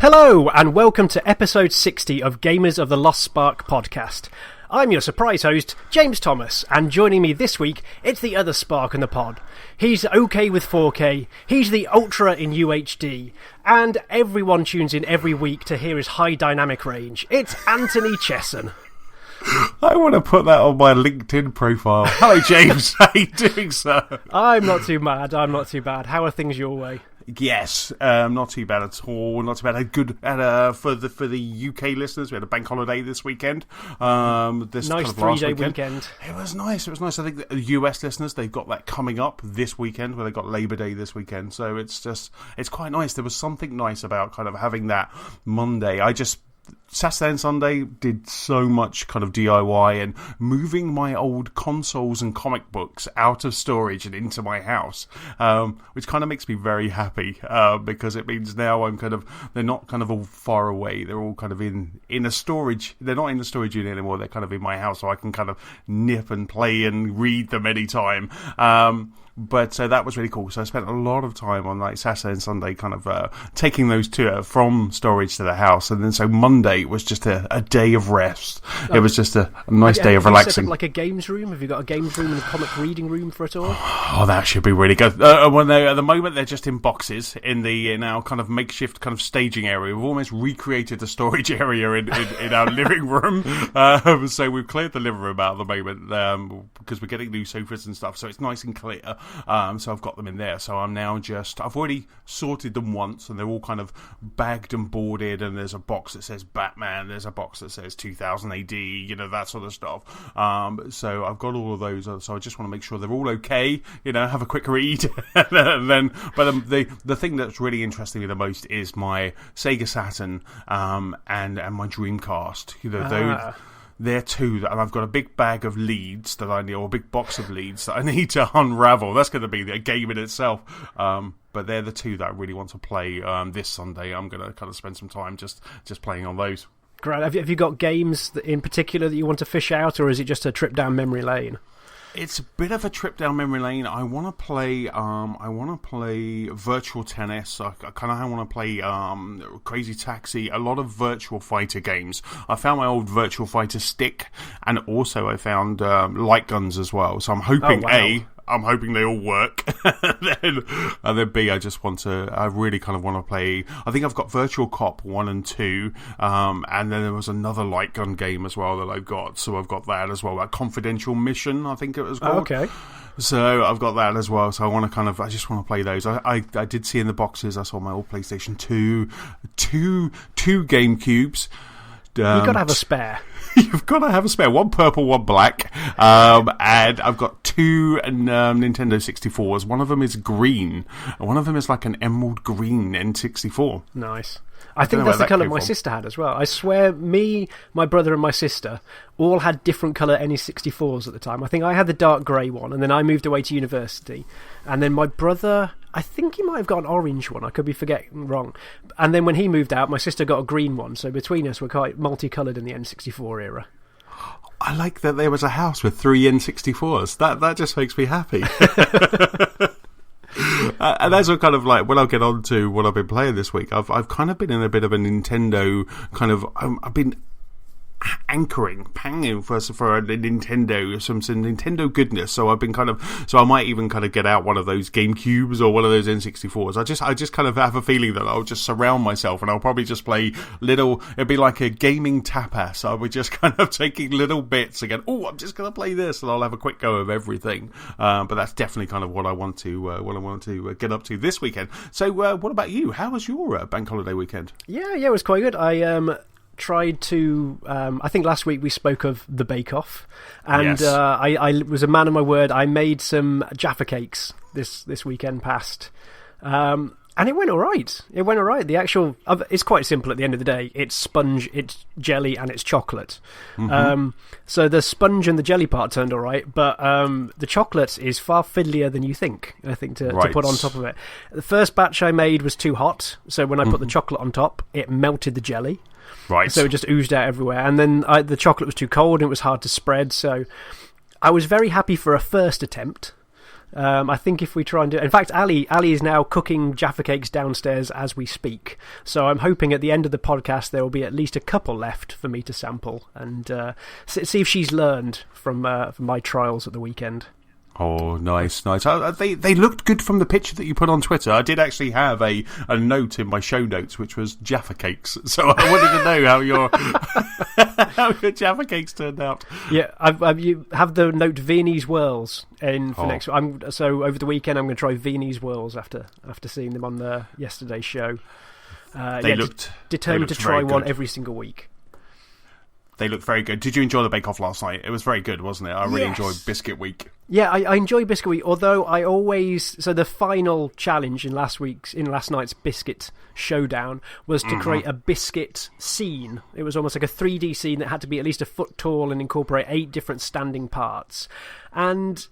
Hello, and welcome to episode 60 of Gamers of the Lost Spark podcast. I'm your surprise host, James Thomas, and joining me this week, it's the other Spark in the pod. He's okay with 4K, he's the Ultra in UHD, and everyone tunes in every week to hear his high dynamic range. It's Anthony Chesson. I want to put that on my LinkedIn profile. Hello, James. How you doing, sir? I'm not too bad. How are things your way? Yes, not too bad at all. Not too bad. For the UK listeners, we had a bank holiday this weekend. This nice 3-day weekend. It was nice. I think the US listeners, they've got that coming up this weekend, where they got Labor Day this weekend. So it's quite nice. There was something nice about kind of having that Monday. Saturday and Sunday did so much kind of DIY and moving my old consoles and comic books out of storage and into my house, which kind of makes me very happy because it means now they're not kind of all far away. They're all kind of in a storage. They're not in the storage unit anymore. They're kind of in my house, so I can kind of nip and play and read them anytime. But that was really cool. So I spent a lot of time on like Saturday and Sunday kind of taking those two from storage to the house. And then so Monday was just a day of rest. It was just a nice day of relaxing. Set up like a games room? Have you got a games room and a comic reading room for it all? Oh, that should be really good. At the moment, they're just in boxes in our kind of makeshift kind of staging area. We've almost recreated the storage area in our living room. So we've cleared the living room out at the moment because we're getting new sofas and stuff. So it's nice and clear. So I've got them in there. So I'm now I've already sorted them once, and they're all kind of bagged and boarded. And there's a box that says Batman. There's a box that says 2000 AD. That sort of stuff. So I've got all of those. So I just want to make sure they're all okay. Have a quick read, and then. But the thing that's really interesting me the most is my Sega Saturn and my Dreamcast. They're two that I've got a big bag of leads that I need, or a big box of leads that I need to unravel. That's going to be a game in itself. But they're the two that I really want to play this Sunday. I'm going to kind of spend some time just playing on those. Great. Have you got games in particular that you want to fish out, or is it just a trip down memory lane? It's a bit of a trip down memory lane. I want to play Virtual Tennis. I kind of want to play Crazy Taxi. A lot of Virtual Fighter games. I found my old Virtual Fighter stick, and also I found light guns as well. So I'm hoping I'm hoping they all work. and then B, I really kind of want to play. I think I've got Virtual Cop 1 and 2, and then there was another light gun game as well that I've got. So I've got that as well. That Confidential Mission, I think it was called. Okay. So I've got that as well. So I just want to play those. I did see in the boxes. I saw my old PlayStation 2, two GameCubes. You've got to have a spare. You've got to have a spare. One purple, one black. And I've got two Nintendo 64s. One of them is green. And one of them is like an emerald green N64. Nice. I think that's the colour my sister had as well. I swear, me, my brother and my sister all had different colour N64s at the time. I think I had the dark grey one, and then I moved away to university. And then my brother, I think he might have got an orange one. I could be forgetting wrong. And then when he moved out, my sister got a green one. So between us, we're quite multicoloured in the N64 era. I like that there was a house with 3 N64s. That just makes me happy. And that's what kind of like when I'll get on to what I've been playing this week. I've kind of been in a bit of a Nintendo kind of. I've been panging for a Nintendo, some Nintendo goodness. So I've been so I might even kind of get out one of those GameCubes or one of those N64s. I just kind of have a feeling that I'll just surround myself and I'll probably just play it'd be like a gaming tapas. I would just kind of taking little bits again. Oh, I'm just going to play this, and I'll have a quick go of everything. But that's definitely kind of what I want to get up to this weekend. So what about you? How was your bank holiday weekend? Yeah, it was quite good. I tried to I think last week we spoke of the Bake Off, and yes. I was a man of my word. I made some Jaffa cakes this weekend past, and it went all right. The actual it's quite simple at the end of the day. It's sponge, it's jelly, and it's chocolate. Mm-hmm. So the sponge and the jelly part turned all right, but the chocolate is far fiddlier than you think, I think, to put on top of it. The first batch I made was too hot, so when I put the chocolate on top, it melted the jelly. Right. So it just oozed out everywhere. And then the chocolate was too cold and it was hard to spread. So I was very happy for a first attempt. I think if we try and do... In fact, Ali is now cooking Jaffa cakes downstairs as we speak. So I'm hoping at the end of the podcast there will be at least a couple left for me to sample and see if she's learned from my trials at the weekend. Oh, nice. They looked good from the picture that you put on Twitter. I did actually have a note in my show notes, which was Jaffa cakes. So I wanted to know how your Jaffa cakes turned out. Yeah, you have the note Viennese whirls in for next. So over the weekend, I'm going to try Viennese whirls after seeing them on yesterday's show. Determined to try one every single week. They look very good. Did you enjoy the Bake Off last night? It was very good, wasn't it? I really enjoyed Biscuit Week. Yeah, I enjoy Biscuit Week, although I always... So the final challenge in last night's Biscuit Showdown was to create a biscuit scene. It was almost like a 3D scene that had to be at least a foot tall and incorporate 8 different standing parts. And...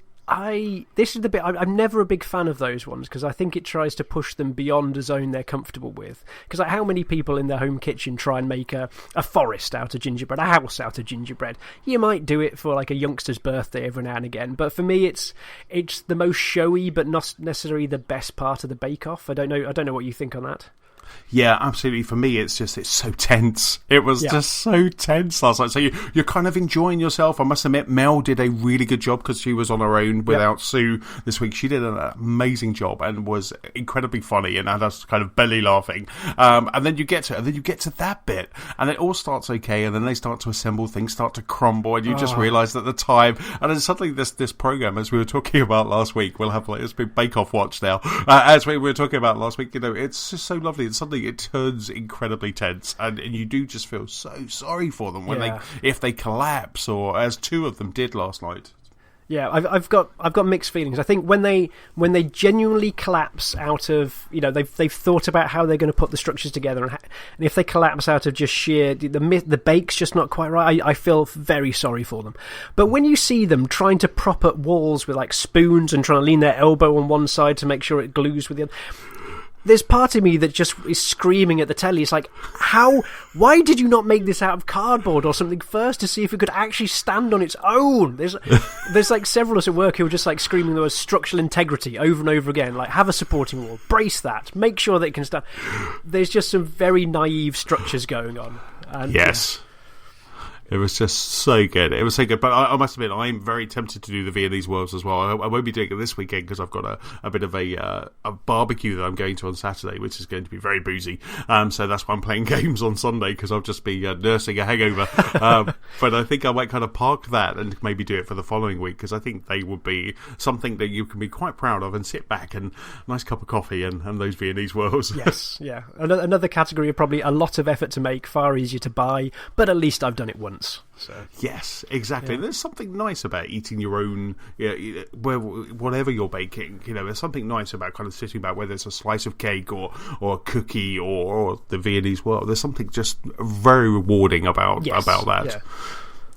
this is the bit I'm never a big fan of those ones because I think it tries to push them beyond a zone they're comfortable with. Because how many people in their home kitchen try and make a forest out of gingerbread, a house out of gingerbread? You might do it for like a youngster's birthday every now and again, but for me it's the most showy but not necessarily the best part of the Bake Off. I don't know what you think on that. Yeah, absolutely. For me, it's so tense. It was just so tense last night. So you're kind of enjoying yourself. I must admit, Mel did a really good job because she was on her own without Sue this week. She did an amazing job and was incredibly funny and had us kind of belly laughing. And then you get to that bit, and it all starts okay, and then they start to assemble, things start to crumble, and you just realise that the time, and then suddenly this program, as we were talking about last week, we'll have it's been Bake Off Watch now. As we were talking about last week, it's just so lovely. Suddenly it turns incredibly tense, and you do just feel so sorry for them when if they collapse, or as 2 of them did last night. Yeah, I've got mixed feelings. I think when they genuinely collapse out of, they've thought about how they're going to put the structures together, and if they collapse out of just sheer the bake's just not quite right, I feel very sorry for them. But when you see them trying to prop up walls with like spoons and trying to lean their elbow on one side to make sure it glues with the other, there's part of me that just is screaming at the telly. It's like, why did you not make this out of cardboard or something first to see if it could actually stand on its own? There's like several of us at work who are just like screaming the word structural integrity over and over again. Like, have a supporting wall, brace that, make sure that it can stand. There's just some very naive structures going on. And, yes. It was just so good. It was so good. But I must admit, I'm very tempted to do the Viennese Worlds as well. I won't be doing it this weekend because I've got a bit of a barbecue that I'm going to on Saturday, which is going to be very boozy. So that's why I'm playing games on Sunday, because I'll just be nursing a hangover. But I think I might kind of park that and maybe do it for the following week, because I think they would be something that you can be quite proud of and sit back and a nice cup of coffee and those Viennese Worlds. Yes, yeah. Another category of probably a lot of effort to make, far easier to buy, but at least I've done it once. So. Yes, exactly. Yeah. There's something nice about eating your own, whatever you're baking. There's something nice about kind of sitting back, whether it's a slice of cake or a cookie or the Viennese world. There's something just very rewarding about that.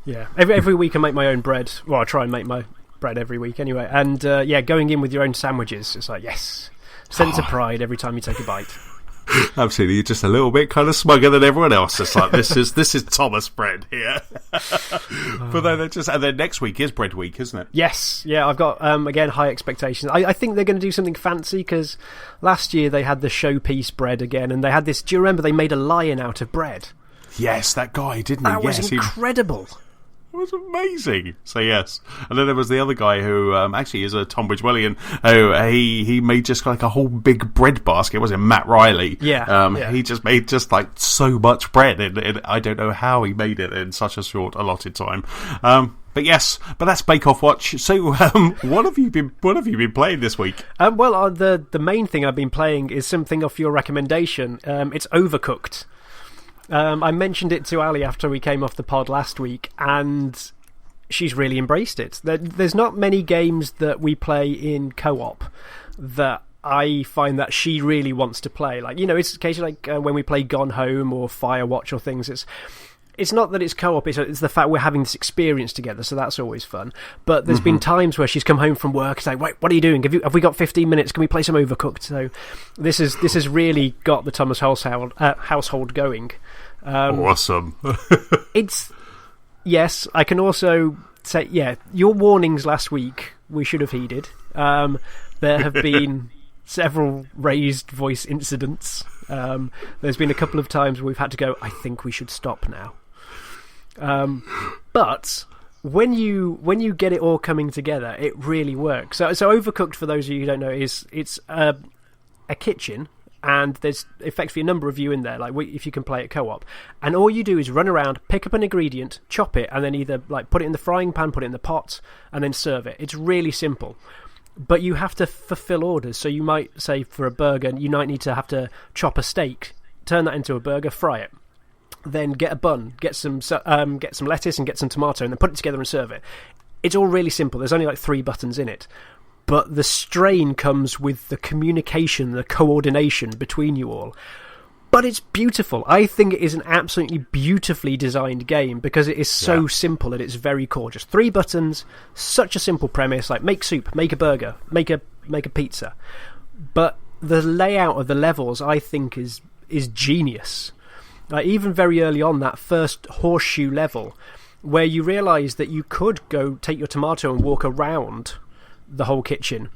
Yeah. Every week I make my own bread. Well, I try and make my bread every week anyway. And going in with your own sandwiches, it's like, yes, sense of pride every time you take a bite. Absolutely, you're just a little bit kind of smugger than everyone else. It's like this is Thomas bread here. But then next week is bread week, isn't it? Yes, yeah. I've got again high expectations. I think they're going to do something fancy, because last year they had the showpiece bread again, and they had this. Do you remember they made a lion out of bread? Yes, that guy, didn't he? That was incredible. It was amazing. So yes, and then there was the other guy who actually is a Tonbridge Wellian. He made just like a whole big bread basket. Was it Matt Riley? Yeah. He just made just like so much bread, and I don't know how he made it in such a short allotted time. But that's Bake Off Watch. So, what have you been playing this week? Well, the main thing I've been playing is something off your recommendation. It's Overcooked. I mentioned it to Ali after we came off the pod last week, and she's really embraced it. There's not many games that we play in co-op that I find that she really wants to play. Like, it's occasionally like when we play Gone Home or Firewatch or things. It's not that it's co-op, it's the fact we're having this experience together, so that's always fun. But there's been times where she's come home from work and say, "Wait, what are you doing? Have we got 15 minutes? Can we play some Overcooked?" So this has really got the Thomas household going. Awesome. Yes, I can also say, your warnings last week we should have heeded. There have been several raised voice incidents. There's been a couple of times where we've had to go, I think we should stop now. But when you get it all coming together, it really works. So Overcooked, for those of you who don't know, it's a kitchen, and there's effectively a number of you in there, like if you can play it co-op, and all you do is run around, pick up an ingredient, chop it, and then either like put it in the frying pan, put it in the pot, and then serve it. It's really simple. But you have to fulfill orders. So you might say for a burger, you might need to have to chop a steak, turn that into a burger, fry it, then get a bun, get some lettuce and get some tomato, and then put it together and serve it. It's all really simple. There's only like 3 buttons in it. But the strain comes with the communication, the coordination between you all. But it's beautiful. I think it is an absolutely beautifully designed game because it is so simple and it's very core. Just 3 buttons, such a simple premise, like make soup, make a burger, make a pizza. But the layout of the levels, I think, is genius. Like even very early on, that first horseshoe level, where you realise that you could go take your tomato and walk around the whole kitchen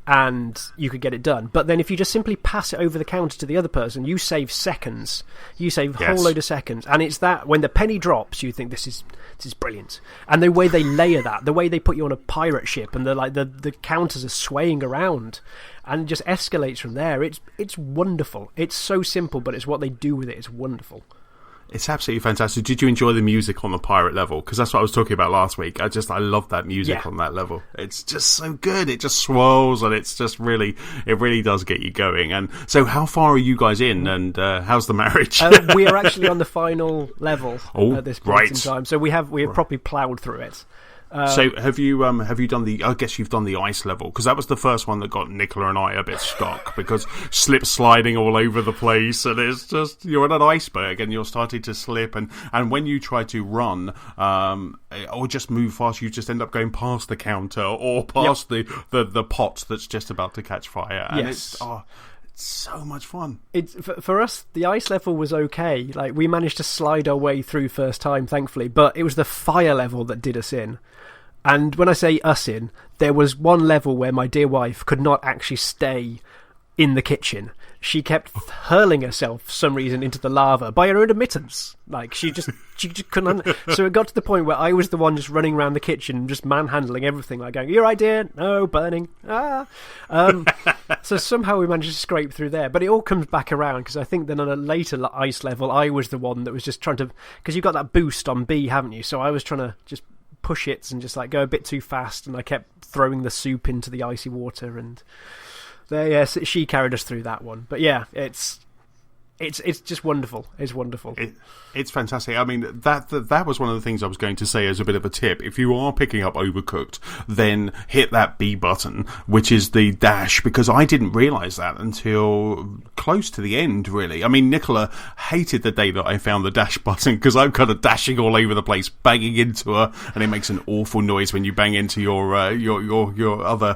and you could get it done. But then if you just simply pass it over the counter to the other person, you save seconds. You save a whole load of seconds. And it's that when the penny drops, you think this is brilliant. And the way they layer that, the way they put you on a pirate ship and the counters are swaying around and it just escalates from there. It's wonderful. It's so simple, but it's what they do with it. It's wonderful. It's absolutely fantastic. Did you enjoy the music on the pirate level? Because that's what I was talking about last week. I love that music on that level. It's just so good. It just swirls and it's just it really does get you going. And so how far are you guys in and how's the marriage? We are actually on the final level at this point in time. So we have properly ploughed through it. So have you done the? I guess you've done the ice level because that was the first one that got Nicola and I a bit stuck because slip sliding all over the place and it's just you're on an iceberg and you're starting to slip and when you try to run or just move fast, you just end up going past the counter or past the pot that's just about to catch fire and it's so much fun. It's for us, the ice level was okay. Like we managed to slide our way through first time, thankfully, but it was the fire level that did us in. And when I say us in, there was one level where my dear wife could not actually stay in the kitchen. She kept hurling herself for some reason into the lava by her own admittance. Like she just couldn't. So it got to the point where I was the one just running around the kitchen, just manhandling everything, like going, "Your idea? No, burning." So somehow we managed to scrape through there, but it all comes back around because I think then on a later ice level, I was the one that was just trying to, because you've got that boost on B, haven't you? So I was trying to just push it and just like go a bit too fast, and I kept throwing the soup into the icy water and. Yes, she carried us through that one. But yeah, it's just wonderful. It's wonderful. It's fantastic. I mean, that was one of the things I was going to say as a bit of a tip. If you are picking up Overcooked, then hit that B button, which is the dash, because I didn't realise that until close to the end, really. I mean, Nicola hated the day that I found the dash button because I'm kind of dashing all over the place, banging into her, and it makes an awful noise when you bang into your other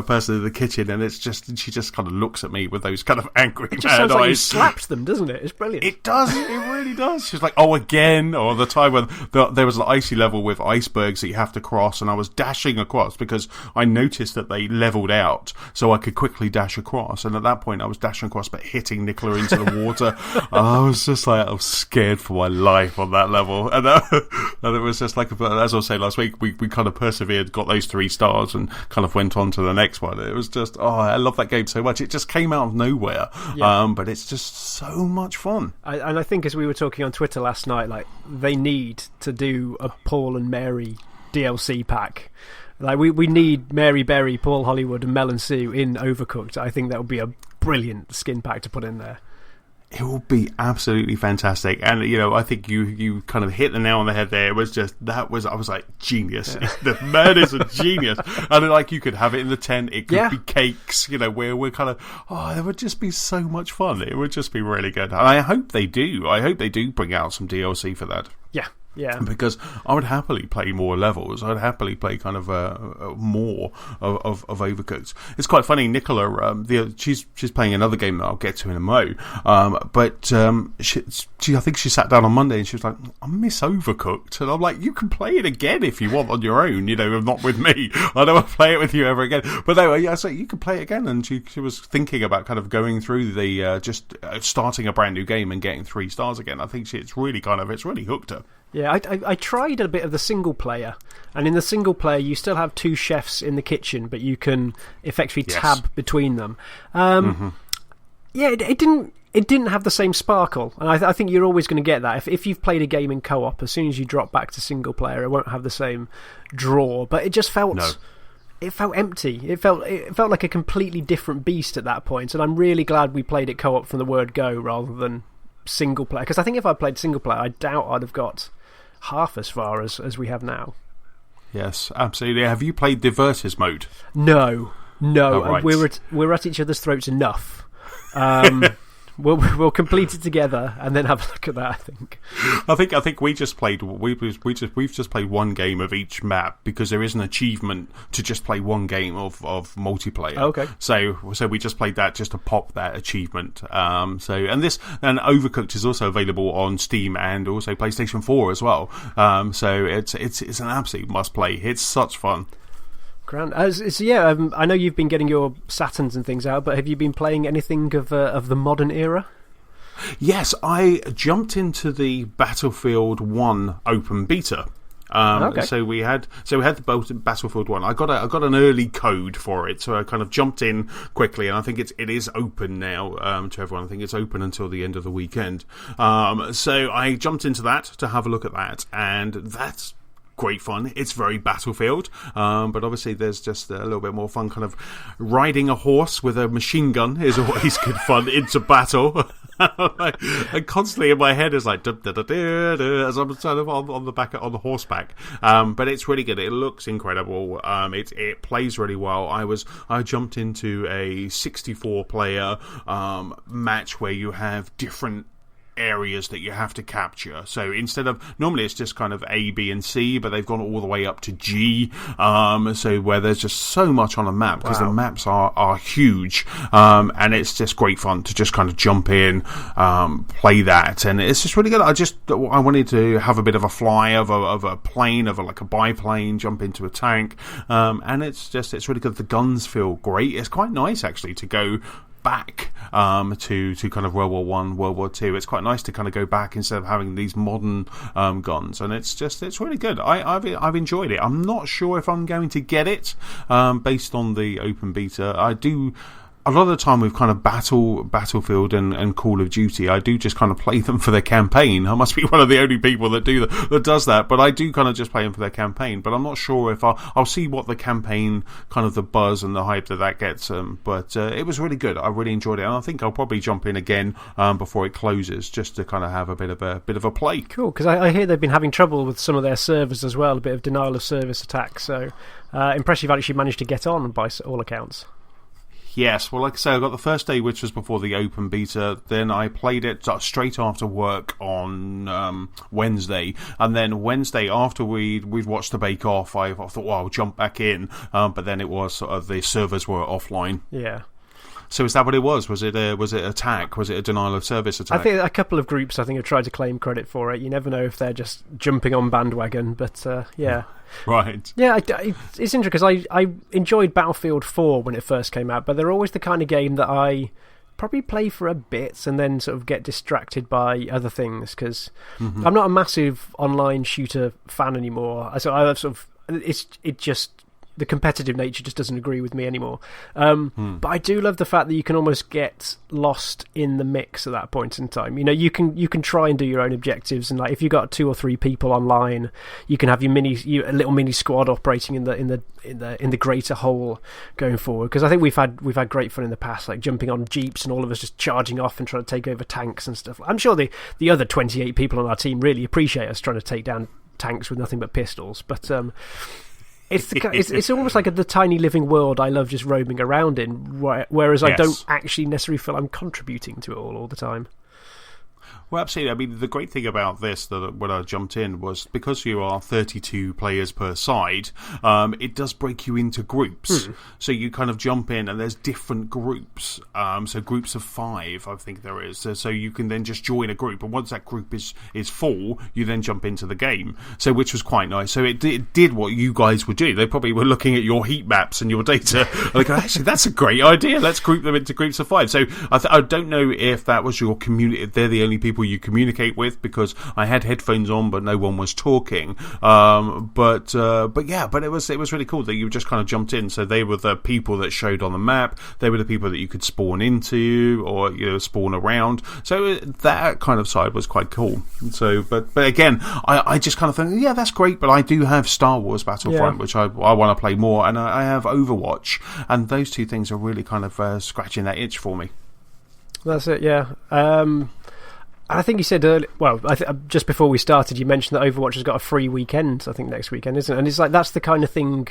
person in the kitchen, and it's just she just kind of looks at me with those kind of angry it just sounds like you slapped them, doesn't it? It's brilliant. It does. It really does. She's like, "Oh, again!" Or the time when there was an icy level with icebergs that you have to cross, and I was dashing across because I noticed that they leveled out, so I could quickly dash across. And at that point, I was dashing across, but hitting Nicola into the water. I was just like, I was scared for my life on that level, and it was just like, as I was saying last week, we kind of persevered, got those 3 stars, and kind of went on to the next one. It was just, I love that game so much. It just came out of nowhere, but it's just so much fun. And I think as we were talking on Twitter last night, like they need to do a Paul and Mary DLC pack. Like we need Mary Berry, Paul Hollywood, and Mel and Sue in Overcooked. I think that would be a brilliant skin pack to put in there. It will be absolutely fantastic, and I think you kind of hit the nail on the head there. It was just I was like, genius. Yeah. The man is a genius, and like you could have it in the tent. It could be cakes, where we're kind of it would just be so much fun. It would just be really good, and I hope they do. I hope they do bring out some DLC for that. Yeah, Yeah. Because I would happily play more levels. I'd happily play kind of more of Overcooked. It's quite funny. Nicola, she's playing another game that I'll get to in a mo. But I think she sat down on Monday and she was like, "I miss Overcooked," and I'm like, "You can play it again if you want on your own. Not with me. I don't want to play it with you ever again." But anyway, yeah, so you can play it again. And she was thinking about kind of going through the just starting a brand new game and getting 3 stars again. I think it's really hooked her. Yeah, I tried a bit of the single player, and in the single player you still have 2 chefs in the kitchen, but you can effectively tab between them. Yeah, it didn't have the same sparkle, and I think you're always going to get that. If you've played a game in co-op, as soon as you drop back to single player, it won't have the same draw. But it just felt... No. It felt empty. It felt like a completely different beast at that point, and I'm really glad we played it co-op from the word go rather than single player. Because I think if I played single player, I doubt I'd have got half as far as we have now. Yes, absolutely. Have you played the versus mode? No. Oh, right. We're at each other's throats enough. We'll complete it together and then have a look at that. I think we just played. We've just played one game of each map because there is an achievement to just play one game of multiplayer. Okay. So we just played that just to pop that achievement. And Overcooked is also available on Steam and also PlayStation 4 as well. So it's an absolute must play. It's such fun. Grand. I know you've been getting your Saturns and things out, but have you been playing anything of the modern era? Yes, I jumped into the Battlefield 1 open beta. Okay. So we had the Battlefield 1. I got an early code for it, so I kind of jumped in quickly, and I think it is open now to everyone. I think it's open until the end of the weekend. So I jumped into that to have a look at that, and that's great fun. It's very Battlefield, but obviously there's just a little bit more fun. Kind of riding a horse with a machine gun is always good fun into battle. And constantly in my head is like as I'm sort of on the horseback. But it's really good. It looks incredible. It plays really well. I jumped into a 64 player match where you have different areas that you have to capture. So instead of normally it's just kind of A, B, and C, but they've gone all the way up to G. So where there's just so much on a map because the maps are huge, and it's just great fun to just kind of jump in, play that, and it's just really good. I wanted to have a bit of a fly of a plane, like a biplane, jump into a tank, and it's really good. The guns feel great. It's quite nice actually to go back to kind of World War One, World War Two. It's quite nice to kind of go back instead of having these modern guns, and it's really good. I've enjoyed it. I'm not sure if I'm going to get it based on the open beta. I do. A lot of the time with kind of Battlefield and Call of Duty, I do just kind of play them for their campaign. I must be one of the only people that does that, but I do kind of just play them for their campaign. But I'm not sure if I'll see what the campaign, kind of the buzz and the hype that gets. But it was really good. I really enjoyed it, and I think I'll probably jump in again before it closes, just to kind of have a bit of a play. Cool, because I hear they've been having trouble with some of their servers as well, a bit of denial of service attacks. So impressive, actually managed to get on by all accounts. Yes, well, like I say, I got the first day, which was before the open beta. Then I played it straight after work on Wednesday, and then Wednesday after we'd watched the Bake Off, I thought, well, I'll jump back in. But then it was sort of the servers were offline. Yeah. So is that what it was? Was it attack? Was it a denial of service attack? I think a couple of groups have tried to claim credit for it. You never know if they're just jumping on bandwagon, but yeah. Right. Yeah, it's interesting because I enjoyed Battlefield 4 when it first came out, but they're always the kind of game that I probably play for a bit and then sort of get distracted by other things because I'm not a massive online shooter fan anymore. So I sort of the competitive nature just doesn't agree with me anymore. But I do love the fact that you can almost get lost in the mix at that point in time. You know, you can try and do your own objectives, and like if you got 2 or 3 people online, you can have your little mini squad operating in the greater whole going forward. Because I think we've had great fun in the past, like jumping on jeeps and all of us just charging off and trying to take over tanks and stuff. I'm sure the other 28 people on our team really appreciate us trying to take down tanks with nothing but pistols, but It's almost like the tiny living world I love just roaming around in, whereas I don't actually necessarily feel I'm contributing to it all the time. Well, absolutely. I mean, the great thing about this, that when I jumped in, was because you are 32 players per side, it does break you into groups. So you kind of jump in, and there's different groups. So groups of 5, I think there is. So you can then just join a group, and once that group is full, you then jump into the game. So which was quite nice. So it did what you guys would do. They probably were looking at your heat maps and your data, and they go, actually, that's a great idea. Let's group them into groups of 5. So I don't know if that was your community. They're the only people you communicate with, because I had headphones on but no one was talking, but it was really cool that you just kind of jumped in. So they were the people that showed on the map, they were the people that you could spawn into or spawn around, so that kind of side was quite cool. So but again, I just kind of think, yeah, that's great, but I do have Star Wars Battlefront, which I want to play more, and I have Overwatch, and those two things are really kind of scratching that itch for me. That's it, yeah. I think you said earlier, just before we started, you mentioned that Overwatch has got a free weekend, I think next weekend, isn't it? And it's like, that's the kind of thing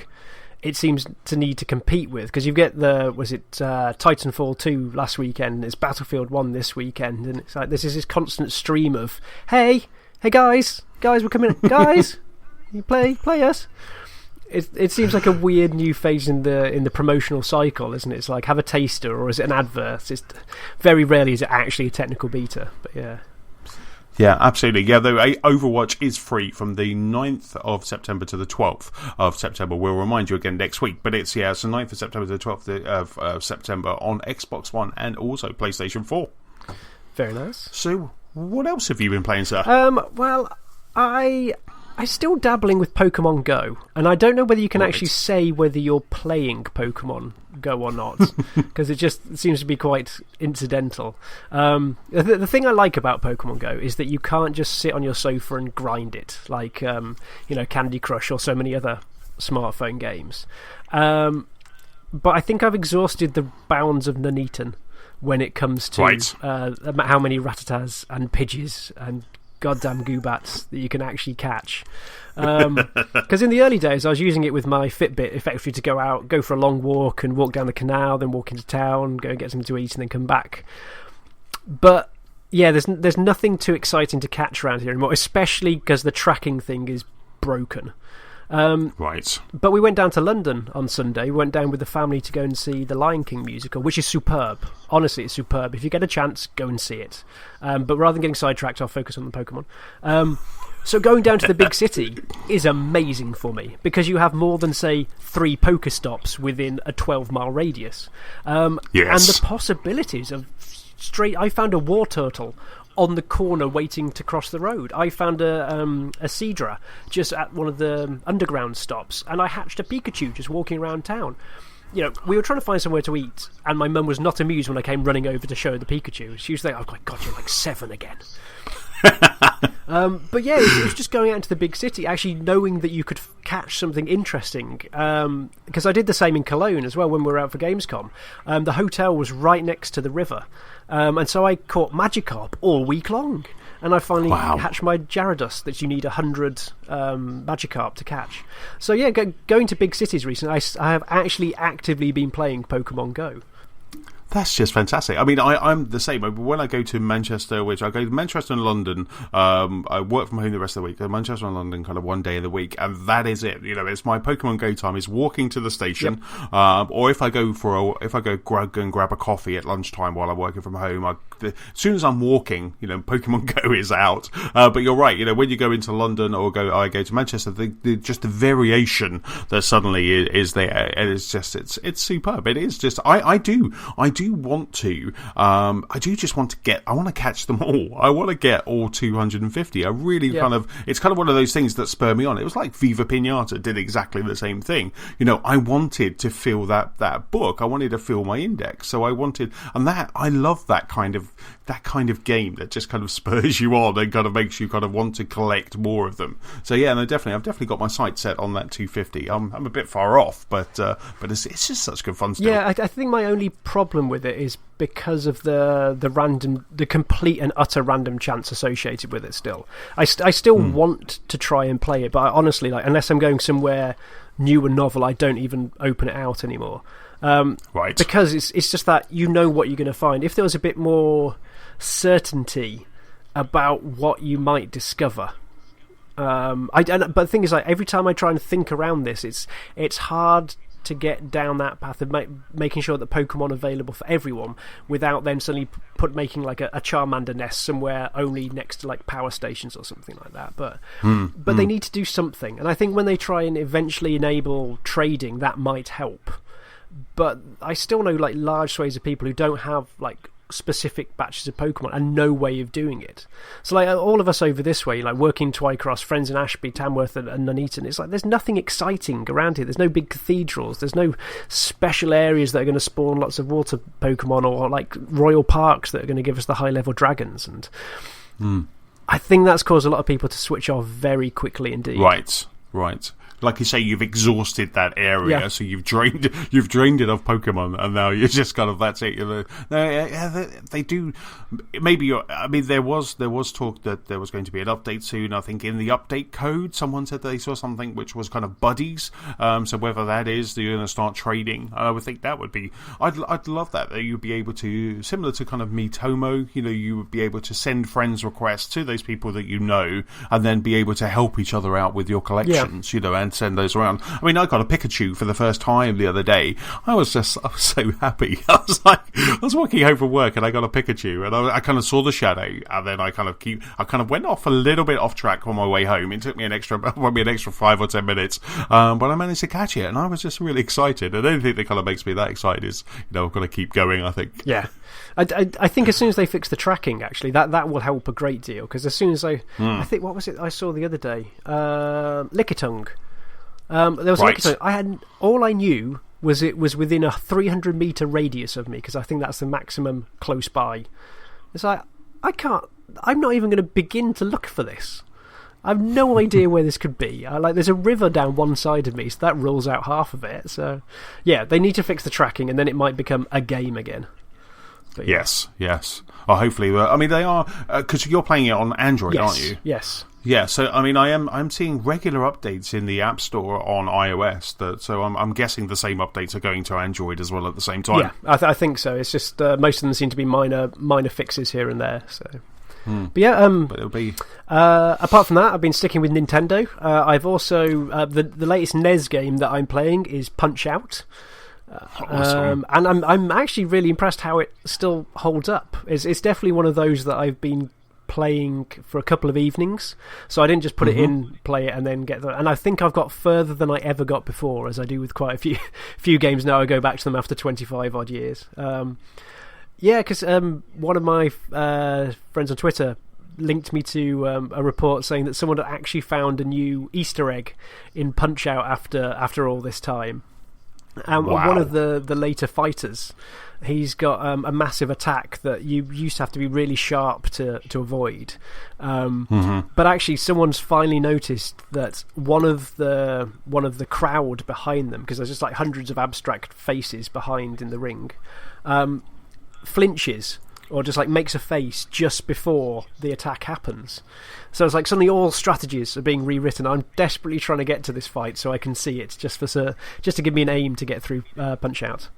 it seems to need to compete with, because you get Titanfall 2 last weekend, it's Battlefield 1 this weekend, and it's like this is this constant stream of, hey guys, we're coming, guys, you play us. It seems like a weird new phase in the promotional cycle, isn't it? It's like, have a taster, or is it an advert? It's very rarely is it actually a technical beta, but yeah. Yeah, absolutely. Yeah, though Overwatch is free from the 9th of September to the 12th of September. We'll remind you again next week, but it's the 9th of September to the 12th of September on Xbox One and also PlayStation 4. Very nice. So, what else have you been playing, sir? Well, I'm still dabbling with Pokemon Go, and I don't know whether you can actually say whether you're playing Pokemon Go or not, because it just seems to be quite incidental. The thing I like about Pokemon Go is that you can't just sit on your sofa and grind it like Candy Crush or so many other smartphone games. But I think I've exhausted the bounds of Nuneaton when it comes to how many Rattatas and Pidgeys and goddamn Goobats that you can actually catch. Because in the early days I was using it with my Fitbit effectively to go for a long walk and walk down the canal, then walk into town, go and get something to eat, and then come back. But yeah, there's nothing too exciting to catch around here anymore, especially because the tracking thing is broken. But we went down to London on Sunday. We went down with the family to go and see the Lion King musical, which is superb. Honestly, it's superb. If you get a chance, go and see it. But rather than getting sidetracked, I'll focus on the Pokemon. So going down to the big city is amazing for me, because you have more than, say, 3 Pokestops within a 12-mile radius. And the possibilities of I found a war turtle on the corner waiting to cross the road. I found a Seadra just at one of the underground stops, and I hatched a Pikachu just walking around town. We were trying to find somewhere to eat, and my mum was not amused when I came running over to show her the Pikachu. She was like, oh my god, you're like 7 again. But yeah, it was just going out into the big city, actually knowing that you could catch something interesting. Because I did the same in Cologne as well when we were out for Gamescom. The hotel was right next to the river. And so I caught Magikarp all week long. And I finally hatched my Gyarados that you need 100 Magikarp to catch. So yeah, going to big cities recently, I have actually actively been playing Pokemon Go. That's just fantastic. I mean, I'm the same. When I go to Manchester, which I go to Manchester and London, I work from home the rest of the week. Manchester and London kind of one day of the week, and that is it. It's my Pokemon Go time is walking to the station, or if I go grab a coffee at lunchtime while I'm working from home. As soon as I'm walking, Pokemon Go is out. But you're right. When you go into London or I go to Manchester, just the variation that suddenly is there, and it's superb. It is just I do want to. I do just want to get. I want to catch them all. I want to get all 250. I really It's kind of one of those things that spur me on. It was like Viva Pinata did exactly the same thing. I wanted to fill that book. I wanted to fill my index. So I wanted, and that I love that kind of game that just kind of spurs you on and kind of makes you kind of want to collect more of them. So yeah, no, I've definitely got my sights set on that 250. I'm a bit far off, but it's just such good fun stuff. Yeah, I think my only problem with it is because of the complete and utter random chance associated with it. Still, I still want to try and play it, but honestly, unless I'm going somewhere new and novel, I don't even open it out anymore. Because it's just that what you're going to find. If there was a bit more certainty about what you might discover. But the thing is, like, every time I try and think around this, it's hard to get down that path of making sure that Pokemon are available for everyone without then suddenly making like a Charmander nest somewhere only next to like power stations or something like that. But they need to do something, and I think when they try and eventually enable trading, that might help. But I still know like large swathes of people who don't have like specific batches of Pokemon and no way of doing it. So like all of us over this way, like working Twycross, friends in Ashby, Tamworth and Nuneaton, it's like there's nothing exciting around here. There's no big cathedrals, there's no special areas that are going to spawn lots of water Pokemon, or like royal parks that are going to give us the high level dragons. And I think that's caused a lot of people to switch off very quickly indeed. Right. Like you say, you've exhausted that area, so you've drained it of Pokemon, and now you're just kind of, that's it. They do. Maybe there was talk that there was going to be an update soon. I think in the update code, someone said they saw something which was kind of buddies. So whether that is that you're going to start trading, I would think that would be. I'd love that you'd be able to, similar to kind of Miitomo, you would be able to send friends requests to those people that you know, and then be able to help each other out with your collections, and send those around. I mean, I got a Pikachu for the first time the other day. I was so happy. I was walking home from work and I got a Pikachu, and I kind of saw the shadow, and then I kind of went off a little bit off track on my way home. It took me an extra 5 or 10 minutes, but I managed to catch it, and I was just really excited. And anything that kind of makes me that excited is, I've got to keep going, I think. Yeah. I think as soon as they fix the tracking, actually, that will help a great deal, because as soon as I think, what was it I saw the other day? Lickitung. There was Lickitung. All I knew was it was within a 300-metre radius of me, because I think that's the maximum close by. It's like, I'm not even going to begin to look for this. I have no idea where this could be. There's a river down one side of me, so that rules out half of it. So, yeah, they need to fix the tracking, and then it might become a game again. But, yeah. Yes. Or hopefully, they are, because you're playing it on Android, aren't you? Yes. Yeah, so I mean, I'm seeing regular updates in the App Store on iOS. So I'm guessing the same updates are going to Android as well at the same time. Yeah, I think so. It's just most of them seem to be minor fixes here and there. So, but yeah, but it'll be. Apart from that, I've been sticking with Nintendo. I've also the latest NES game that I'm playing is Punch Out. Awesome. And I'm actually really impressed how it still holds up. It's definitely one of those that I've been playing for a couple of evenings, so I didn't just put it in, play it, and then and I think I've got further than I ever got before, as I do with quite a few games now. I go back to them after 25 odd years. Because one of my friends on Twitter linked me to a report saying that someone had actually found a new Easter egg in Punch Out after all this time. Wow. One of the later fighters, he's got a massive attack that you used to have to be really sharp to avoid. But actually, someone's finally noticed that one of the crowd behind them, because there's just like hundreds of abstract faces behind in the ring, flinches or just like makes a face just before the attack happens. So it's like suddenly all strategies are being rewritten. I'm desperately trying to get to this fight so I can see it, just to give me an aim to get through Punch Out.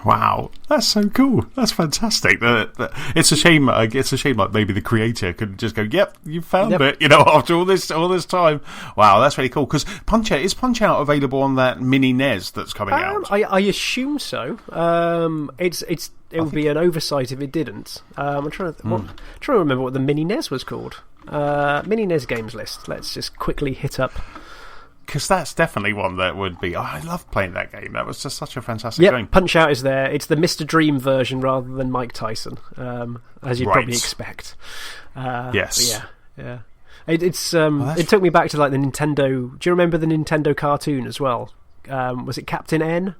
Wow, that's so cool. That's fantastic. It's a shame. Like maybe the creator could just go, "Yep, you found it." After all this time. Wow, that's really cool. Because is Punch Out available on that mini NES that's coming out? I assume so. It would be an oversight if it didn't. I'm trying to remember what the mini NES was called. Mini NES games list. Let's just quickly hit up. Because that's definitely one that would be. I loved playing that game. That was just such a fantastic game. Punch Out is there. It's the Mr. Dream version rather than Mike Tyson, as you'd probably expect. Yes. Yeah. It took me back to like the Nintendo. Do you remember the Nintendo cartoon as well? Was it Captain N?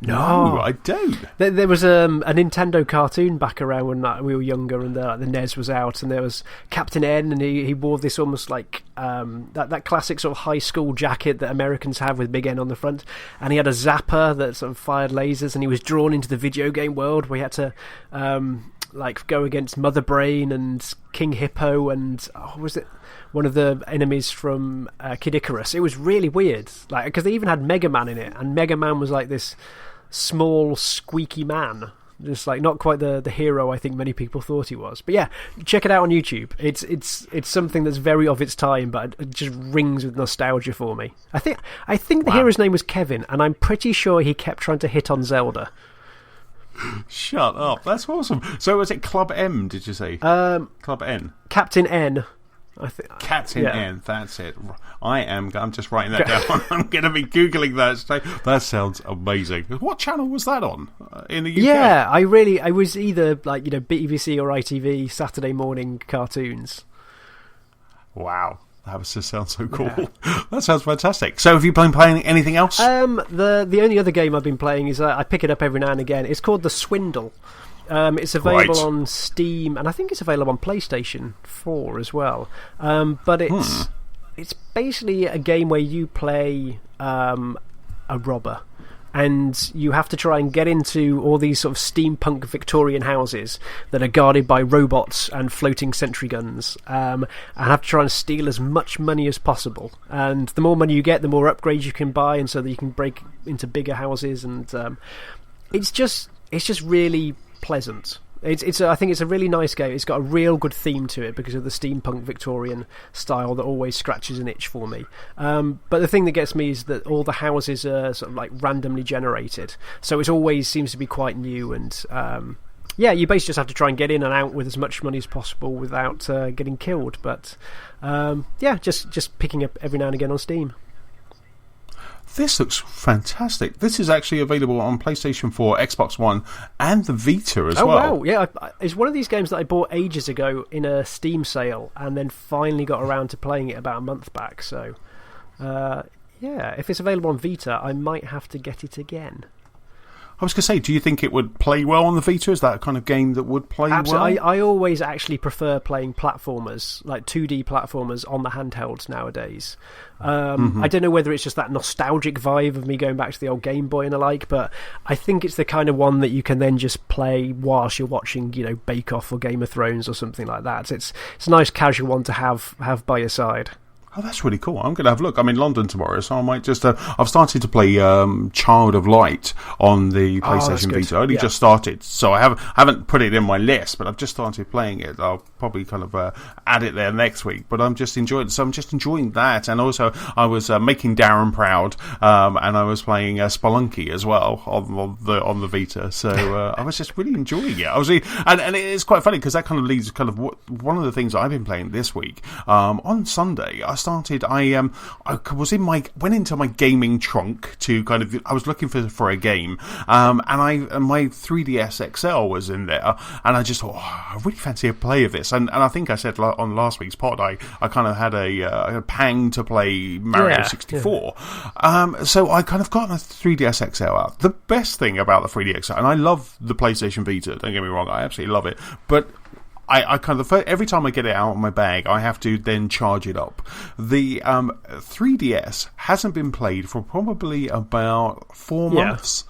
No, I don't. There was a Nintendo cartoon back around when we were younger, and the NES was out, and there was Captain N, and he wore this almost like that classic sort of high school jacket that Americans have with big N on the front, and he had a zapper that sort of fired lasers, and he was drawn into the video game world where he had to go against Mother Brain and King Hippo and was it one of the enemies from Kid Icarus? It was really weird, because they even had Mega Man in it, and Mega Man was like this small squeaky man just like not quite the hero I think many people thought he was. But yeah, check it out on YouTube. It's something that's very of its time, but it just rings with nostalgia for me. I think the hero's name was Kevin, and I'm pretty sure he kept trying to hit on Zelda. Shut up! That's awesome. So was it Club M? Did you say Club N? Captain N. I think Captain N. That's it. I'm just writing that down. I'm going to be googling that. That sounds amazing. What channel was that on in the UK? Yeah, I was either like BBC or ITV Saturday morning cartoons. Wow. That just sounds so cool. Yeah. That sounds fantastic. So have you been playing anything else? The only other game I've been playing is I pick it up every now and again. It's called The Swindle. It's available on Steam, and I think it's available on PlayStation 4 as well. But it's basically a game where you play a robber, and you have to try and get into all these sort of steampunk Victorian houses that are guarded by robots and floating sentry guns, and have to try and steal as much money as possible. And the more money you get, the more upgrades you can buy, and so that you can break into bigger houses. And it's just really pleasant. I think it's a really nice game. It's got a real good theme to it because of the steampunk Victorian style that always scratches an itch for me. But the thing that gets me is that all the houses are sort of like randomly generated, so it always seems to be quite new. And you basically just have to try and get in and out with as much money as possible without getting killed. But just picking up every now and again on Steam. This looks fantastic. This is actually available on PlayStation 4, Xbox One, and the Vita as well. Oh, wow. Yeah, it's one of these games that I bought ages ago in a Steam sale and then finally got around to playing it about a month back. So, if it's available on Vita, I might have to get it again. I was going to say, do you think it would play well on the Vita? Is that a kind of game that would play well? I always actually prefer playing platformers, like 2D platformers, on the handhelds nowadays. I don't know whether it's just that nostalgic vibe of me going back to the old Game Boy and the like, but I think it's the kind of one that you can then just play whilst you're watching, Bake Off or Game of Thrones or something like that. It's a nice casual one to have by your side. Oh, that's really cool. I'm going to have a look. I'm in London tomorrow, so I might just... I've started to play Child of Light on the PlayStation Vita. I only just started, so I haven't put it in my list, but I've just started playing it. I'll probably kind of add it there next week, but I'm just enjoying it. So I'm just enjoying that, and also I was making Darren proud, and I was playing Spelunky as well on the Vita, so I was just really enjoying it. And it's quite funny, because that kind of leads one of the things I've been playing this week. On Sunday, I went into my gaming trunk to I was looking for a game, and my 3DS XL was in there, and I just thought, I really fancy a play of this, and I think I said on last week's pod, I kind of had a pang to play Mario 64, so I kind of got my 3DS XL out. The best thing about the 3DS XL, and I love the PlayStation Vita, don't get me wrong, I absolutely love it, but I kind of, every time I get it out of my bag, I have to then charge it up. The 3DS hasn't been played for probably about 4 months,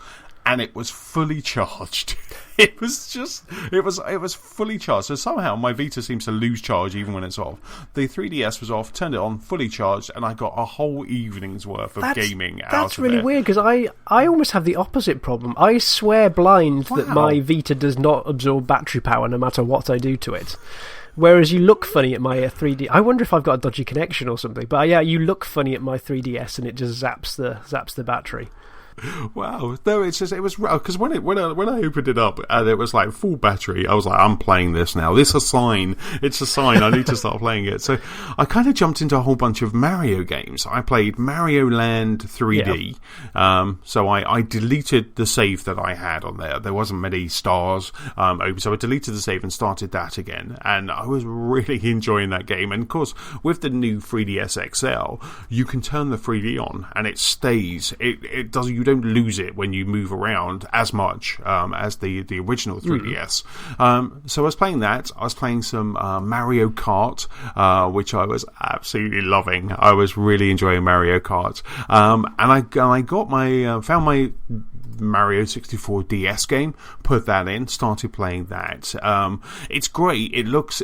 and it was fully charged. It was fully charged. So somehow my Vita seems to lose charge even when it's off. The 3DS was off, turned it on, fully charged, and I got a whole evening's worth of gaming out of it. That's really weird, because I almost have the opposite problem. I swear blind that my Vita does not absorb battery power no matter what I do to it. Whereas you look funny at my 3D. I wonder if I've got a dodgy connection or something. But you look funny at my 3DS, and it just zaps the battery. Wow, no, it was because when I opened it up and it was like full battery, I was like, I'm playing this now. It's a sign. I need to start playing it. So I kind of jumped into a whole bunch of Mario games. I played Mario Land 3D. Yeah. So I deleted the save that I had on there. There wasn't many stars open, so I deleted the save and started that again. And I was really enjoying that game. And of course, with the new 3DS XL, you can turn the 3D on and it stays. It does. You don't lose it when you move around as much as the original 3DS. So I was playing that. I was playing some Mario Kart, which I was absolutely loving. I was really enjoying Mario Kart, and I got found my Mario 64 DS game, put that in, started playing that. It's great. It looks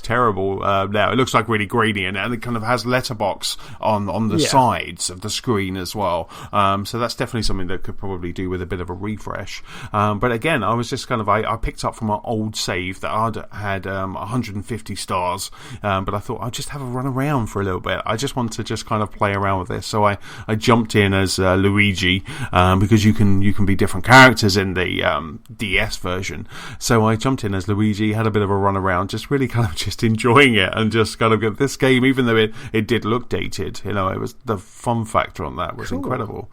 terrible now. It looks like really grainy, and it kind of has letterbox on the sides of the screen as well. So that's definitely something that could probably do with a bit of a refresh. But again, I was just kind of I picked up from an old save that I'd had 150 stars, but I thought I'd just have a run around for a little bit. I just want to just kind of play around with this. So I jumped in as Luigi, because you can be different characters in the DS version. So I jumped in as Luigi, had a bit of a run around, just really kind of just enjoying it, and just kind of get this game, even though it did look dated, it was the fun factor on that was incredible.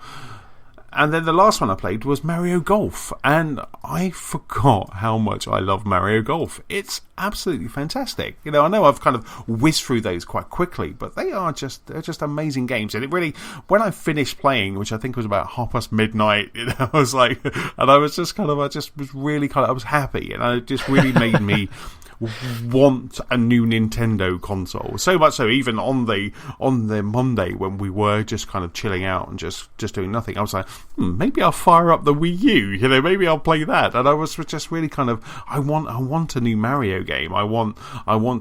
And then the last one I played was Mario Golf, and I forgot how much I love Mario Golf. It's absolutely fantastic. I know I've kind of whizzed through those quite quickly, but they're just amazing games. And it really, when I finished playing, which I think was about midnight, I was like, and I was just kind of, I was happy, and it just really made me want a new Nintendo console. So much so, even on the Monday when we were just kind of chilling out and just doing nothing, I was like, maybe I'll fire up the Wii U. Maybe I'll play that. And I was just really kind of, I want a new Mario game. I want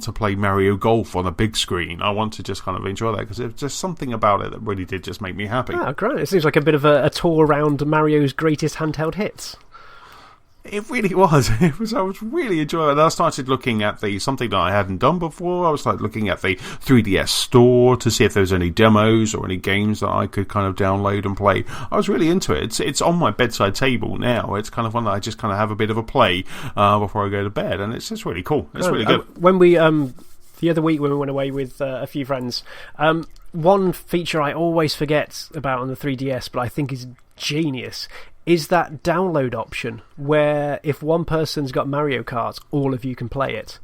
to play Mario Golf on a big screen. I want to just kind of enjoy that, because there's just something about it that really did just make me happy. Oh, great! It seems like a bit of a tour around Mario's greatest handheld hits. It really was. I was really enjoying it. And I started looking at something that I hadn't done before. I was like looking at the 3DS store to see if there was any demos or any games that I could kind of download and play. I was really into it. It's on my bedside table now. It's kind of one that I just kind of have a bit of a play before I go to bed, and it's just really cool. It's really good. When we the other week when we went away with a few friends, one feature I always forget about on the 3DS, but I think is genius, is that download option where if one person's got Mario Kart, all of you can play it.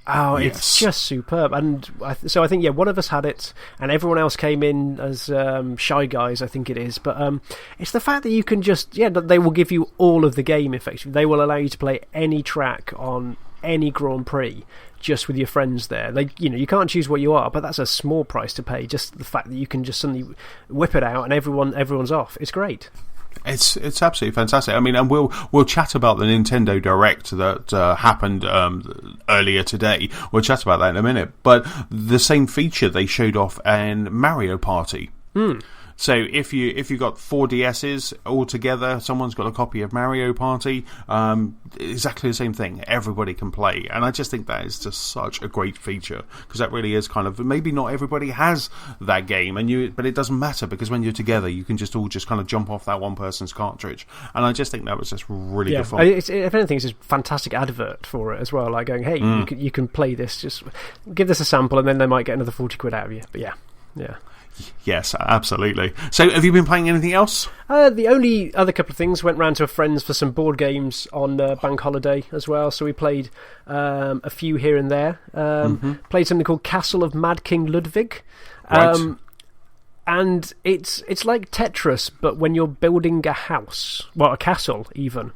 Oh, yes. It's just superb. And so I think, one of us had it, and everyone else came in as Shy Guys, I think it is. But it's the fact that you can just, they will give you all of the game, effectively. They will allow you to play any track on any Grand Prix just with your friends there. You can't choose what you are, but that's a small price to pay. Just the fact that you can just suddenly whip it out and everyone's off. It's great. It's absolutely fantastic. I mean, and we'll chat about the Nintendo Direct that happened earlier today. We'll chat about that in a minute. But the same feature they showed off in Mario Party. So if you got 4 DSs all together, someone's got a copy of Mario Party, exactly the same thing. Everybody can play, and I just think that is just such a great feature, because that really is kind of, maybe not everybody has that game, but it doesn't matter, because when you're together, you can just all just kind of jump off that one person's cartridge, and I just think that was just really good fun. If anything, it's a fantastic advert for it as well. Like going, hey, you can play this. Just give this a sample, and then they might get another 40 quid out of you. But yeah. Yes, absolutely. So, have you been playing anything else? The only other couple of things, went round to a friend's for some board games on bank holiday as well. So we played a few here and there. Played something called Castle of Mad King Ludwig. Right. And it's like Tetris, but when you're building a house, a castle even.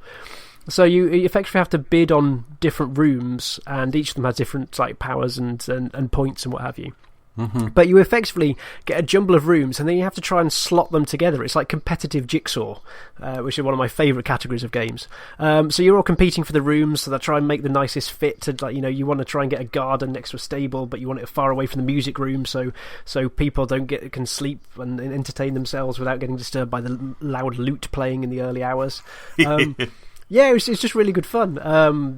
So you effectively have to bid on different rooms, and each of them has different powers and points and what have you. But you effectively get a jumble of rooms, and then you have to try and slot them together. It's like competitive jigsaw, which is one of my favourite categories of games. So you're all competing for the rooms, so they try and make the nicest fit. You want to try and get a garden next to a stable, but you want it far away from the music room, so people can sleep and entertain themselves without getting disturbed by the loud lute playing in the early hours. Yeah, it's just really good fun.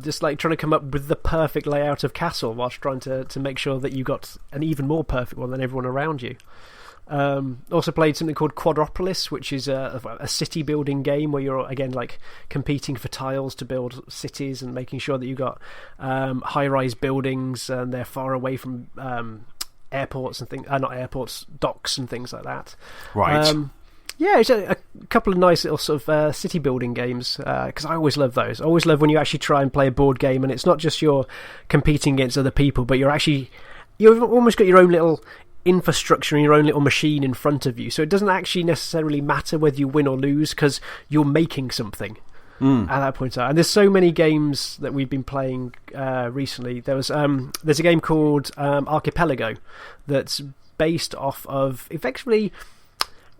Just trying to come up with the perfect layout of castle whilst trying to make sure that you got an even more perfect one than everyone around you. Also played something called Quadropolis, which is a city building game where you're again competing for tiles to build cities and making sure that you've got high-rise buildings and they're far away from airports and things. Not airports, docks and things like that. Right. It's a couple of nice little sort of city building games, because I always love those. I always love when you actually try and play a board game and it's not just you're competing against other people, but you've almost got your own little infrastructure and your own little machine in front of you. So it doesn't actually necessarily matter whether you win or lose, because you're making something at that point. And there's so many games that we've been playing recently. There's a game called Archipelago that's based off of effectively...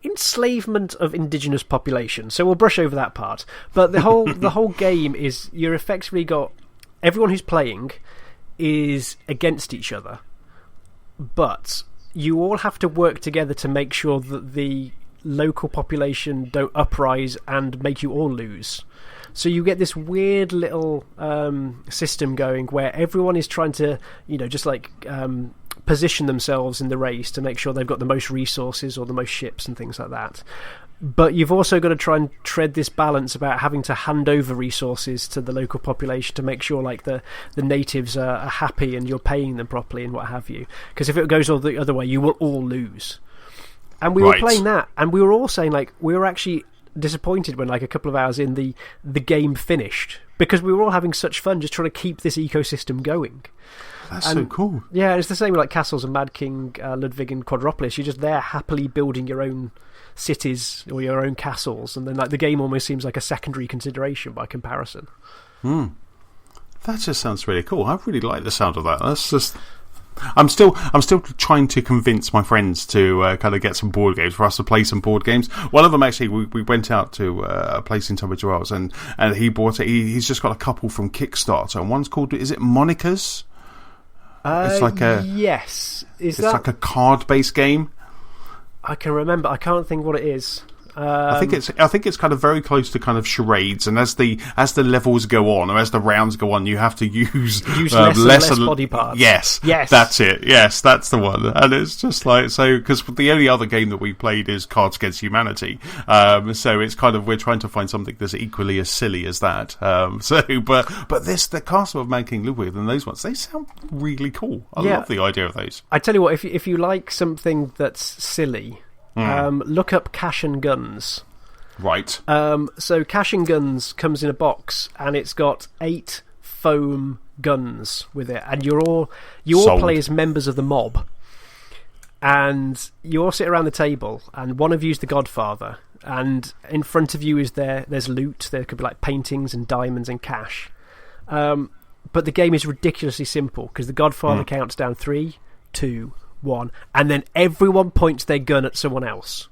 enslavement of indigenous population. So we'll brush over that part. But the whole game is you're effectively got everyone who's playing is against each other, but you all have to work together to make sure that the local population don't uprise and make you all lose. So you get this weird little system going where everyone is trying to, just like position themselves in the race to make sure they've got the most resources or the most ships and things like that. But you've also got to try and tread this balance about having to hand over resources to the local population to make sure like the natives are happy and you're paying them properly and what have you. Because if it goes all the other way, you will all lose. And we were playing that, and we were all saying like we were actually disappointed when like a couple of hours in the game finished, because we were all having such fun just trying to keep this ecosystem going. That's so cool. Yeah, it's the same with like Castles and Mad King, Ludwig and Quadropolis. You're just there happily building your own cities or your own castles, and then like the game almost seems like a secondary consideration by comparison. That just sounds really cool. I really like the sound of that. That's just... I'm still trying to convince my friends to kind of get some board games for us to play some board games. One of them actually, we went out to a place in Tunbridge Wells, and he bought it. He's just got a couple from Kickstarter, and one's called, is it Monica's? It's like a yes. Like a card-based game. I can remember. I can't think what it is. I think it's kind of very close to kind of charades, and as the levels go on, or as the rounds go on, you have to use less body parts. Yes, that's it. Yes, that's the one. And it's just like, so, because the only other game that we played is Cards Against Humanity, so it's kind of, we're trying to find something that's equally as silly as that. But the Castle of Mad King Ludwig and those ones, they sound really cool. I love the idea of those. I tell you what, if you like something that's silly, look up Cash and Guns. Right. So Cash and Guns comes in a box, and it's got 8 foam guns with it, and you all play as members of the mob, and you all sit around the table, and one of you's the Godfather, and in front of you there's loot. There could be like paintings and diamonds and cash, but the game is ridiculously simple because the Godfather counts down 3, 2, 1, and then everyone points their gun at someone else.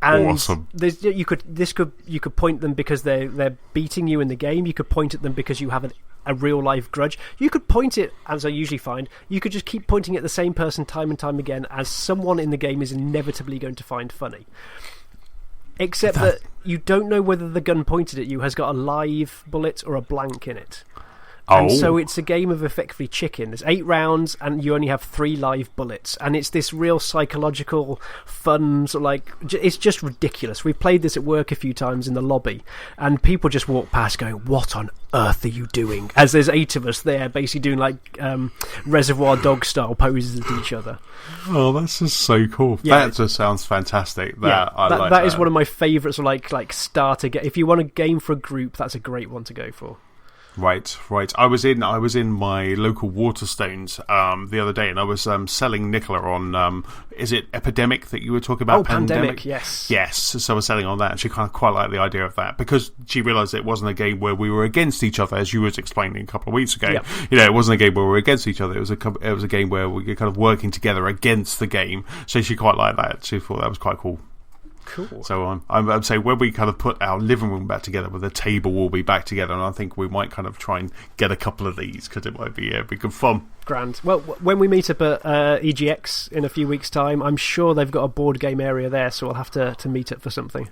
And awesome. You could point them because they're beating you in the game. You could point at them because you have a real life grudge. You could point it, as I usually find, you could just keep pointing at the same person time and time again, as someone in the game is inevitably going to find funny. Except that you don't know whether the gun pointed at you has got a live bullet or a blank in it. And so it's a game of effectively chicken. There's 8 rounds, and you only have 3 live bullets. And it's this real psychological, fun, sort of like, it's just ridiculous. We've played this at work a few times in the lobby, and people just walk past going, "What on earth are you doing?" As there's 8 of us there, basically doing like Reservoir Dog style poses at each other. Oh, that's just so cool. Yeah, that just sounds fantastic. That is one of my favourites. Like starter. If you want a game for a group, that's a great one to go for. Right. I was in my local Waterstones the other day, and I was selling Nicola on is it Epidemic that you were talking about? Oh, Pandemic, yes. So I was selling on that, and she kind of quite liked the idea of that because she realised it wasn't a game where we were against each other, as you was explaining a couple of weeks ago. Yep. It wasn't a game where we were against each other. It was a game where we were kind of working together against the game. So she quite liked that. She thought that was quite cool. Cool. So I'm saying when we kind of put our living room back together, with the table will be back together, and I think we might kind of try and get a couple of these because it might be good fun. Grand. Well, when we meet up at EGX in a few weeks' time, I'm sure they've got a board game area there, so we'll have to meet up for something.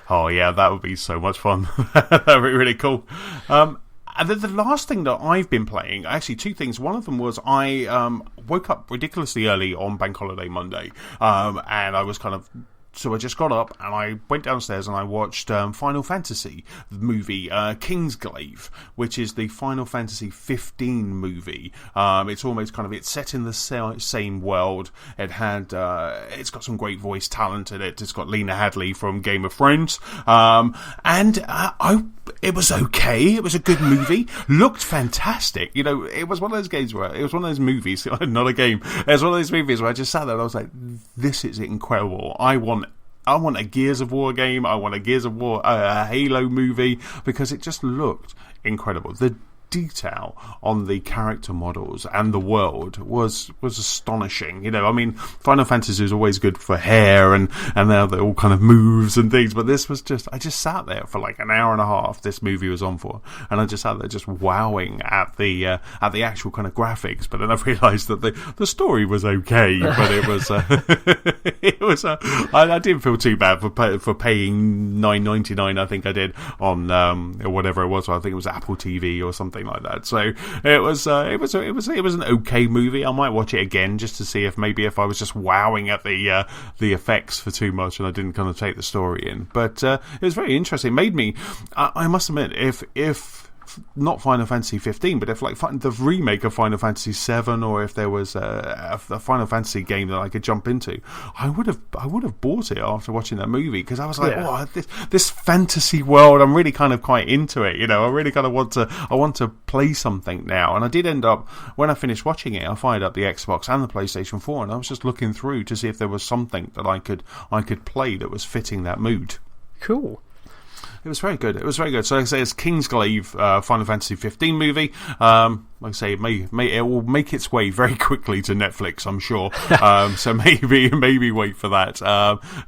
Oh yeah, that would be so much fun. That would be really cool. And then the last thing that I've been playing, actually 2 things. One of them was I woke up ridiculously early on Bank Holiday Monday, and I was kind of... So I just got up and I went downstairs and I watched Final Fantasy, the movie Kingsglaive, which is the Final Fantasy 15 movie. It's almost kind of, it's set in the same world. It's got some great voice talent in it. It's got Lena Headey from Game of Thrones. It was okay. It was a good movie. Looked fantastic. It was one of those games where it was one of those movies, not a game. It was one of those movies where I just sat there and I was like, this is incredible. I want a Gears of War game. I want a Gears of War, a Halo movie, because it just looked incredible. The detail on the character models and the world was astonishing. You know, I mean, Final Fantasy is always good for hair and now they're all kind of moves and things, but this was just, I just sat there for like an hour and a half this movie was on for, and I just sat there just wowing at the actual kind of graphics. But then I realised that the story was okay, but it was I didn't feel too bad for paying $9.99. I think I did on whatever it was. I think it was Apple TV or something like that. So it was an okay movie. I might watch it again just to see if I was just wowing at the effects for too much and I didn't kind of take the story in. But it was very interesting. It made me, I must admit, if not Final Fantasy 15, but if like the remake of Final Fantasy 7, or if there was a Final Fantasy game that I could jump into, I would have bought it after watching that movie, because I was like, oh, this fantasy world, I'm really kind of quite into it. You know, I really kind of want to play something now. And I did end up, when I finished watching it, I fired up the Xbox and the PlayStation 4, and I was just looking through to see if there was something that I could play that was fitting that mood. Cool. It was very good. So like I say, it's Kingsglaive Final Fantasy 15 movie. Like I say, it will make its way very quickly to Netflix, I'm sure. So maybe wait for that.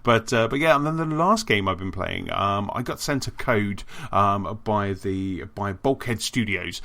But yeah, and then the last game I've been playing, I got sent a code by Bulkhead Studios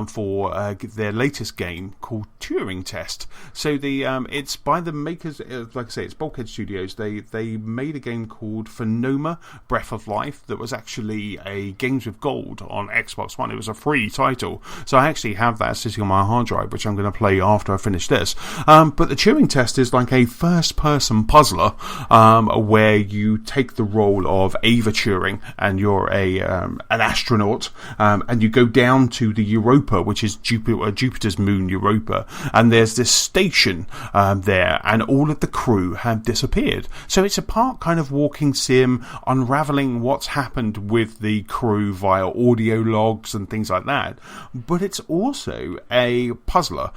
for their latest game called Turing Test. So it's by the makers, like I say, it's Bulkhead Studios. They made a game called Phenoma Breath of Life that was actually a Games with Gold on Xbox One. It was a free title, so I actually have that sitting on my hard drive, which I'm going to play after I finish this. But the Turing Test is like a first-person puzzler where you take the role of Ava Turing, and you're an astronaut, and you go down to the Europa, which is Jupiter's moon, Europa, and there's this station there, and all of the crew have disappeared. So it's a part kind of walking sim, unraveling what's happened with the crew via audio logs and things like that. But it's also a puzzler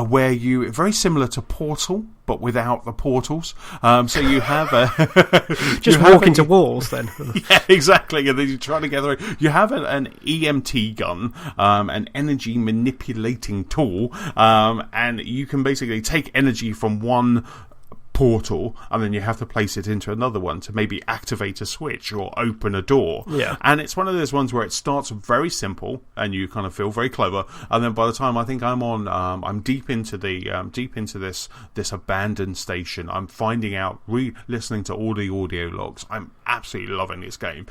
where you, very similar to Portal, but without the portals. So you have just walk into walls then. Yeah, exactly. And then you try to get through. You have an EMT gun, an energy manipulating tool, and you can basically take energy from one portal, and then you have to place it into another one to maybe activate a switch or open a door. Yeah. And it's one of those ones where it starts very simple and you kind of feel very clever, and then by the time I think I'm deep into this abandoned station, I'm finding out, listening to all the audio logs. I'm absolutely loving this game,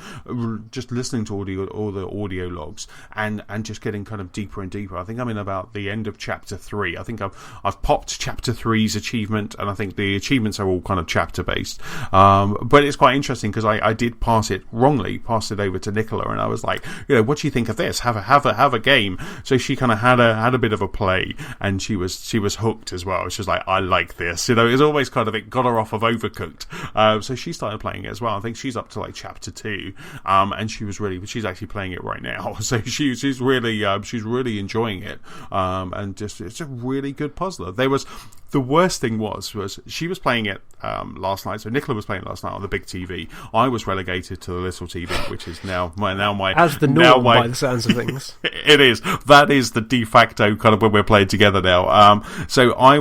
just listening to all the audio logs and just getting kind of deeper and deeper. I think I'm in about the end of chapter 3. I think I've popped chapter 3's achievement, and I think the achievements are all kind of chapter based, but it's quite interesting because I did pass it over to Nicola, and I was like, you know, what do you think of this? Have a game. So she kind of had a bit of a play, and she was hooked as well. She was like, I like this, you know. It's always kind of, it got her off of Overcooked, so she started playing it as well. I think she's up to like chapter 2, and she's actually playing it right now. So she's really enjoying it, and just, it's a really good puzzler. The worst thing was she was playing it last night. So Nicola was playing it last night on the big TV. I was relegated to the little TV, which is now my as the norm by the sounds of things. It is. That is the de facto kind of when we're playing together now. So I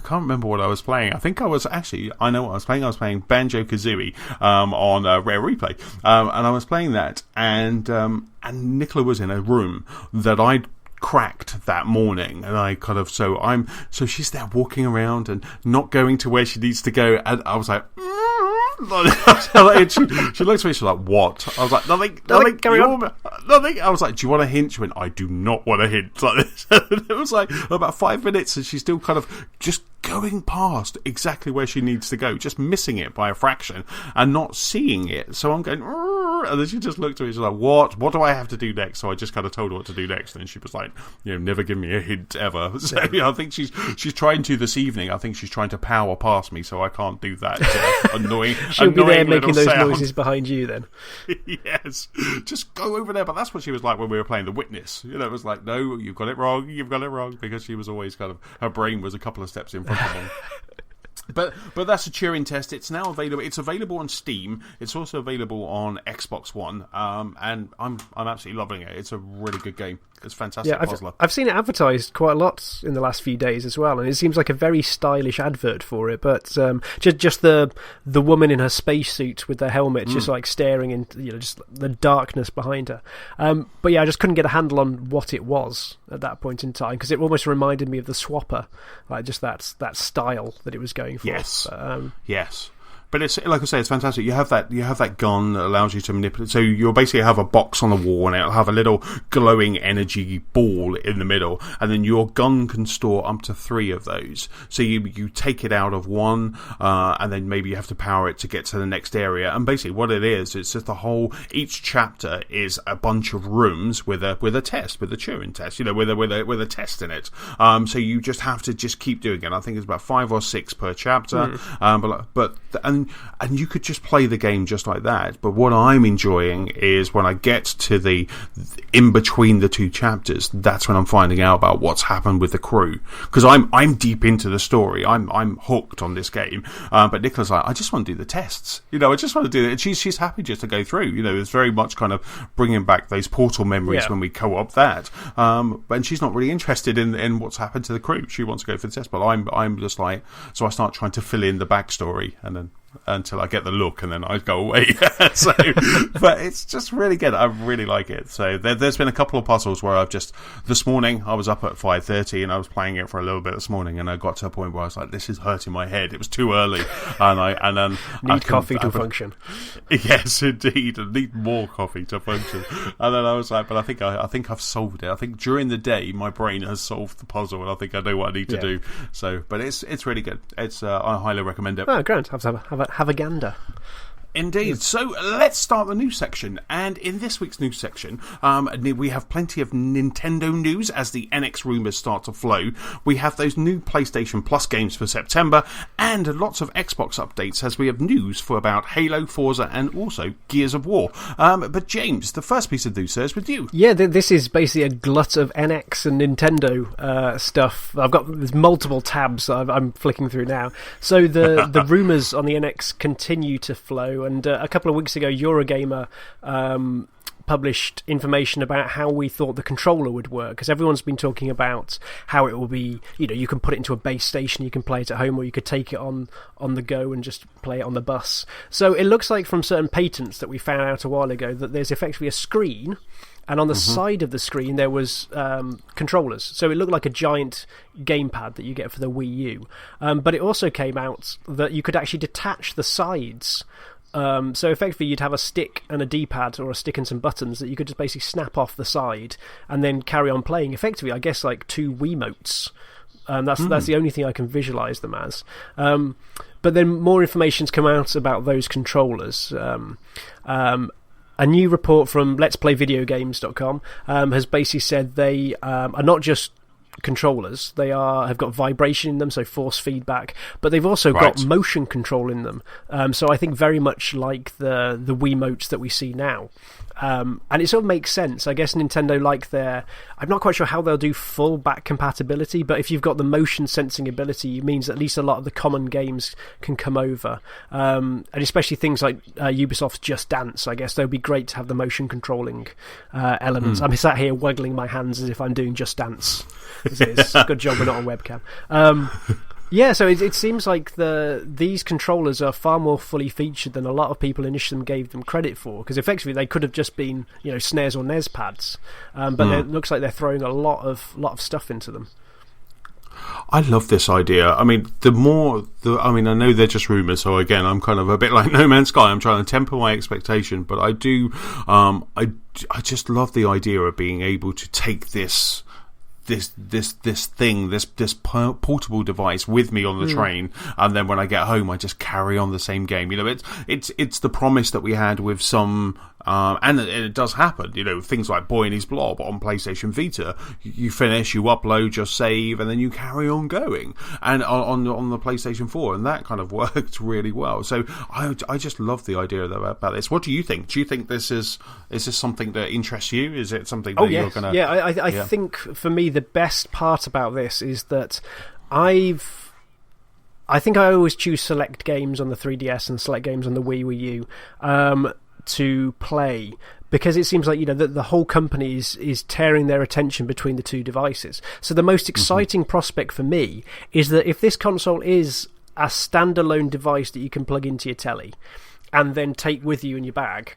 can't remember what I was playing. I think I know what I was playing. I was playing Banjo-Kazooie on Rare Replay, and I was playing that, and Nicola was in a room that I'd cracked that morning, and I kind of, so she's there walking around and not going to where she needs to go, and I was like, she looked at me, she's like, what? I was like, nothing, carry on. Nothing. I was like, do you want a hint? She went, I do not want a hint. Like this. It was like about 5 minutes, and she's still kind of just going past exactly where she needs to go, just missing it by a fraction and not seeing it. So I'm going, and then she just looked at me, she's like, what do I have to do next? So I just kind of told her what to do next, and she was like, you know, never give me a hint ever. So I think she's trying to this evening. I think she's trying to power past me, so I can't do that annoying. She'll be there making those noises behind you then. Yes, just go over there. But that's what she was like when we were playing The Witness. You know, it was like, no, you've got it wrong, because she was always kind of, her brain was a couple of steps in front of me. But that's a Turing test. It's now available. It's available on Steam. It's also available on Xbox One. And I'm absolutely loving it. It's a really good game. It's fantastic puzzler. I've seen it advertised quite a lot in the last few days as well, and it seems like a very stylish advert for it. But just the woman in her spacesuit with the helmet, just like staring into just the darkness behind her. But yeah, I just couldn't get a handle on what it was at that point in time, because it almost reminded me of the Swapper, like just that style that it was going for. Yes, but, yes. But it's, like I say, it's fantastic. You have that gun that allows you to manipulate. So you'll basically have a box on the wall, and it'll have a little glowing energy ball in the middle, and then your gun can store up to 3 of those. So you take it out of one, and then maybe you have to power it to get to the next area. And basically, what it is, it's just each chapter is a bunch of rooms with a test, with a Turing test, with a test in it. So you just have to keep doing it. I think it's about 5 or 6 per chapter. And you could just play the game just like that. But what I'm enjoying is when I get to the in between the 2 chapters, that's when I'm finding out about what's happened with the crew, because I'm deep into the story. I'm hooked on this game. But Nicola's like, I just want to do the tests. I just want to do it. And she's happy just to go through. It's very much kind of bringing back those Portal memories when we co-op that. And she's not really interested in what's happened to the crew. She wants to go for the test. But I'm just like, so I start trying to fill in the backstory, and then until I get the look, and then I go away. But it's just really good. I really like it. So there's been a couple of puzzles where this morning I was up at 5:30 and I was playing it for a little bit this morning, and I got to a point where I was like, this is hurting my head. It was too early, and then need coffee to function. Yes, indeed, I need more coffee to function. And then I was like, but I think I've solved it. I think during the day my brain has solved the puzzle, and I think I know what I need to do. So, but it's really good. It's I highly recommend it. Oh, grand. Have a gander. Indeed. So let's start the news section. And in this week's news section, we have plenty of Nintendo news as the NX rumours start to flow. We have those new PlayStation Plus games for September, and lots of Xbox updates as we have news for about Halo, Forza, and also Gears of War. But James, the first piece of news, sir, is with you. Yeah, this is basically a glut of NX and Nintendo stuff. There's multiple tabs that I'm flicking through now. So the rumours on the NX continue to flow. And a couple of weeks ago, Eurogamer published information about how we thought the controller would work, because everyone's been talking about how it will be, you can put it into a base station, you can play it at home, or you could take it on the go and just play it on the bus. So it looks like from certain patents that we found out a while ago that there's effectively a screen, and on the side of the screen there was controllers. So it looked like a giant gamepad that you get for the Wii U. But it also came out that you could actually detach the sides. So effectively you'd have a stick and a D-pad, or a stick and some buttons that you could just basically snap off the side and then carry on playing. Effectively, I guess, like 2 Wiimotes. That's the only thing I can visualise them as. But then more information's come out about those controllers. A new report from LetsPlayVideoGames.com has basically said they are not just controllers. They have got vibration in them, so force feedback, but they've also got motion control in them. So I think very much like the Wiimotes that we see now. And it sort of makes sense. I guess Nintendo I'm not quite sure how they'll do full back compatibility, but if you've got the motion sensing ability, it means at least a lot of the common games can come over. And especially things like Ubisoft's Just Dance, I guess, they'll be great to have the motion controlling elements. I'm sat here waggling my hands as if I'm doing Just Dance. It's a good job we're not on webcam. Yeah, so it seems like these controllers are far more fully featured than a lot of people initially gave them credit for, because effectively they could have just been SNES or NES pads, but it looks like they're throwing a lot of stuff into them. I love this idea. I mean, I know they're just rumours, so again, I'm kind of a bit like No Man's Sky. I'm trying to temper my expectation, but I do. I just love the idea of being able to take this portable device with me on the train, and then when I get home I just carry on the same game. It's the promise that we had with some and it does happen, things like Boy and His Blob on PlayStation Vita. You finish, you upload your save, and then you carry on going, and on the PlayStation 4, and that kind of worked really well. So I just love the idea about this. What do you think? Do you think this is something that interests you? Is it something that you're gonna... I think for me the best part about this is that I've I think I always choose select games on the 3DS and select games on the Wii U to play, because it seems like, you know, the whole company is tearing their attention between the two devices. So the most exciting prospect for me is that if this console is a standalone device that you can plug into your telly and then take with you in your bag,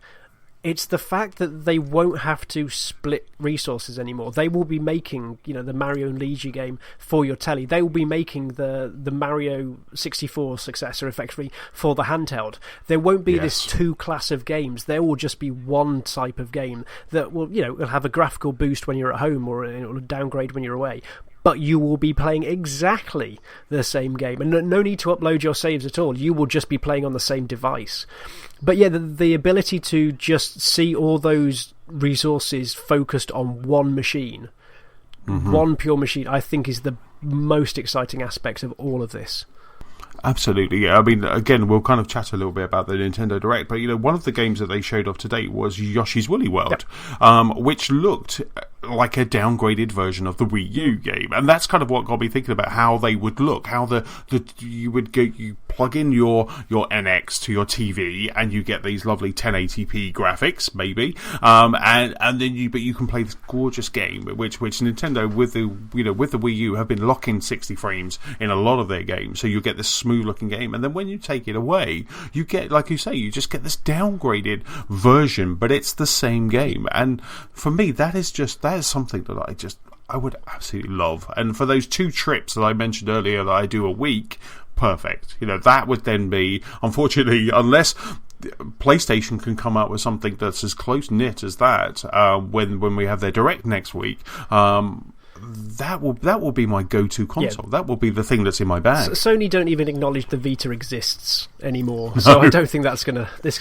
it's the fact that they won't have to split resources anymore. They will be making, you know, the Mario and Luigi game for your telly. They will be making the Mario 64 successor, effectively, for the handheld. There won't be this two class of games. There will just be one type of game that will, you know, will have a graphical boost when you're at home, or it will downgrade when you're away. But you will be playing exactly the same game, and no need to upload your saves at all. You will just be playing on the same device. But yeah, the ability to just see all those resources focused on one machine, one pure machine, I think is the most exciting aspect of all of this. Absolutely, yeah. I mean, again, we'll kind of chat a little bit about the Nintendo Direct, but, you know, one of the games that they showed off today was Yoshi's Woolly World, which looked like a downgraded version of the Wii U game, and that's kind of what got me thinking about how they would look, how you plug in your NX to your TV, and you get these lovely 1080p graphics, maybe, and then you can play this gorgeous game, which Nintendo with the Wii U have been locking 60 frames in a lot of their games, so you get this smooth looking game, and then when you take it away, you get, like you say, you just get this downgraded version, but it's the same game. And for me, that is something that I would absolutely love. And for those 2 trips that I mentioned earlier that I do a week, perfect. You know, that would then be, unfortunately, unless PlayStation can come out with something that's as close knit as that, when we have their Direct next week, that will be my go-to console. That will be the thing that's in my bag. Sony don't even acknowledge the Vita exists anymore, so I don't think this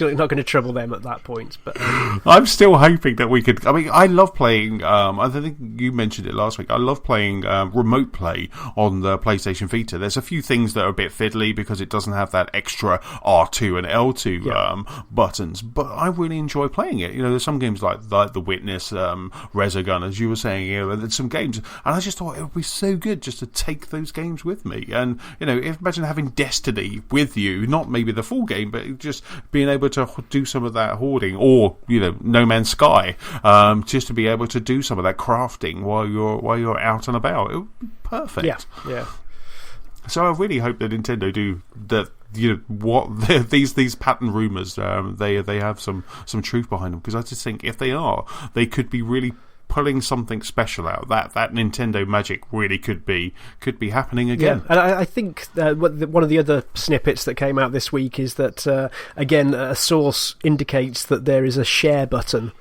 is not going to trouble them at that point. But I'm still hoping that we could. I mean, I love playing. I think you mentioned it last week. I love playing remote play on the PlayStation Vita. There's a few things that are a bit fiddly because it doesn't have that extra R2 and L2 buttons, but I really enjoy playing it. You know, there's some games like The Witness, Resogun, as you were saying. You know, there's some games. And I just thought it would be so good just to take those games with me. And, you know, imagine having Destiny with you, not maybe the full game, but just being able to do some of that hoarding, or, you know, No Man's Sky, just to be able to do some of that crafting while you're out and about. It would be perfect. Yeah. So I really hope that Nintendo do that. You know what? These patent rumors, they have some truth behind them, because I just think if they are, they could be really pulling something special out. That Nintendo magic really could be happening again. Yeah, and I think one of the other snippets that came out this week is that again, a source indicates that there is a share button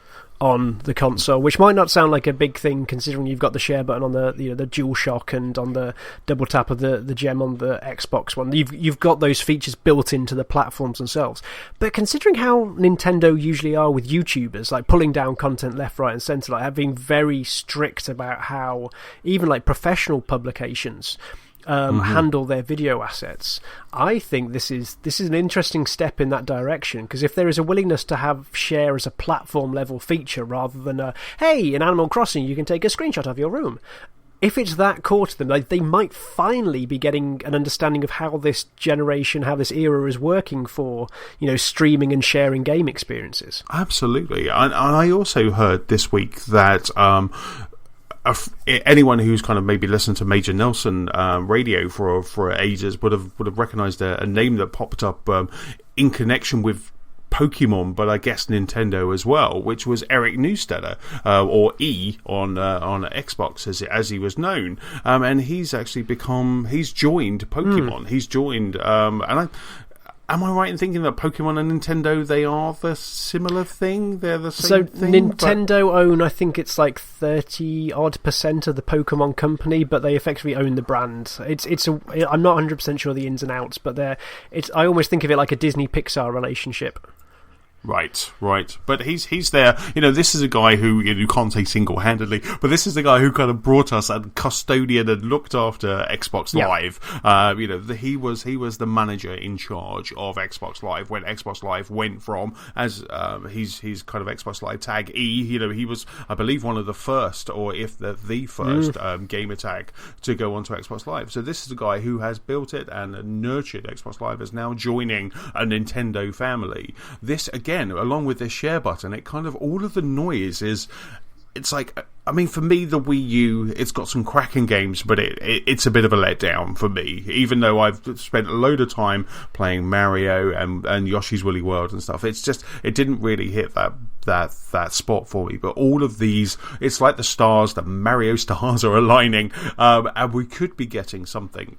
on the console, which might not sound like a big thing considering you've got the share button on the DualShock and on the double tap of the gem on the Xbox One. You've got those features built into the platforms themselves. But considering how Nintendo usually are with YouTubers, like pulling down content left, right and centre, like being very strict about how even like professional publications handle their video assets, I think this is an interesting step in that direction, because if there is a willingness to have share as a platform level feature rather than hey, in Animal Crossing you can take a screenshot of your room, if it's that core to them, like, they might finally be getting an understanding of how this generation, how this era is working for, you know, streaming and sharing game experiences. Absolutely. And I also heard this week that anyone who's kind of maybe listened to Major Nelson radio for ages would have recognised a name that popped up in connection with Pokemon, but I guess Nintendo as well, which was Eric Newstetter, or E on Xbox as he was known, and he's actually he's joined Pokemon. He's joined, am I right in thinking that Pokemon and Nintendo, they are the similar thing? They're the same thing? So Nintendo own, I think it's like 30% of the Pokemon company, but they effectively own the brand. I'm not 100% sure the ins and outs, but I almost think of it like a Disney-Pixar relationship. Right. But he's there. This is a guy who you can't say single-handedly, but this is the guy who kind of brought us and custodian and looked after Xbox Live. He was the manager in charge of Xbox Live when Xbox Live went from as he's kind of Xbox Live tag E. He was, I believe, one of the first, or if the first gamer tag to go onto Xbox Live. So this is a guy who has built it and nurtured Xbox Live, is now joining a Nintendo family. This again, along with this share button, it kind of, all of the noise is, it's like, I mean, for me, the Wii U, it's got some cracking games, but it's a bit of a letdown for me. Even though I've spent a load of time playing Mario and Yoshi's Woolly World and stuff, it's just, it didn't really hit that spot for me. But all of these, it's like the Mario stars are aligning, and we could be getting something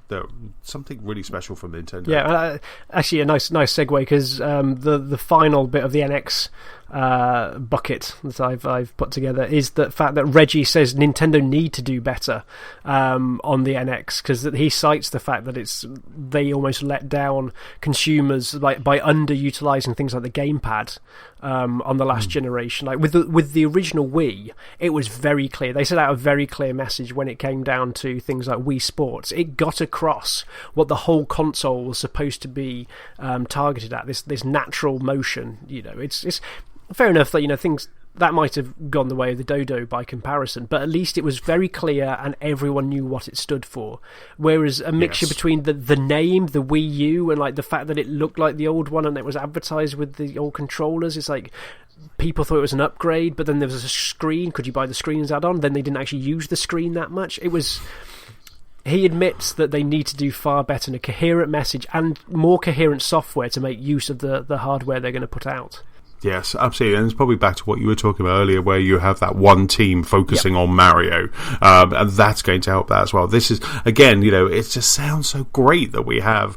really special from Nintendo. Yeah, actually, a nice segue, because the final bit of the NX bucket that I've put together is the fact that Reggie says Nintendo need to do better on the NX, because he cites the fact that they almost let down consumers by underutilizing things like the gamepad on the last generation. Like with the original Wii, it was very clear. They set out a very clear message when it came down to things like Wii Sports. It got across what the whole console was supposed to be targeted at. This natural motion. It's fair enough that things that might have gone the way of the Dodo by comparison, but at least it was very clear and everyone knew what it stood for. Whereas a mixture between the name, the Wii U, and like the fact that it looked like the old one and it was advertised with the old controllers, it's like people thought it was an upgrade, but then there was a screen. Could you buy the screen as add-on? Then they didn't actually use the screen that much. He admits that they need to do far better and a coherent message and more coherent software to make use of the hardware they're going to put out. Yes, absolutely. And it's probably back to what you were talking about earlier, where you have that one team focusing on Mario, and that's going to help that as well. This is, again, it just sounds so great that we have,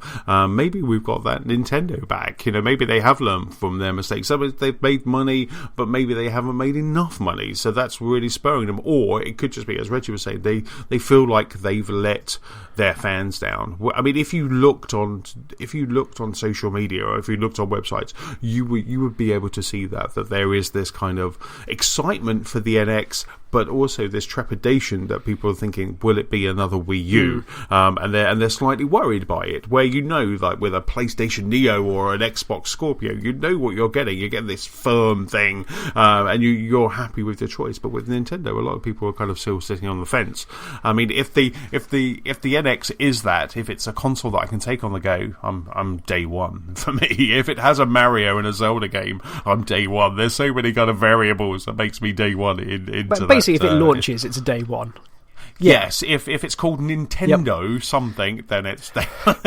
maybe we've got that Nintendo back. Maybe they have learned from their mistakes. Some they've made money, but maybe they haven't made enough money, so that's really spurring them. Or it could just be, as Reggie was saying, they feel like they've let their fans down. I mean, if you looked on social media, or if you looked on websites, you would be able to see that there is this kind of excitement for the NX, but also this trepidation that people are thinking, will it be another Wii U? And they're slightly worried by it, where like with a PlayStation Neo or an Xbox Scorpio, you know what you're getting. You're getting this firm thing, and you're happy with the choice. But with Nintendo, a lot of people are kind of still sitting on the fence. I mean, if the NX is that, if it's a console that I can take on the go, I'm day one for me. If it has a Mario and a Zelda game, I'm day one. There's so many kind of variables that makes me day one into that. Basically, if it launches, it's a day one. Yes, if it's called Nintendo something, then it's day one.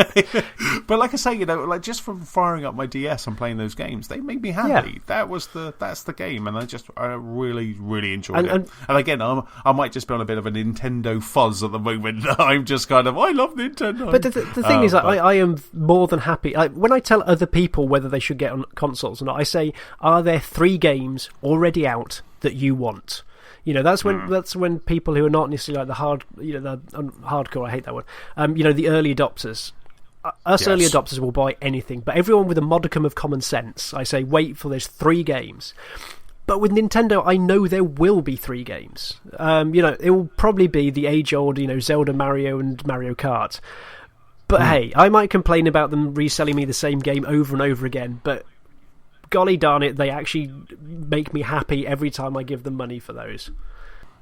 But like I say, like just from firing up my DS and playing those games, they made me happy. Yeah. That's the game, and I really, really enjoyed it. And again, I might just be on a bit of a Nintendo fuzz at the moment. I'm just kind of, I love Nintendo. But the thing is, I am more than happy. When I tell other people whether they should get on consoles or not, I say, are there 3 games already out that you want? That's when people who are not necessarily like the hardcore, I hate that one. The early adopters. Early adopters will buy anything, but everyone with a modicum of common sense, I say, wait for there's 3 games. But with Nintendo, I know there will be 3 games. It will probably be the age-old, Zelda, Mario, and Mario Kart. But hey, I might complain about them reselling me the same game over and over again, but golly darn it, they actually make me happy every time I give them money for those.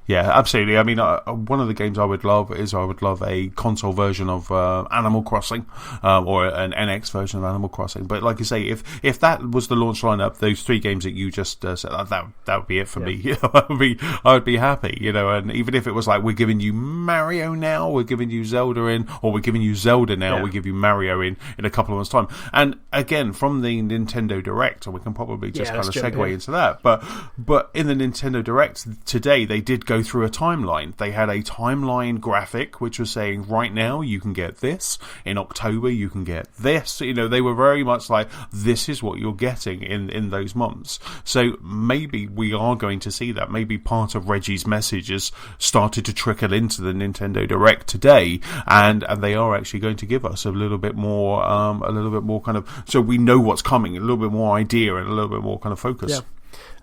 Yeah, absolutely. I mean, one of the games I would love a console version of Animal Crossing, or an NX version of Animal Crossing. But like you say, if that was the launch lineup, those 3 games that you just said, that would be it for me. I would be happy. And even if it was like, we're giving you Mario now, we're giving you Zelda in, or we're giving you Zelda now, we give you Mario in a couple of months' time. And again, from the Nintendo Direct, and we can probably just kind of segue into that. But in the Nintendo Direct today, they did go go through a timeline. They had a timeline graphic which was saying, right now you can get this, in October you can get this. They were very much like, this is what you're getting in those months. So maybe we are going to see that. Maybe part of Reggie's message has started to trickle into the Nintendo Direct today, and they are actually going to give us a little bit more kind of, so we know what's coming, a little bit more idea and a little bit more kind of focus. Yeah.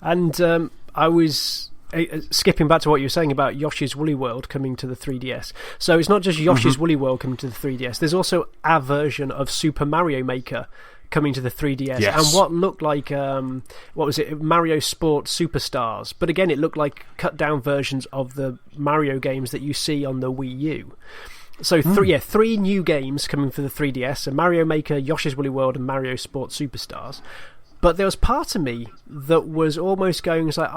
And I was skipping back to what you were saying about Yoshi's Woolly World coming to the 3DS. So it's not just Yoshi's Woolly World coming to the 3DS. There's also a version of Super Mario Maker coming to the 3DS, and what looked like what was it, Mario Sports Superstars, but again it looked like cut down versions of the Mario games that you see on the Wii U. So three new games coming for the 3DS, so Mario Maker, Yoshi's Woolly World and Mario Sports Superstars. But there was part of me that was almost going, like,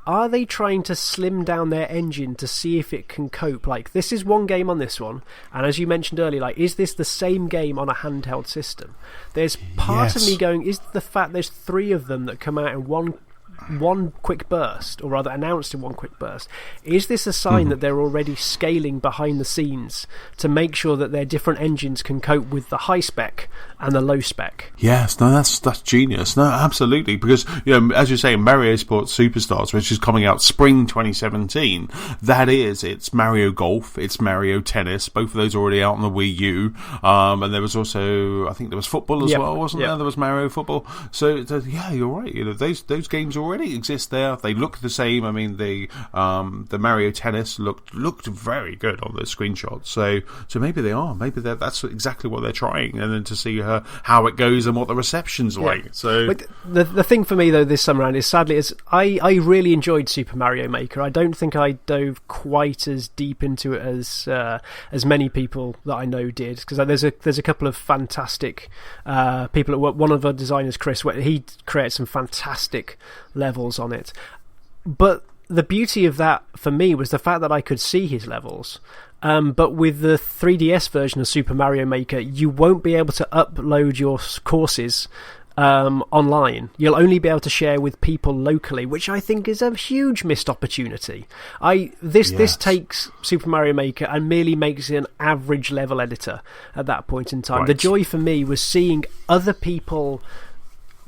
are they trying to slim down their engine to see if it can cope? Like, this is one game on this one, and as you mentioned earlier, like, is this the same game on a handheld system? There's part of me going, is the fact there's three of them that come out in one quick burst, or rather announced in one quick burst, is this a sign that they're already scaling behind the scenes to make sure that their different engines can cope with the high spec and the low spec? Yes, no, that's genius. No, absolutely, because as you say, Mario Sports Superstars, which is coming out spring 2017, it's Mario Golf, it's Mario Tennis, both of those are already out on the Wii U, and there was also, I think there was football as well, wasn't there? There was Mario Football. So yeah, you're right. Those games already exist there. They look the same. I mean, the Mario Tennis looked very good on those screenshots. So maybe they are. Maybe that's exactly what they're trying, and then to see how it goes and what the reception's like. So the thing for me though this summer round is, sadly, I really enjoyed Super Mario Maker. I don't think I dove quite as deep into it as many people that I know did, because there's a couple of fantastic people. One of the designers, Chris, he created some fantastic levels on it, but the beauty of that for me was the fact that I could see his levels. But with the 3DS version of Super Mario Maker, you won't be able to upload your courses online. You'll only be able to share with people locally, which I think is a huge missed opportunity. This takes Super Mario Maker and merely makes it an average level editor at that point in time. Right. The joy for me was seeing other people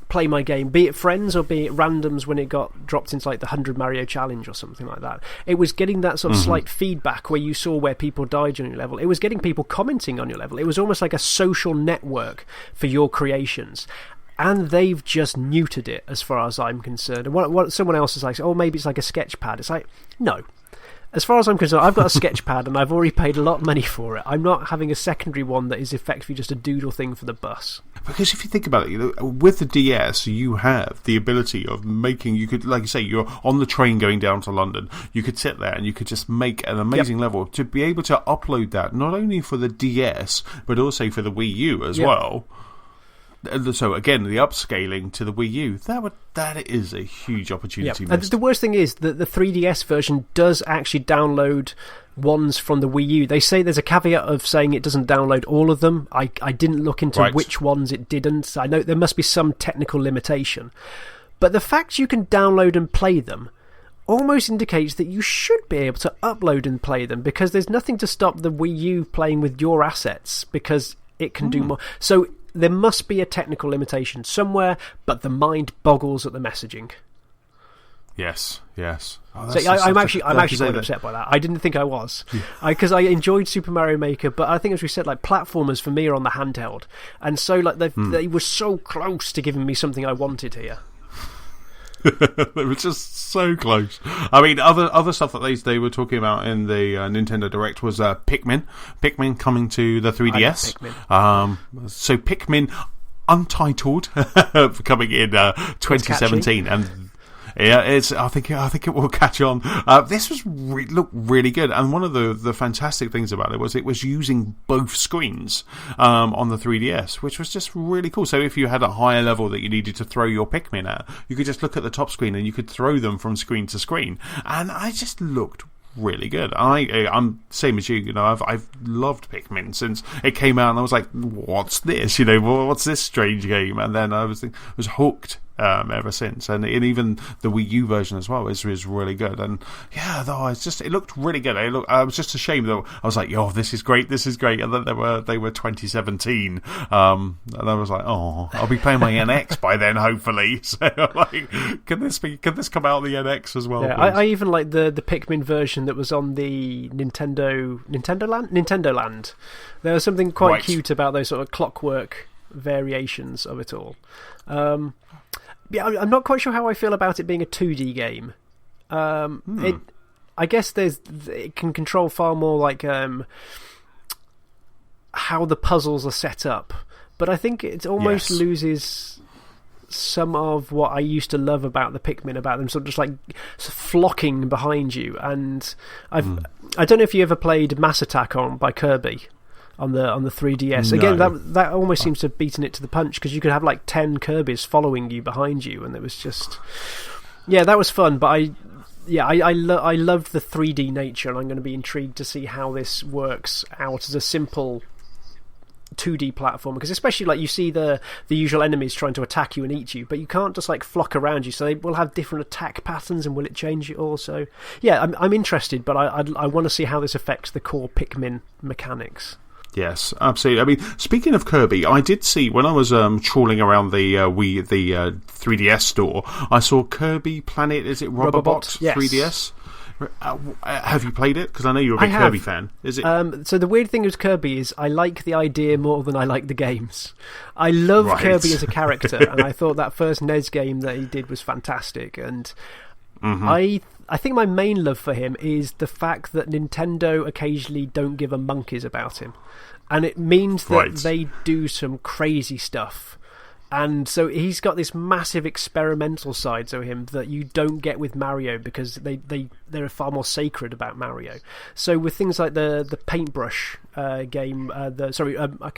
play my game, be it friends or be it randoms when it got dropped into like the 100 Mario Challenge or something like that. It was getting that sort of slight feedback where you saw where people died on your level. It was getting people commenting on your level. It was almost like a social network for your creations. And they've just neutered it as far as I'm concerned. And what someone else is like, oh, maybe it's like a sketch pad. It's like, no. As far as I'm concerned, I've got a sketch pad and I've already paid a lot of money for it. I'm not having a secondary one that is effectively just a doodle thing for the bus. Because if you think about it, with the DS, you have the ability of making, you could, like you say, you're on the train going down to London, you could sit there and you could just make an amazing level. To be able to upload that, not only for the DS, but also for the Wii U as well. So again, the upscaling to the Wii U, that is a huge opportunity. And the worst thing is that the 3DS version does actually download ones from the Wii U. They say there's a caveat of saying it doesn't download all of them. I didn't look into which ones it didn't. I know there must be some technical limitation. But the fact you can download and play them almost indicates that you should be able to upload and play them, because there's nothing to stop the Wii U playing with your assets, because it can do more. So there must be a technical limitation somewhere, but the mind boggles at the messaging. Yes. Oh, so I'm actually quite upset by that. I didn't think I was, because I enjoyed Super Mario Maker, but I think, as we said, like, platformers for me are on the handheld, and so like they were so close to giving me something I wanted here. They were just so close. I mean, other stuff that they were talking about in the Nintendo Direct was Pikmin coming to the 3DS. So Pikmin Untitled coming in 2017, and yeah, I think it will catch on. This was looked really good, and one of the fantastic things about it was using both screens on the 3DS, which was just really cool. So if you had a higher level that you needed to throw your Pikmin at, you could just look at the top screen and you could throw them from screen to screen, and I just looked really good. I'm same as you. I've loved Pikmin since it came out, and I was like, "What's this? What's this strange game?" And then I was hooked. ever since, and even the Wii U version as well is really good. And yeah, though it looked really good. I was just ashamed though. I was like, "Yo, this is great, and then they were 2017, and I was like, "Oh, I'll be playing my NX by then, hopefully." So like, can this come out on the NX as well? Yeah, I even like the Pikmin version that was on the Nintendo Land. There was something quite cute about those sort of clockwork variations of it all. Yeah, I'm not quite sure how I feel about it being a 2D game. I guess it can control far more like how the puzzles are set up, but I think it almost loses some of what I used to love about the Pikmin, about them sort of just like flocking behind you. And I don't know if you ever played Mass Attack by Kirby on the 3DS. Again, that almost seems to have beaten it to the punch, because you could have like 10 Kirbys following you behind you, and it was just that was fun. But I loved the 3D nature, and I'm going to be intrigued to see how this works out as a simple 2D platform, because especially like you see the usual enemies trying to attack you and eat you, but you can't just like flock around you, so they will have different attack patterns, and will it change it all? So yeah, I'm interested, but I want to see how this affects the core Pikmin mechanics. Yes, absolutely. I mean, speaking of Kirby, I did see when I was trawling around the 3DS store, I saw Kirby Planet. Is it Robobot? Yes. 3DS? Have you played it? Because I know you're a big Kirby fan. Is it? So the weird thing with Kirby is I like the idea more than I like the games. I love Kirby as a character, and I thought that first NES game that he did was fantastic. And I think my main love for him is the fact that Nintendo occasionally don't give a monkeys about him. And it means that they do some crazy stuff. And so he's got this massive experimental side to him that you don't get with Mario, because they're far more sacred about Mario. So with things like the paintbrush game,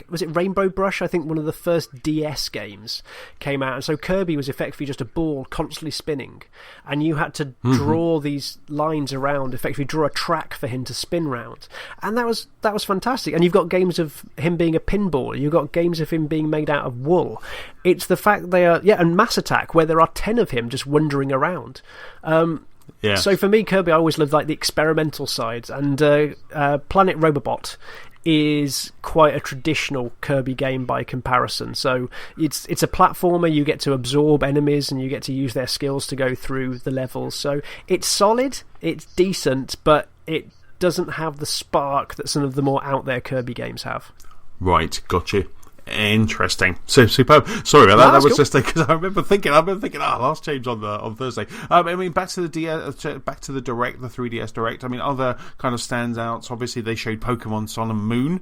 was it Rainbow Brush? I think one of the first DS games came out, and so Kirby was effectively just a ball constantly spinning, and you had to draw these lines around, effectively draw a track for him to spin round, and that was fantastic. And you've got games of him being a pinball, you've got games of him being made out of wool. It's the fact they are, and Mass Attack, where there are 10 of him just wandering around. So for me, Kirby, I always loved like the experimental sides, and Planet Robobot is quite a traditional Kirby game by comparison. So it's a platformer. You get to absorb enemies, and you get to use their skills to go through the levels. So it's solid, it's decent, but it doesn't have the spark that some of the more out there Kirby games have. Right, gotcha. Interesting. So superb. Sorry about that. That was cool. Just because I remember thinking, last change on Thursday. I mean, back to the Direct, the 3DS Direct. I mean, other kind of standouts. Obviously, they showed Pokemon Sun and Moon.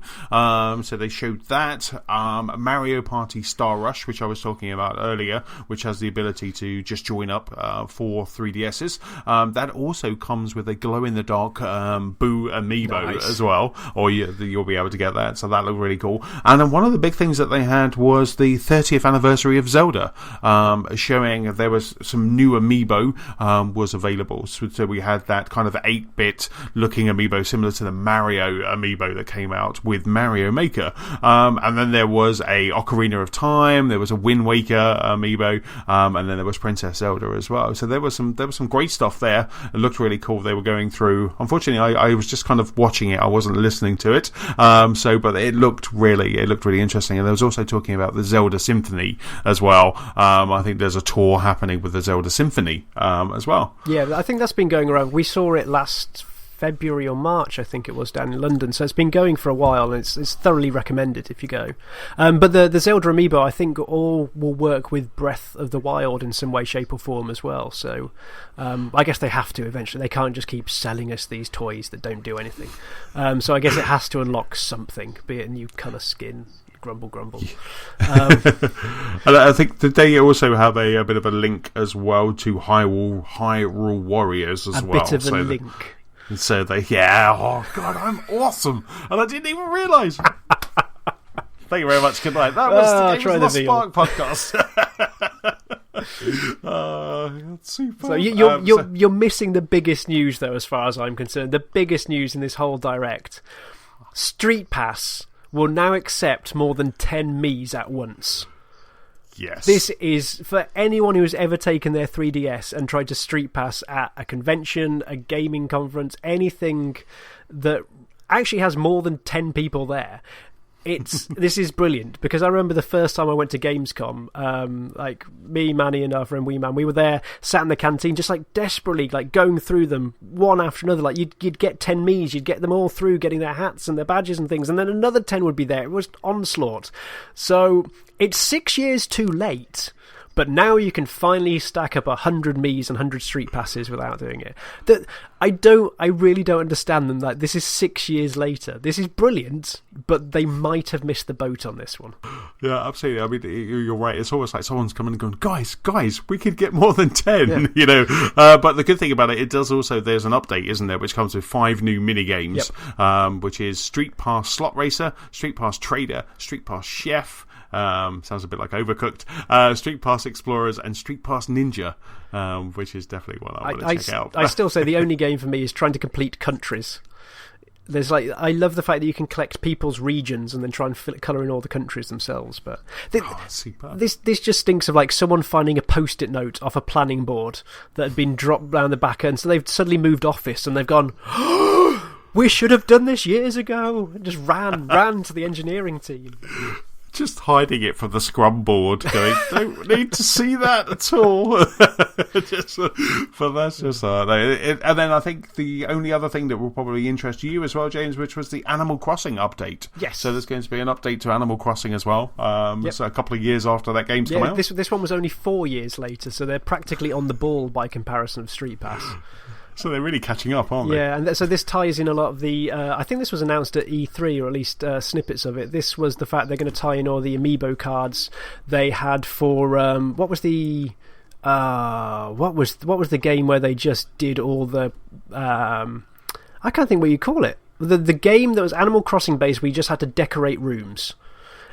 So they showed that. Mario Party Star Rush, which I was talking about earlier, which has the ability to just join up for 3DSs. That also comes with a glow in the dark Boo Amiibo as well, or you'll be able to get that. So that looked really cool. And then one of the big things that they had was the 30th anniversary of Zelda, showing there was some new amiibo was available. So we had that kind of 8-bit looking amiibo similar to the Mario amiibo that came out with Mario Maker, and then there was a Ocarina of Time, there was a Wind Waker amiibo, and then there was Princess Zelda as well. So there was some great stuff there. It looked really cool. They were going through. Unfortunately, I was just kind of watching it. I wasn't listening to it. But it looked really interesting. And there was also talking about the Zelda Symphony as well. I think there's a tour happening with the Zelda Symphony as well. Yeah, I think that's been going around. We saw it last February or March, I think it was, down in London. So it's been going for a while, and it's thoroughly recommended if you go. But the Zelda Amiibo, I think, all will work with Breath of the Wild in some way, shape or form as well. So I guess they have to eventually. They can't just keep selling us these toys that don't do anything. So I guess it has to unlock something, be it a new colour skin. Grumble. And I think that they also have a bit of a link as well to Hyrule Warriors as well. A bit of a link. So they, oh God, I'm awesome, and I didn't even realise. Thank you very much. Good night. That was the Game of the Spark podcast. Super. So you're missing the biggest news, though, as far as I'm concerned. The biggest news in this whole Direct: Street Pass will now accept more than 10 Miis at once. Yes. This is for anyone who's ever taken their 3DS and tried to Street Pass at a convention, a gaming conference, anything that actually has more than 10 people there. This is brilliant, because I remember the first time I went to Gamescom, like me, Manny, and our friend Wee Man, we were there, sat in the canteen, just like desperately, like going through them one after another. Like you'd get 10 Miis, you'd get them all through, getting their hats and their badges and things, and then another 10 would be there. It was onslaught. So it's 6 years too late. But now you can finally stack up 100 Miis and 100 Street Passes without doing it. I really don't understand them. Like, this is 6 years later. This is brilliant, but they might have missed the boat on this one. Yeah, absolutely. I mean, you're right. It's almost like someone's coming and going, guys, we could get more than 10, you know. But the good thing about it does also, there's an update, isn't there, which comes with 5 new mini-games, which is Street Pass Slot Racer, Street Pass Trader, Street Pass Chef, sounds a bit like Overcooked, Street Pass Explorers, and Street Pass Ninja, which is definitely one I want to check out. I still say the only game for me is trying to complete countries. I love the fact that you can collect people's regions and then try and colour in all the countries themselves. But this just stinks of like someone finding a post-it note off a planning board that had been dropped down the back end. So they've suddenly moved office and they've gone, we should have done this years ago, and just ran to the engineering team. Just hiding it from the scrum board, going, don't need to see that at all. But that's just and then I think the only other thing that will probably interest you as well, James, which was the Animal Crossing update. Yes. So there's going to be an update to Animal Crossing as well. So a couple of years after that game's come out. This one was only 4 years later, so they're practically on the ball by comparison of Street Pass. So they're really catching up, aren't they? Yeah, and so this ties in a lot of the... I think this was announced at E3, or at least snippets of it. This was the fact they're going to tie in all the amiibo cards they had for... what was the... what was the game where they just did all the... I can't think what you call it. The game that was Animal Crossing based, where you just had to decorate rooms.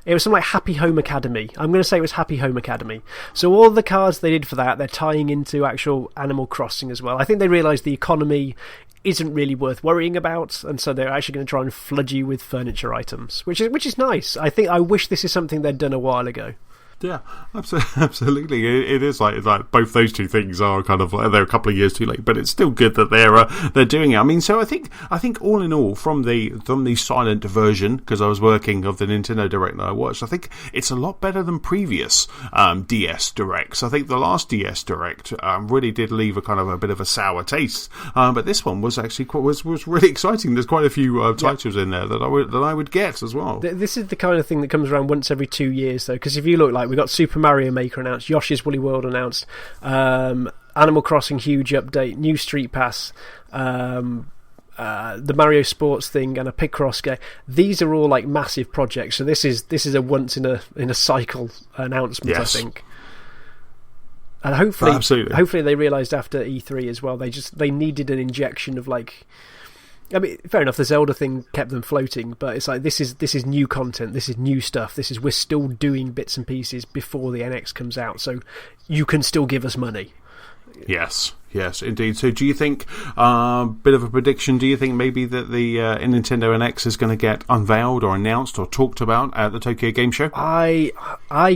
It was something like Happy Home Academy. I'm going to say it was Happy Home Academy. So all the cards they did for that, they're tying into actual Animal Crossing as well. I think they realised the economy isn't really worth worrying about, and so they're actually going to try and flood you with furniture items, which is nice. I wish this is something they'd done a while ago. Yeah, absolutely. It is like both those two things are kind of they're a couple of years too late, but it's still good that they're doing it. I mean, so I think all in all, from the silent version, because I was working of the Nintendo Direct that I watched, I think it's a lot better than previous DS Directs. I think the last DS Direct really did leave a kind of a bit of a sour taste, but this one was actually was really exciting. There's quite a few titles in there that I would get as well. This is the kind of thing that comes around once every 2 years, though, because if you look, like, we got Super Mario Maker announced, Yoshi's Woolly World announced, Animal Crossing huge update, new Street Pass, the Mario Sports thing, and a Picross game. These are all like massive projects, so this is a once in a cycle announcement. Yes. I think. And hopefully they realised after E3 as well, they needed an injection of, like, I mean, fair enough, the Zelda thing kept them floating, but it's like this is new content, this is new stuff, we're still doing bits and pieces before the NX comes out, so you can still give us money. Yes, indeed. So do you think, bit of a prediction, do you think maybe that the Nintendo NX is going to get unveiled or announced or talked about at the Tokyo Game Show? I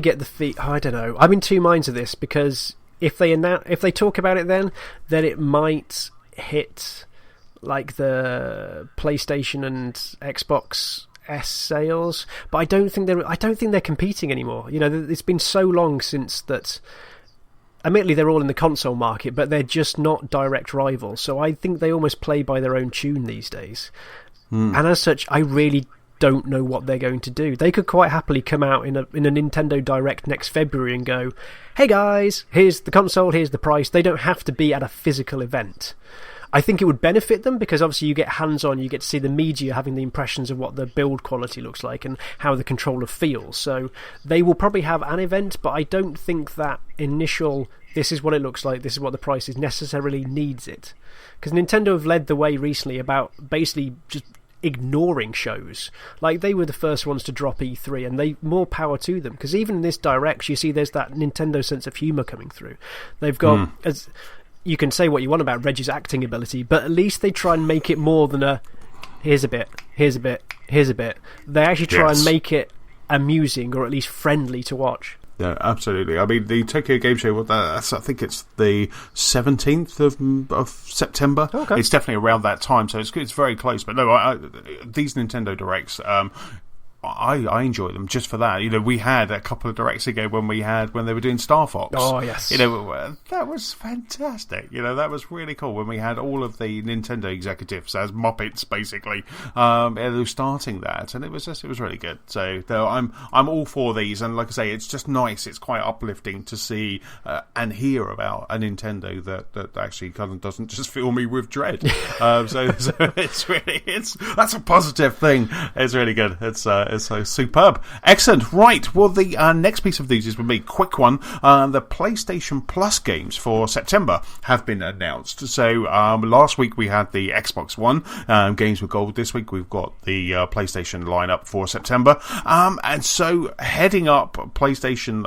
get the I don't know. I'm in two minds of this, because if they talk about it then it might hit like the PlayStation and Xbox S sales, but I don't think they're competing anymore. You know, it's been so long since that. Admittedly, they're all in the console market, but they're just not direct rivals. So I think they almost play by their own tune these days. And as such, I really don't know what they're going to do. They could quite happily come out in a Nintendo Direct next February and go, "Hey guys, here's the console, here's the price." They don't have to be at a physical event. I think it would benefit them, because obviously you get hands-on, you get to see the media having the impressions of what the build quality looks like and how the controller feels. So they will probably have an event, but I don't think that initial, this is what it looks like, this is what the price is, necessarily needs it. Because Nintendo have led the way recently about basically just ignoring shows. Like, they were the first ones to drop E3, and more power to them, because even in this Direct, you see there's that Nintendo sense of humour coming through. They've got... You can say what you want about Reggie's acting ability, but at least they try and make it more than a here's a bit, here's a bit, here's a bit. They actually try and make it amusing, or at least friendly to watch. Yeah, absolutely. I mean, the Tokyo Game Show, I think it's the 17th of September. Okay. It's definitely around that time, so it's very close. But no, these Nintendo Directs, I enjoy them just for that. We had a couple of directs ago when they were doing Star Fox. Oh, yes. That was fantastic. That was really cool when we had all of the Nintendo executives as Muppets, basically, starting that, and it was really good. So I'm all for these, and like I say, it's just nice. It's quite uplifting to see and hear about a Nintendo that actually kind of doesn't just fill me with dread. So that's a positive thing. It's really good. It's so superb. Excellent. Right. Well, the next piece of news is with me. Quick one. The PlayStation Plus games for September have been announced. So last week we had the Xbox One games with gold. This week we've got the PlayStation lineup for September. And so heading up PlayStation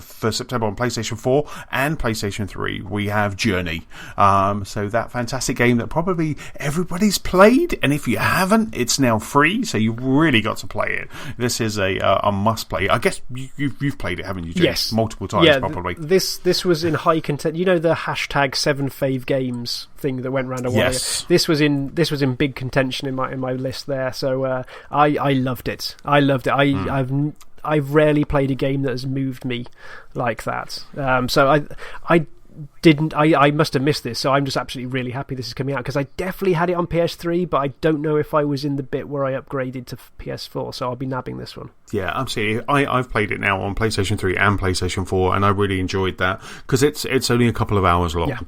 for September on PlayStation 4 and PlayStation 3, we have Journey. So that fantastic game that probably everybody's played, and if you haven't, it's now free. So you've really got to play it. This is a must play. I guess you've played it, haven't you, James? Yes, multiple times, probably. This was in high content. The hashtag 7favegames thing that went around a while. Yes. This was in big contention in my list there. So I loved it. I've rarely played a game that has moved me like that. So I must have missed this, so I'm just absolutely really happy this is coming out, because I definitely had it on PS3, but I don't know if I was in the bit where I upgraded to PS4, so I'll be nabbing this one. Yeah, absolutely. I've played it now on PlayStation 3 and PlayStation 4, and I really enjoyed that, because it's only a couple of hours long. Yeah.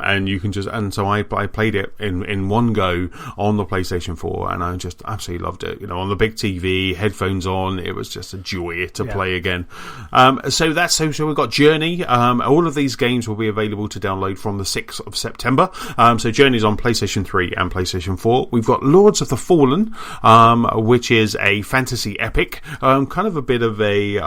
And you can so I played it in one go on the PlayStation 4, and I just absolutely loved it. On the big TV, headphones on, it was just a joy to play again. So we've got Journey. All of these games will be available to download from the 6th of September. So Journey's on PlayStation 3 and PlayStation 4. We've got Lords of the Fallen, which is a fantasy epic. Kind of a bit of a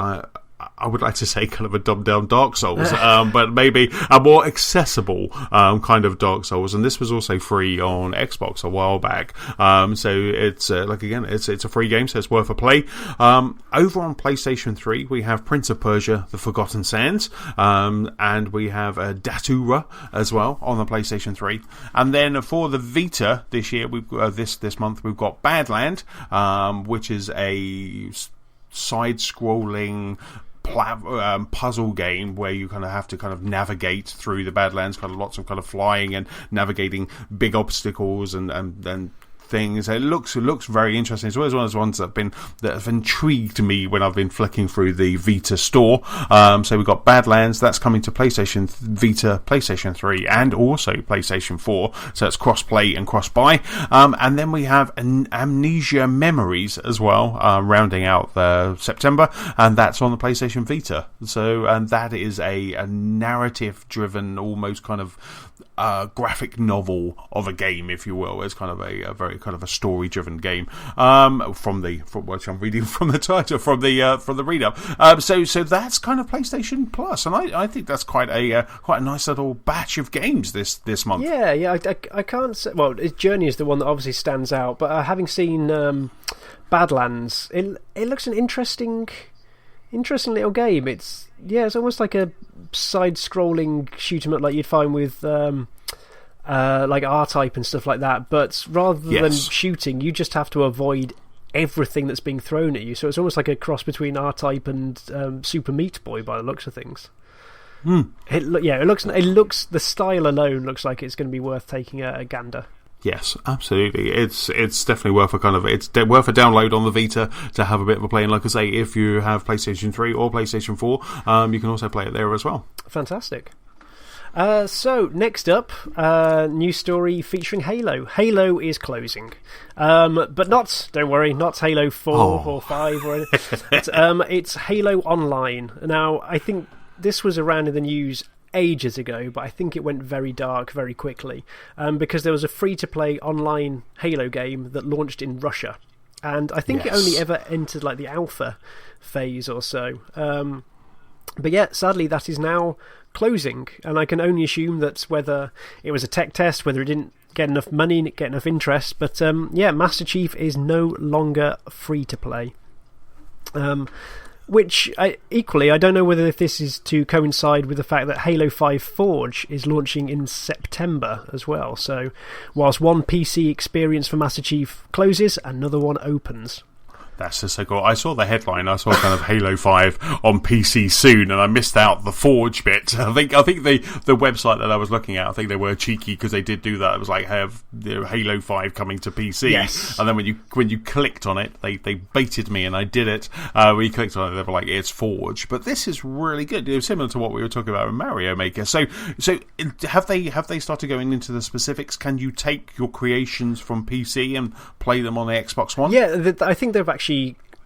I would like to say kind of a dumbed-down Dark Souls, but maybe a more accessible kind of Dark Souls. And this was also free on Xbox a while back. So it's it's a free game, so it's worth a play. Over on PlayStation 3, we have Prince of Persia: The Forgotten Sands, and we have Datura as well on the PlayStation 3. And then for the Vita this year, this month, we've got Badland, which is a side-scrolling puzzle game where you kind of have to kind of navigate through the Badlands, kind of lots of kind of flying and navigating big obstacles and things. It looks very interesting. It's always one of those ones that have intrigued me when I've been flicking through the Vita store. So we've got Badlands, that's coming to PlayStation Vita, PlayStation 3, and also PlayStation 4. So it's cross-play and cross-buy. And then we have Amnesia Memories as well, rounding out September, and that's on the PlayStation Vita. So, and that is a narrative-driven, almost kind of graphic novel of a game, if you will. It's kind of a very kind of a story-driven game. From what I'm reading from the title, from the read-up. So that's kind of PlayStation Plus, and I think that's quite a nice little batch of games this month. Yeah. I can't say. Well, Journey is the one that obviously stands out, but having seen Badlands, it looks an interesting little game. It's almost like a side-scrolling shoot 'em up like you'd find with like R-Type and stuff like that, but rather than shooting, you just have to avoid everything that's being thrown at you. So it's almost like a cross between R-Type and Super Meat Boy by the looks of things. It looks. The style alone looks like it's going to be worth taking a gander. Yes, absolutely. It's definitely worth it's worth a download on the Vita to have a bit of a play. And like I say, if you have PlayStation 3 or PlayStation 4, you can also play it there as well. Fantastic. So next up, news story featuring Halo. Halo is closing, but don't worry, not Halo 4 or 5 or anything. It's Halo Online. Now, I think this was around in the news ages ago, but I think it went very dark very quickly, because there was a free-to-play online Halo game that launched in Russia, and I think it only ever entered like the alpha phase or so. But yeah, sadly that is now closing, and I can only assume that's whether it was a tech test, whether it didn't get enough money, get enough interest, but Master Chief is no longer free to play. Which, equally, I don't know whether this is to coincide with the fact that Halo 5 Forge is launching in September as well. So, whilst one PC experience for Master Chief closes, another one opens. That's just so cool. I saw the headline. I saw kind of Halo 5 on PC soon, and I missed out the Forge bit. I think the website that I was looking at, I think they were cheeky because they did do that. It was like, have Halo 5 coming to PC. Yes. And then when you clicked on it, they baited me, and I did it. When you clicked on it, they were like, it's Forge. But this is really good. It was similar to what we were talking about with Mario Maker. So have they started going into the specifics? Can you take your creations from PC and play them on the Xbox One? Yeah, I think they've actually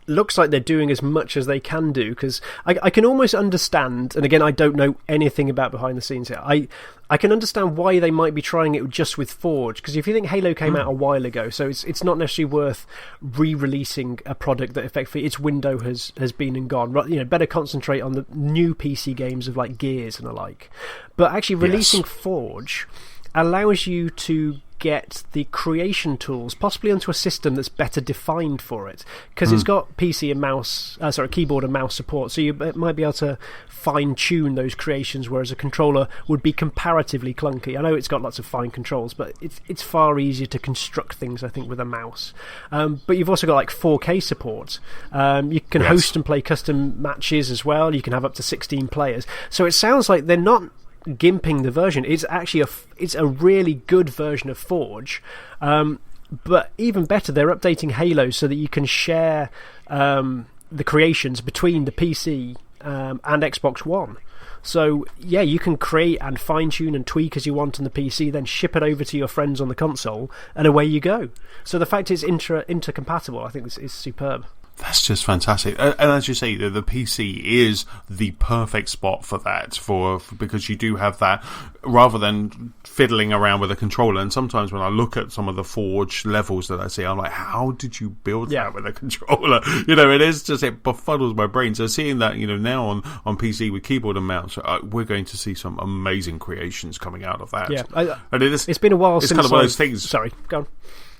looks like they're doing as much as they can do, because I can almost understand, and again, I don't know anything about behind the scenes here, I can understand why they might be trying it just with Forge, because if you think Halo came out a while ago, so it's not necessarily worth re-releasing a product that effectively its window has been and gone. Better concentrate on the new PC games of like Gears and the like. But actually releasing Forge allows you to get the creation tools possibly onto a system that's better defined for it, because it's got PC and mouse, keyboard and mouse support, so you might be able to fine-tune those creations, whereas a controller would be comparatively clunky. I know it's got lots of fine controls, but it's far easier to construct things, I think, with a mouse. But you've also got like 4K support. You can host and play custom matches as well. You can have up to 16 players. So it sounds like they're not gimping the version. It's actually it's a really good version of Forge, but even better, they're updating Halo so that you can share the creations between the PC and Xbox One. So yeah, you can create and fine-tune and tweak as you want on the PC, then ship it over to your friends on the console, and away you go. So the fact it's intercompatible, I think this is superb. That's just fantastic, and as you say, the PC is the perfect spot for that, because you do have that rather than fiddling around with a controller. And sometimes when I look at some of the Forge levels that I see, I'm like, how did you build that with a controller? It is just, it befuddles my brain. So seeing that, now on PC with keyboard and mouse, we're going to see some amazing creations coming out of that. Yeah, and it's been a while since kind of one of those things. Sorry, go on.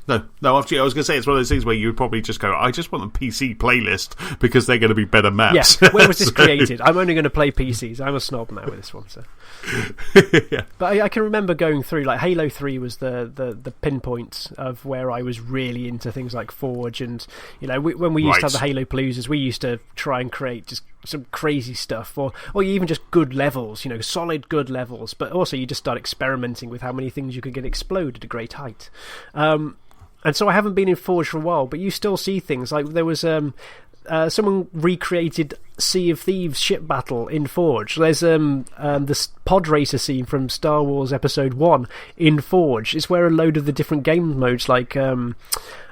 No, I was going to say, it's one of those things where you would probably just go, I just want a PC playlist because they're going to be better maps. Yeah, when was this created? I'm only going to play PCs. I'm a snob now with this one. So. Yeah. But I can remember going through, like, Halo 3 was the pinpoint of where I was really into things like Forge, and, when we used to have the Halo Paloozas, we used to try and create just some crazy stuff, or even just good levels, solid good levels, but also you just start experimenting with how many things you could get explode at a great height. And so I haven't been in Forge for a while, but you still see things like there was someone recreated Sea of Thieves ship battle in Forge. There's this pod racer scene from Star Wars Episode 1 in Forge. It's where a load of the different game modes, like what's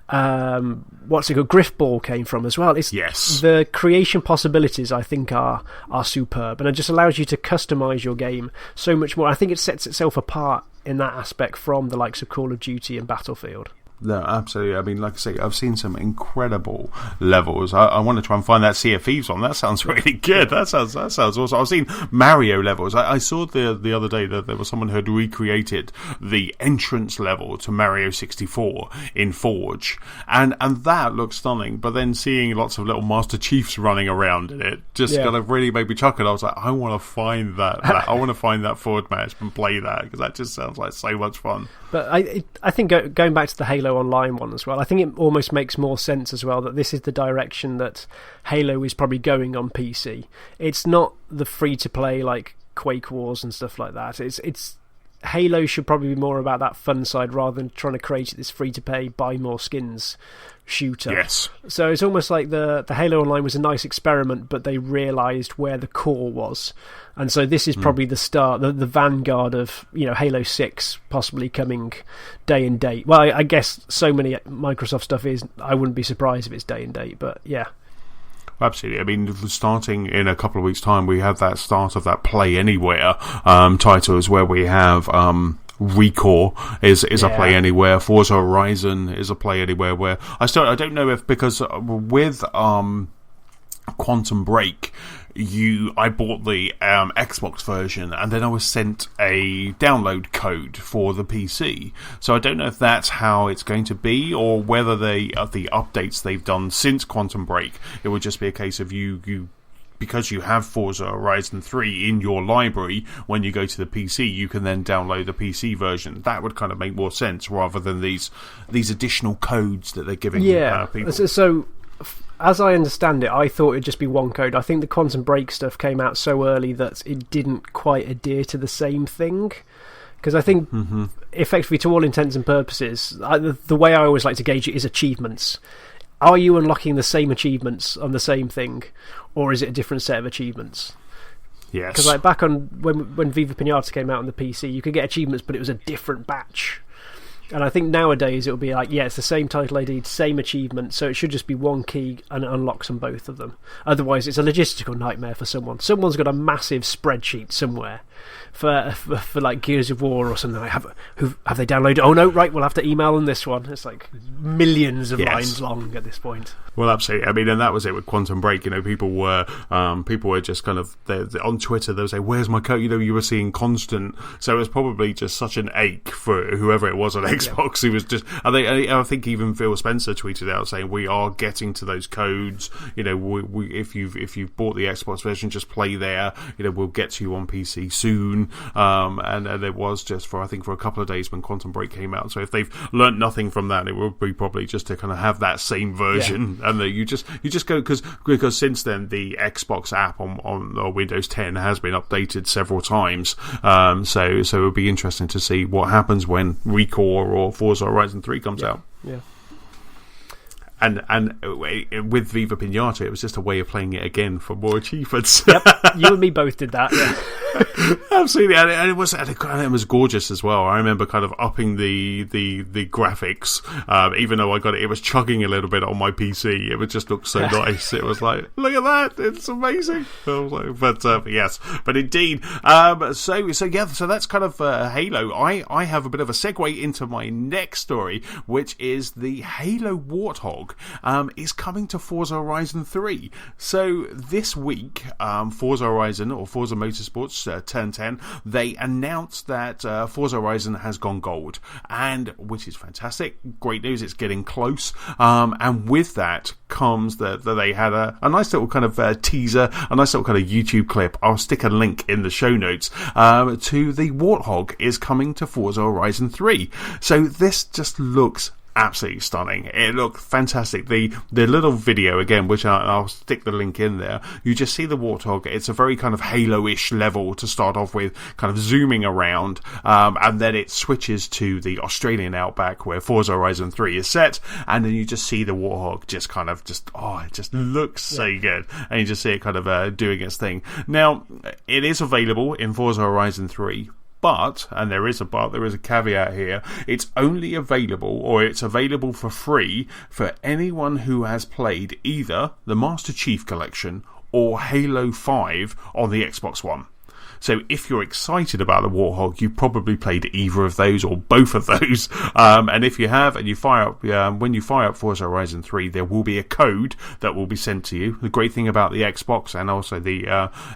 it called, Griffball, came from as well. The creation possibilities, I think, are superb, and it just allows you to customize your game so much more. I think it sets itself apart in that aspect from the likes of Call of Duty and Battlefield. No, absolutely. I mean, like I say, I've seen some incredible levels. I want to try and find that Sea of Thieves one. That sounds really good. That sounds awesome. I've seen Mario levels. I saw the other day that there was someone who had recreated the entrance level to Mario 64 in Forge, and that looks stunning. But then seeing lots of little Master Chiefs running around in it just kind of really made me chuckle. I was like, I want to find that. I want to find that Forge match and play that, because that just sounds like so much fun. But I think going back to the Halo Online one as well, I think it almost makes more sense as well that this is the direction that Halo is probably going on PC. It's not the free-to-play like Quake Wars and stuff like that. It's Halo should probably be more about that fun side rather than trying to create this free-to-pay, buy more skins shooter. Yes. So it's almost like the Halo Online was a nice experiment, but they realised where the core was. And so this is probably the start, the vanguard of Halo 6 possibly coming day and date. Well, I guess so many Microsoft stuff is, I wouldn't be surprised if it's day and date, but yeah. Absolutely. I mean, starting in a couple of weeks' time, we have that start of that Play Anywhere titles where we have Recore is a Play Anywhere. Forza Horizon is a Play Anywhere. Where I don't know if, because with Quantum Break, I bought the Xbox version, and then I was sent a download code for the PC. So I don't know if that's how it's going to be, or whether the updates they've done since Quantum Break, it would just be a case of you because you have Forza Horizon 3 in your library, when you go to the PC, you can then download the PC version. That would kind of make more sense, rather than these additional codes that they're giving people. So, as I understand it, I thought it'd just be one code. I think the Quantum Break stuff came out so early that it didn't quite adhere to the same thing. Because I think, effectively, to all intents and purposes, the way I always like to gauge it is achievements. Are you unlocking the same achievements on the same thing, or is it a different set of achievements? Yes. Because like back on when Viva Pinata came out on the PC, you could get achievements, but it was a different batch. And I think nowadays it'll be like, it's the same title ID, same achievement, so it should just be one key and it unlocks on both of them. Otherwise, it's a logistical nightmare for someone. Someone's got a massive spreadsheet somewhere for like Gears of War or something. Have they downloaded? Oh no, right, we'll have to email them this one. It's like millions of lines long at this point. Well, absolutely. I mean, and that was it with Quantum Break. People were just kind of on Twitter. They would say, "Where's my code?" You were seeing constant. So it was probably just such an ache for whoever it was on Xbox. Who was just. I think even Phil Spencer tweeted out saying, "We are getting to those codes. If you've bought the Xbox version, just play there. We'll get to you on PC soon." And it was just for a couple of days when Quantum Break came out. So if they've learnt nothing from that, it will be probably just to kind of have that same version. Yeah. And you just go because since then the Xbox app on Windows 10 has been updated several times. So it would be interesting to see what happens when Recore or Forza Horizon 3 comes out. Yeah. And with Viva Pinata, it was just a way of playing it again for more achievements. Yep, you and me both did that. Yeah. Absolutely, and it was gorgeous as well. I remember kind of upping the graphics, even though I got it was chugging a little bit on my PC. It would just look so nice. It was like, look at that, it's amazing. But indeed, so that's kind of Halo. I have a bit of a segue into my next story, which is the Halo Warthog is coming to Forza Horizon 3. So this week, Forza Horizon or Forza Motorsports Turn 10, they announced that Forza Horizon has gone gold, and which is fantastic. Great news, it's getting close. And with that comes that they had a nice little kind of teaser, a nice little kind of YouTube clip. I'll stick a link in the show notes to the Warthog is coming to Forza Horizon 3. So this just looks absolutely stunning. It looked fantastic. The little video, again, which I'll stick the link in there, you just see the Warthog. It's a very kind of Halo-ish level to start off with, kind of zooming around, and then it switches to the Australian outback where Forza Horizon 3 is set, and then you just see the Warthog it just looks so good, and you just see it kind of doing its thing. Now, it is available in Forza Horizon 3, but, and there is a caveat here, it's available for free for anyone who has played either the Master Chief Collection or Halo 5 on the Xbox One. So if you're excited about the Warthog, you've probably played either of those or both of those. And if you have, and you fire up, when you fire up Forza Horizon 3, there will be a code that will be sent to you. The great thing about the Xbox and also the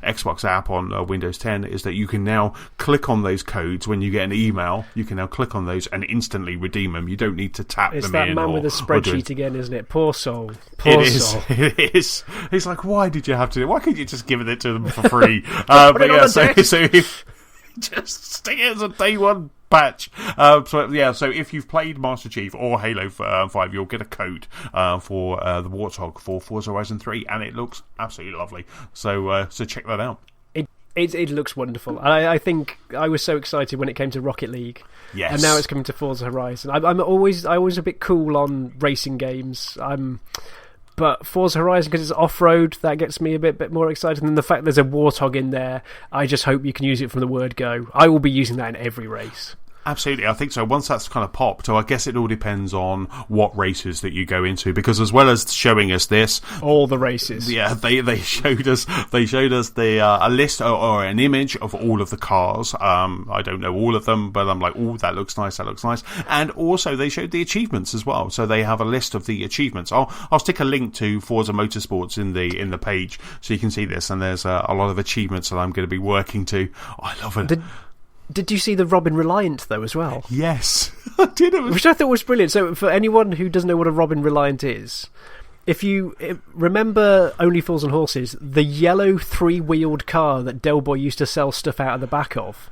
Xbox app on Windows 10 is that you can now click on those codes when you get an email. You can now click on those and instantly redeem them. You don't need to tap them in. It's that man with a spreadsheet again, isn't it? Poor soul. It is. He's like, why did you have to? Why couldn't you just give it to them for free? So if just stick it as a day one patch. So if you've played Master Chief or Halo 5, you'll get a code for the Warthog for Forza Horizon 3, and it looks absolutely lovely. So check that out. It looks wonderful. I think I was so excited when it came to Rocket League. Yes. And now it's coming to Forza Horizon. I'm always a bit cool on racing games. But Forza Horizon, because it's off-road, that gets me a bit more excited. And the fact there's a Warthog in there, I just hope you can use it from the word go. I will be using that in every race. Absolutely, I think so. Once that's kind of popped, so I guess it all depends on what races that you go into, because as well as showing us this, all the races, they showed us the a list or an image of all of the cars. I don't know all of them, but I'm like, oh, that looks nice, and also they showed the achievements as well. So they have a list of the achievements. I'll stick a link to Forza Motorsports in the page so you can see this, and there's a lot of achievements that I'm going to be working to. Oh, I love it. Did you see the Robin Reliant, though, as well? Yes, I did. Which I thought was brilliant. So, for anyone who doesn't know what a Robin Reliant is, if you remember Only Fools and Horses, the yellow three-wheeled car that Del Boy used to sell stuff out of the back of,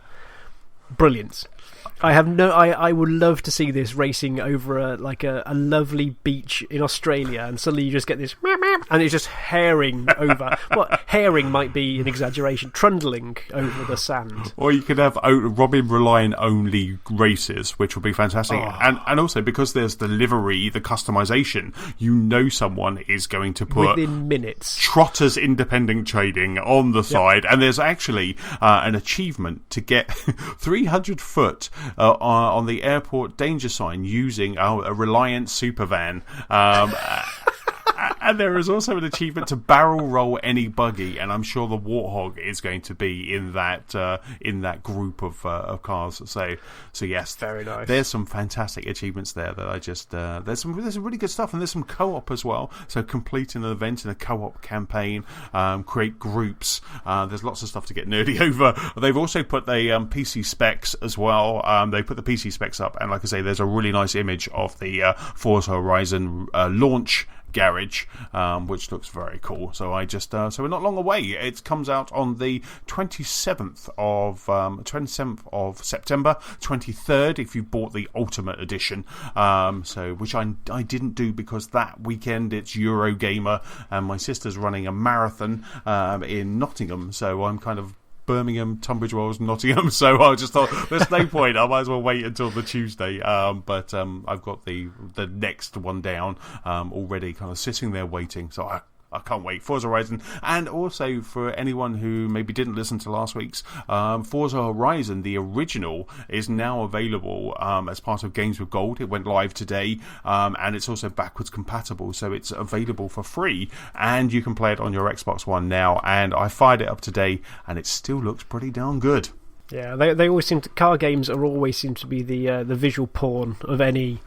brilliant. I would love to see this racing over a lovely beach in Australia, and suddenly you just get this and it's just herring over. Well, herring might be an exaggeration. Trundling over the sand. Or you could have Robin Reliant only races, which would be fantastic. Oh. And also, because there's the livery, the customization, someone is going to put within minutes Trotters Independent Trading on the side, and there's actually an achievement to get 300 foot on the airport danger sign using a Reliant supervan. And there is also an achievement to barrel roll any buggy, and I'm sure the Warthog is going to be in that group of cars. So yes, very nice. There's some fantastic achievements there that I just there's some really good stuff, and there's some co-op as well. So complete an event in a co-op campaign, create groups. There's lots of stuff to get nerdy over. They've also put the PC specs as well. They put the PC specs up, and like I say, there's a really nice image of the Forza Horizon launch garage, which looks very cool. So so we're not long away. It comes out on the 27th of September, 23rd if you bought the Ultimate Edition. Which I didn't do because that weekend it's Eurogamer, and my sister's running a marathon in Nottingham. So I'm kind of Birmingham, Tunbridge Wells, Nottingham. So I just thought there's no point. I might as well wait until the Tuesday. But I've got the next one down already, kind of sitting there waiting. So I can't wait. Forza Horizon. And also, for anyone who maybe didn't listen to last week's, Forza Horizon, the original, is now available as part of Games with Gold. It went live today, and it's also backwards compatible, so it's available for free, and you can play it on your Xbox One now. And I fired it up today, and it still looks pretty darn good. Yeah, they always seem to, car games always seem to be the visual porn of any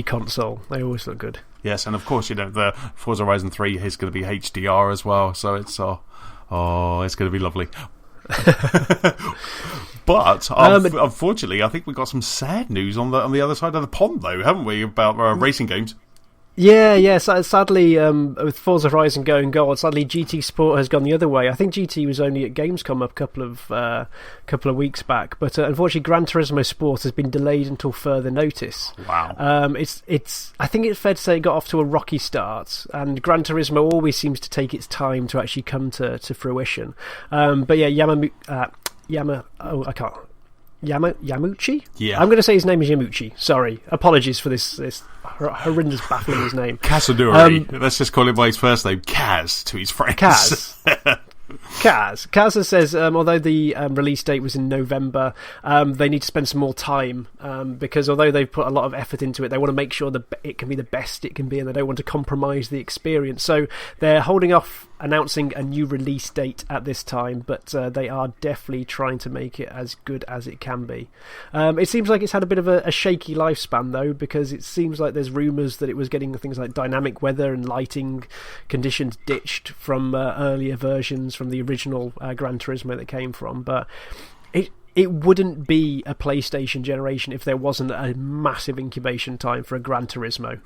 console. They always look good. Yes, and of course, the Forza Horizon 3 is going to be HDR as well, so it's it's going to be lovely. But unfortunately, I think we got some sad news on the other side of the pond, though, haven't we, about racing games? Yeah. Sadly, with Forza Horizon going gold, sadly GT Sport has gone the other way. I think GT was only at Gamescom a couple of weeks back, but unfortunately, Gran Turismo Sport has been delayed until further notice. Wow. It's. I think it's fair to say it got off to a rocky start, and Gran Turismo always seems to take its time to actually come to fruition. But yeah, Yamuchi? Yeah. I'm going to say his name is Yamuchi. Sorry. Apologies for this horrendous baffling his name. Kazunori. Let's just call him by his first name. Kaz to his friends. Kaz says, although the release date was in November, they need to spend some more time because although they've put a lot of effort into it, they want to make sure that it can be the best it can be, and they don't want to compromise the experience. So they're holding off announcing a new release date at this time, but they are definitely trying to make it as good as it can be. It seems like it's had a bit of a shaky lifespan, though, because it seems like there's rumours that it was getting things like dynamic weather and lighting conditions ditched from earlier versions from the original Gran Turismo that came from, but it wouldn't be a PlayStation generation if there wasn't a massive incubation time for a Gran Turismo.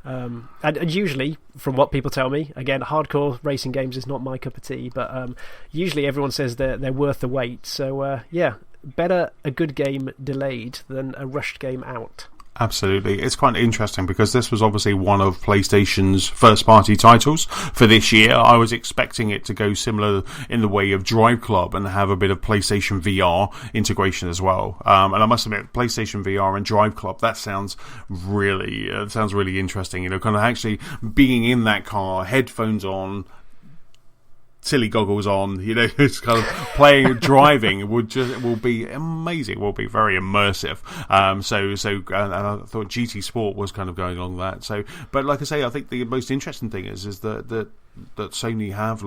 And usually, from what people tell me, again, hardcore racing games is not my cup of tea, but usually everyone says they're worth the wait. So better a good game delayed than a rushed game out. Absolutely. It's quite interesting because this was obviously one of PlayStation's first-party titles for this year. I was expecting it to go similar in the way of Drive Club and have a bit of PlayStation VR integration as well. And I must admit, PlayStation VR and Drive Club, that sounds really interesting. Kind of actually being in that car, headphones on, silly goggles on, it's kind of playing, driving will be amazing. Will be very immersive. And I thought GT Sport was kind of going along that. So, but like I say, I think the most interesting thing is that Sony has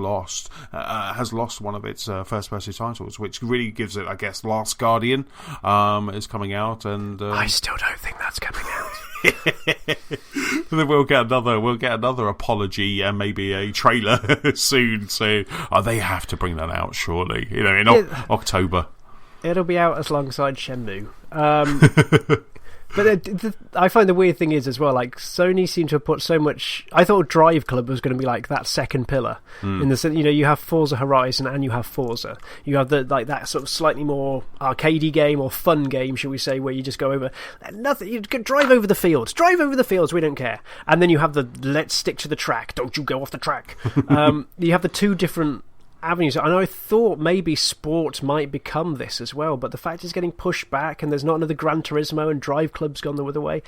lost one of its first-person titles, which really gives it, I guess, Last Guardian is coming out, and I still don't think that's coming out. Then we'll get another apology and maybe a trailer soon. So they have to bring that out, surely. In October. It'll be out alongside Shenmue. But I find the weird thing is as well, like Sony seem to have put so much. I thought Drive Club was going to be like that second pillar in the sense, you have Forza Horizon and you have Forza. You have that sort of slightly more arcadey game or fun game, shall we say, where you just go over nothing. You can drive over the fields, we don't care. And then you have the let's stick to the track, don't you go off the track. You have the two different avenues, and I thought maybe sport might become this as well, but the fact it's getting pushed back and there's not another Gran Turismo and Drive Club's gone the other way,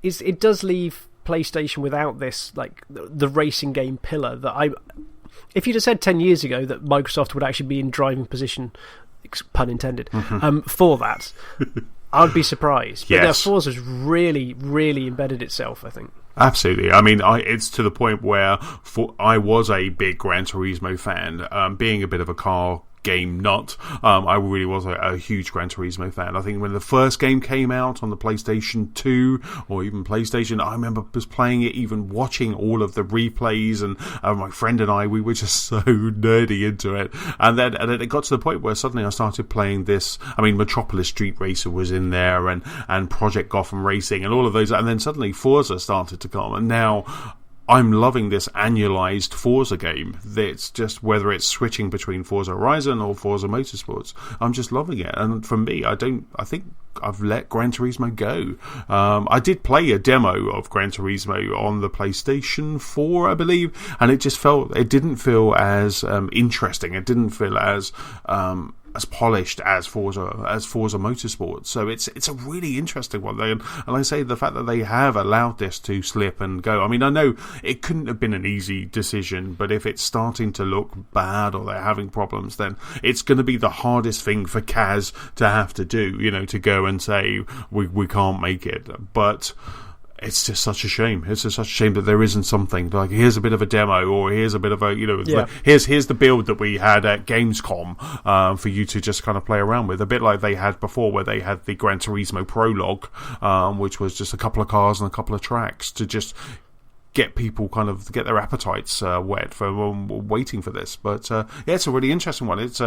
it does leave PlayStation without this, like the racing game pillar that if you'd have said 10 years ago that Microsoft would actually be in driving position, pun intended, for that, I'd be surprised. But yes. Forza's really, really embedded itself, I think. Absolutely. I mean, it's to the point where I was a big Gran Turismo fan, being a bit of a car game nut. I really was a huge Gran Turismo fan. I think when the first game came out on the PlayStation 2 or even PlayStation, I remember was playing it, even watching all of the replays, and my friend and I, we were just so nerdy into it. And then it got to the point where suddenly I started playing this. I mean, Metropolis Street Racer was in there, and Project Gotham Racing, and all of those. And then suddenly Forza started to come, and now I'm loving this annualized Forza game. It's just, whether it's switching between Forza Horizon or Forza Motorsports, I'm just loving it. And for me, I think I've let Gran Turismo go. I did play a demo of Gran Turismo on the PlayStation 4, I believe, and it didn't feel as interesting. It didn't feel as polished as Forza Motorsport. So it's a really interesting one. And like I say, the fact that they have allowed this to slip and go. I mean, I know it couldn't have been an easy decision, but if it's starting to look bad or they're having problems, then it's going to be the hardest thing for Kaz to have to do, to go and say we can't make it. But it's just such a shame. It's just such a shame that there isn't something like, here's a bit of a demo, or here's a bit of a, here's the build that we had at Gamescom for you to just kind of play around with, a bit like they had before, where they had the Gran Turismo prologue, which was just a couple of cars and a couple of tracks to just get people kind of get their appetites wet for waiting for this. But it's a really interesting one. It's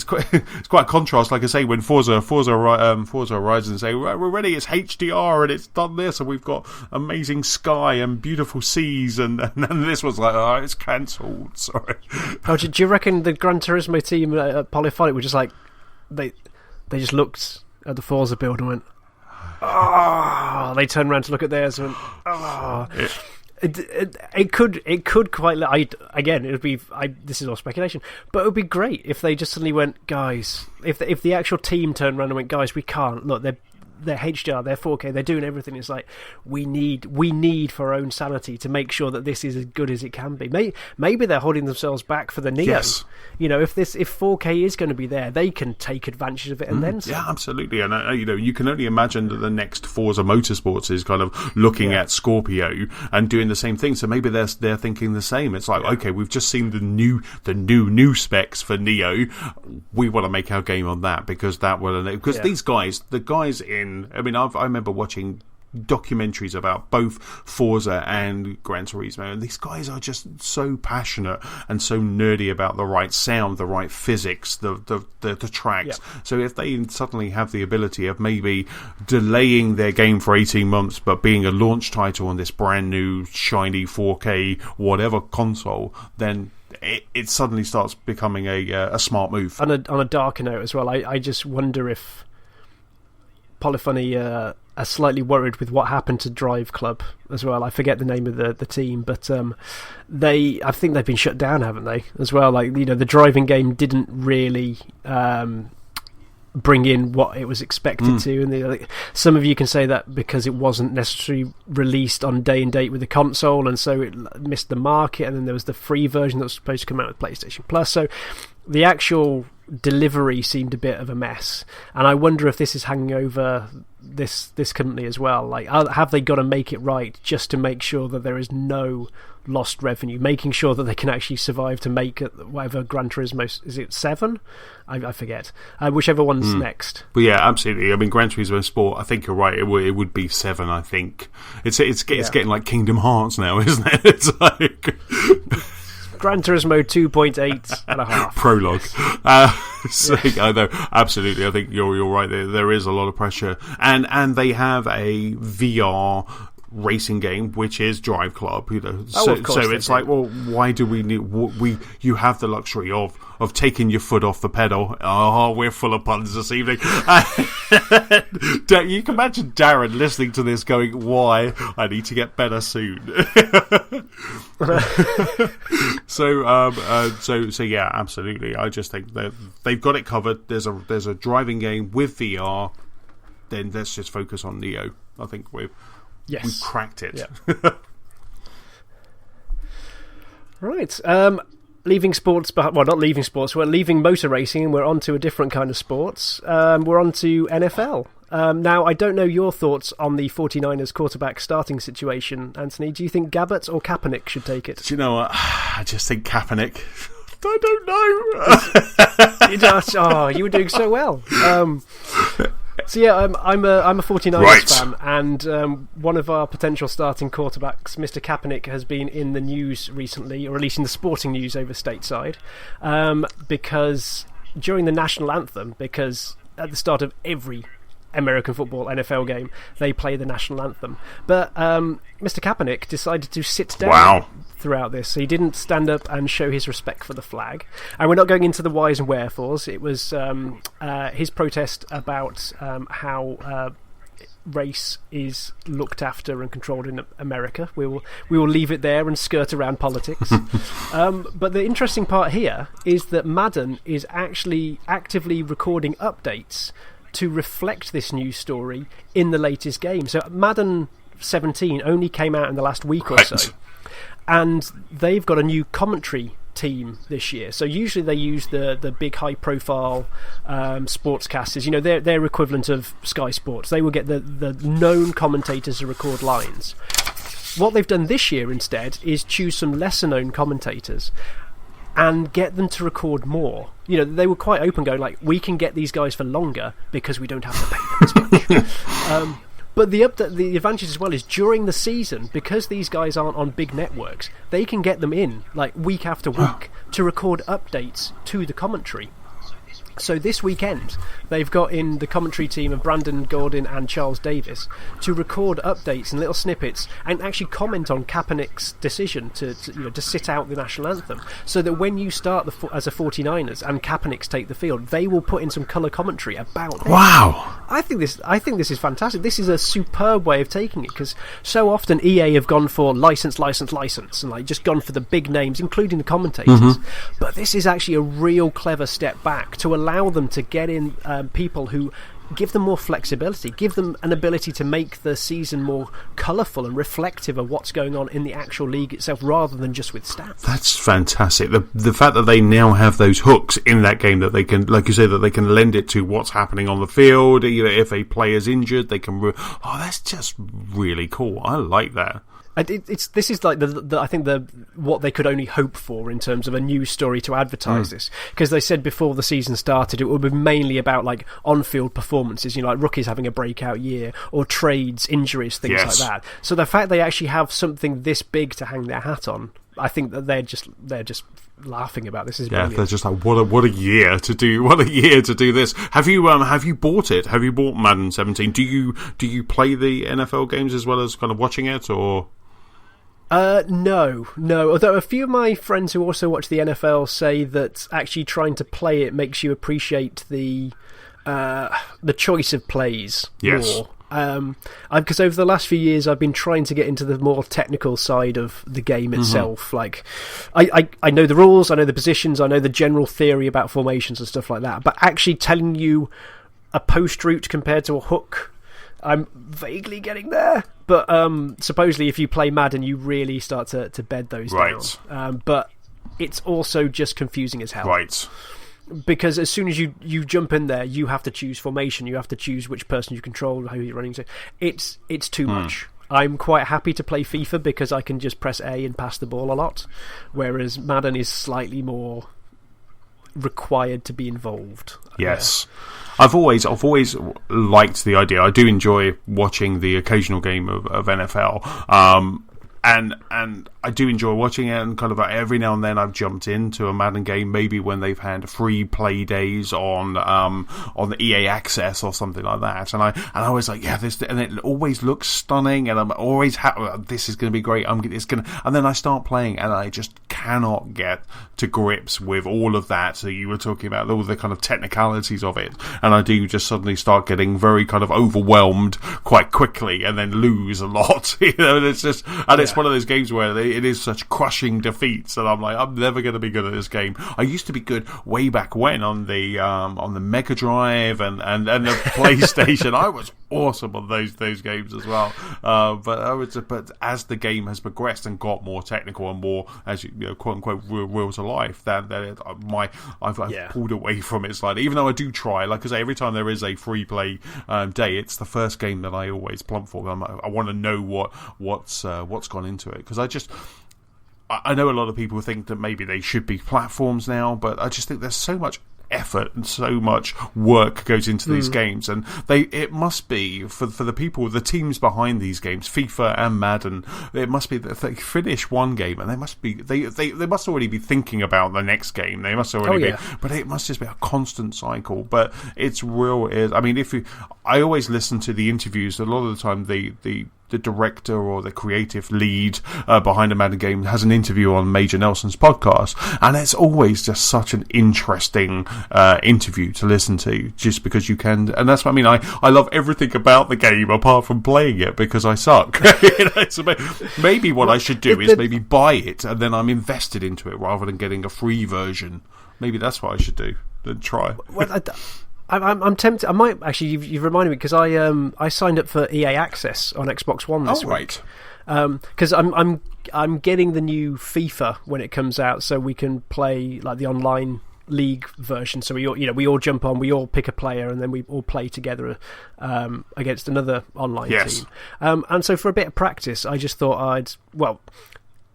quite a contrast, like I say, when Forza Horizon say, right, we're ready, it's HDR and it's done this, and we've got amazing sky and beautiful seas, and this was like, it's cancelled. Sorry. Oh, do you reckon the Gran Turismo team at Polyphonic were just like, they just looked at the Forza build and went, oh, they turned around to look at theirs and went, oh. It could quite. Again, it would be. This is all speculation, but it would be great if they just suddenly went, guys. If the actual team turned around and went, guys, we can't. Look, they're HDR, they're 4K, they're doing everything. It's like we need for our own sanity to make sure that this is as good as it can be. Maybe they're holding themselves back for the Neo. Yes. If 4K is going to be there, they can take advantage of it and then some. Yeah, absolutely. And you can only imagine that the next Forza Motorsports is kind of looking at Scorpio and doing the same thing. So maybe they're thinking the same. It's like, okay, we've just seen the new specs for Neo. We want to make our game on that because these guys, the guys in. I mean, I remember watching documentaries about both Forza and Gran Turismo, and these guys are just so passionate and so nerdy about the right sound, the right physics, the tracks. So if they suddenly have the ability of maybe delaying their game for 18 months but being a launch title on this brand new shiny 4K whatever console, then it suddenly starts becoming a smart move. On a darker note as well, I just wonder if Polyphony are slightly worried with what happened to Drive Club as well. I forget the name of the team, but I think they've been shut down, haven't they? As well, like the driving game didn't really bring in what it was expected to. And some of you can say that because it wasn't necessarily released on day and date with the console, and so it missed the market. And then there was the free version that was supposed to come out with PlayStation Plus. So the actual delivery seemed a bit of a mess, and I wonder if this is hanging over this company as well. Like, have they got to make it right just to make sure that there is no lost revenue, making sure that they can actually survive to make whatever Gran Turismo, is it 7? I forget, whichever one's next. But yeah, absolutely. I mean, Gran Turismo Sport, I think you're right, it would be 7. I think it's getting like Kingdom Hearts now, isn't it? It's like Gran Turismo 2.8 and a half prologue. I know, absolutely. I think you're right. There is a lot of pressure, and they have a VR racing game, which is Drive Club. So it's like, well, why do we need? You have the luxury of taking your foot off the pedal. Oh, we're full of puns this evening. You can imagine Darren listening to this going, why? I need to get better soon. So yeah, absolutely. I just think that they've got it covered. There's a driving game with VR. Then let's just focus on Neo. I think we've cracked it. Yeah. Right. Leaving sports, well, not leaving sports, we're leaving motor racing and we're on to a different kind of sports. We're on to NFL. Now, I don't know your thoughts on the 49ers quarterback starting situation, Anthony. Do you think Gabbert or Kaepernick should take it? Do you know what? I just think Kaepernick. I don't know. You were doing so well. So yeah, I'm a 49ers fan, and one of our potential starting quarterbacks, Mr. Kaepernick, has been in the news recently, or at least in the sporting news over stateside, because during the national anthem, because at the start of every American football NFL game, they play the national anthem. But Mr. Kaepernick decided to sit down throughout this. So he didn't stand up and show his respect for the flag. And we're not going into the whys and wherefores. It was his protest about how race is looked after and controlled in America. We will leave it there and skirt around politics. But the interesting part here is that Madden is actually actively recording updates to reflect this news story in the latest game. So Madden 17 only came out in the last week or so, and they've got a new commentary team this year. So usually they use the big high profile sportscasters, their equivalent of Sky Sports. They will get the known commentators to record lines. What they've done this year instead is choose some lesser known commentators and get them to record more. They were quite open, going like, we can get these guys for longer because we don't have to pay them as much. But the advantage as well is during the season, because these guys aren't on big networks, they can get them in like week after week to record updates to the commentary. So this weekend, they've got in the commentary team of Brandon Gordon and Charles Davis to record updates and little snippets and actually comment on Kaepernick's decision to sit out the national anthem, so that when you start as a 49ers and Kaepernick's take the field, they will put in some colour commentary about it. Wow! I think this is fantastic. This is a superb way of taking it, because so often EA have gone for license, and just gone for the big names, including the commentators. But this is actually a real clever step back to allow them to get in people who give them more flexibility, give them an ability to make the season more colourful and reflective of what's going on in the actual league itself, rather than just with stats. That's fantastic. The fact that they now have those hooks in that game, that they can, like you say, that they can lend it to what's happening on the field. If a player's injured, they can. That's just really cool. I like that. This is like I think what they could only hope for in terms of a news story to advertise this, because they said before the season started it would be mainly about like on-field performances, like rookies having a breakout year, or trades, injuries, things like that. So the fact they actually have something this big to hang their hat on, I think that they're just laughing about this. Is brilliant. They're just like, what a year to do this. Have you bought it? Have you bought Madden 17? Do you play the NFL games as well as kind of watching it, or? No. Although a few of my friends who also watch the NFL say that actually trying to play it makes you appreciate the choice of plays more. Because over the last few years I've been trying to get into the more technical side of the game itself. Like, I know the rules, I know the positions, I know the general theory about formations and stuff like that, but actually telling you a post route compared to a hook. I'm vaguely getting there, but supposedly if you play Madden, you really start to bed those down. But it's also just confusing as hell. Right. Because as soon as you jump in there, you have to choose formation, you have to choose which person you control, how you're running to. It's too much. I'm quite happy to play FIFA because I can just press A and pass the ball a lot, whereas Madden is slightly more required to be involved. Yes. I've always liked the idea. I do enjoy watching the occasional game of NFL. And I do enjoy watching it, and kind of every now and then I've jumped into a Madden game, maybe when they've had free play days on the EA Access or something like that, and I was like, yeah, this, and it always looks stunning, and I'm always this is going to be great. And then I start playing, and I just cannot get to grips with all of that. So you were talking about all the kind of technicalities of it, and I do just suddenly start getting very kind of overwhelmed quite quickly, and then lose a lot. And it's just, and it's one of those games where it is such crushing defeats, and I'm like, I'm never going to be good at this game. I used to be good way back when on the Mega Drive and the PlayStation. I was awesome on those games as well. But as the game has progressed and got more technical and more, as you know, quote unquote, real to life, I've pulled away from it slightly. Even though I do try, like I say, every time there is a free play day, it's the first game that I always plump for. I want to know what's gone into it, because I know a lot of people think that maybe they should be platforms now, but I just think there's so much effort and so much work goes into these games, and it must be for the people, the teams behind these games, FIFA and Madden, it must be that they finish one game and they must already be thinking about the next game. They must already be, but it must just be a constant cycle. But it's real. I mean, I always listen to the interviews. A lot of the time, the director or the creative lead behind a Madden game has an interview on Major Nelson's podcast, and it's always just such an interesting interview to listen to, just because you can, and that's what I mean. I love everything about the game apart from playing it, because I suck. So maybe what I should do is maybe buy it, and then I'm invested into it rather than getting a free version. Maybe that's what I should do. Then try. Well, I'm tempted. I might actually. You've reminded me, because I signed up for EA Access on Xbox One this week. Because I'm getting the new FIFA when it comes out, so we can play like the online league version. So we all jump on, we all pick a player, and then we all play together against another online team. And so for a bit of practice, I just thought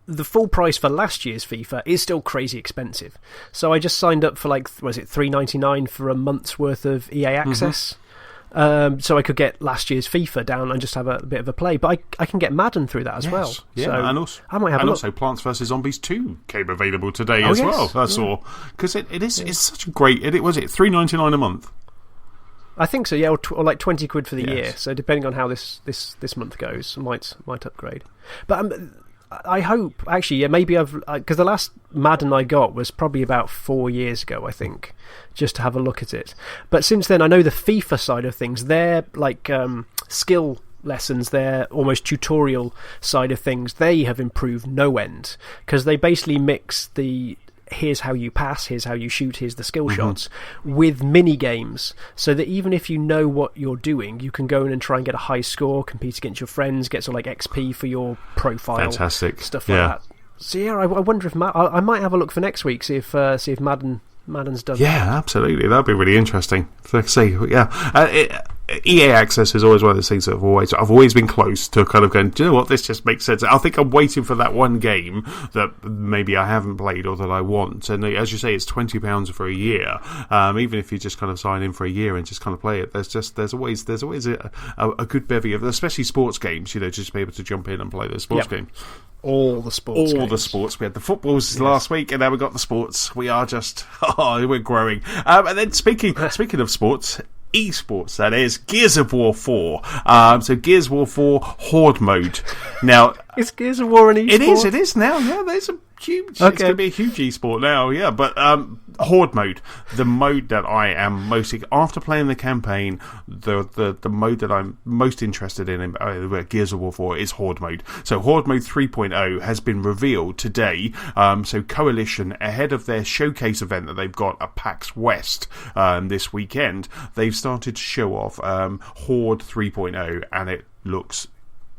the full price for last year's FIFA is still crazy expensive. So I just signed up for $3.99 for a month's worth of EA Access. So I could get last year's FIFA down and just have a bit of a play. But I can get Madden through that as well. Yeah, so and also, I might have also Plants vs. Zombies 2 came available today as well. That's all. Because it's such a great... Was it $3.99 a month? I think so, yeah, or like 20 quid for the year. So depending on how this month goes, I might upgrade. But... I hope, actually, maybe because the last Madden I got was probably about 4 years ago, I think, just to have a look at it. But since then, I know the FIFA side of things, their skill lessons, their almost tutorial side of things, they have improved no end, because they basically mix the here's how you pass, here's how you shoot, here's the skill shots, with mini games, so that even if you know what you're doing, you can go in and try and get a high score, compete against your friends, get sort of like XP for your profile. Fantastic stuff like that. So yeah, I wonder if I might have a look for next week, see if Madden's done. Yeah, absolutely, that'd be really interesting. Let's see. EA Access is always one of those things that I've always been close to kind of going, do you know what, this just makes sense. I think I'm waiting for that one game that maybe I haven't played or that I want, and as you say, it's £20 for a year. Even if you just kind of sign in for a year and just kind of play it, there's always a good bevy of, especially sports games, just to be able to jump in and play those sports games. All the sports. The sports. We had the footballs last week, and now we've got the sports. We are just we're growing. And then speaking of sports, esports, that is, Gears of War 4. So Gears of War 4 Horde mode. Now, is Gears of War an esport? It is now. Yeah, there's a huge. Okay. It's going to be a huge esport now. Yeah, but Horde mode, the mode that I am most after playing the campaign, the mode that I'm most interested in Gears of War 4 is Horde mode. So Horde mode 3.0 has been revealed today. So Coalition, ahead of their showcase event that they've got at PAX West this weekend, they've started to show off Horde 3.0, and it looks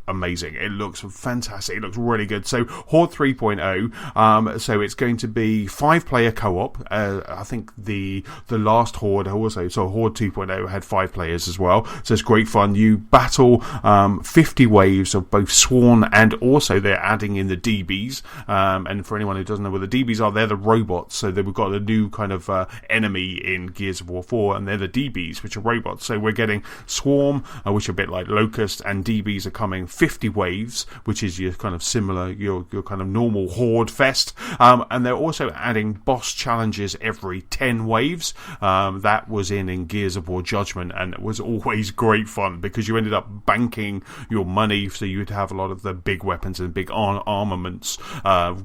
amazing. It looks fantastic. It looks really good. So Horde 3.0, so it's going to be 5-player co-op. I think the last Horde also, so Horde 2.0 had 5 players as well. So it's great fun. You battle 50 waves of both Sworn, and also they're adding in the DBs. And for anyone who doesn't know what the DBs are, they're the robots. So we've got a new kind of enemy in Gears of War 4, and they're the DBs, which are robots. So we're getting Swarm, which are a bit like Locust, and DBs are coming 50 waves, which is your kind of similar, your kind of normal Horde fest. And they're also adding boss challenges every 10 waves. That was in Gears of War Judgment, and it was always great fun because you ended up banking your money, so you'd have a lot of the big weapons and big armaments,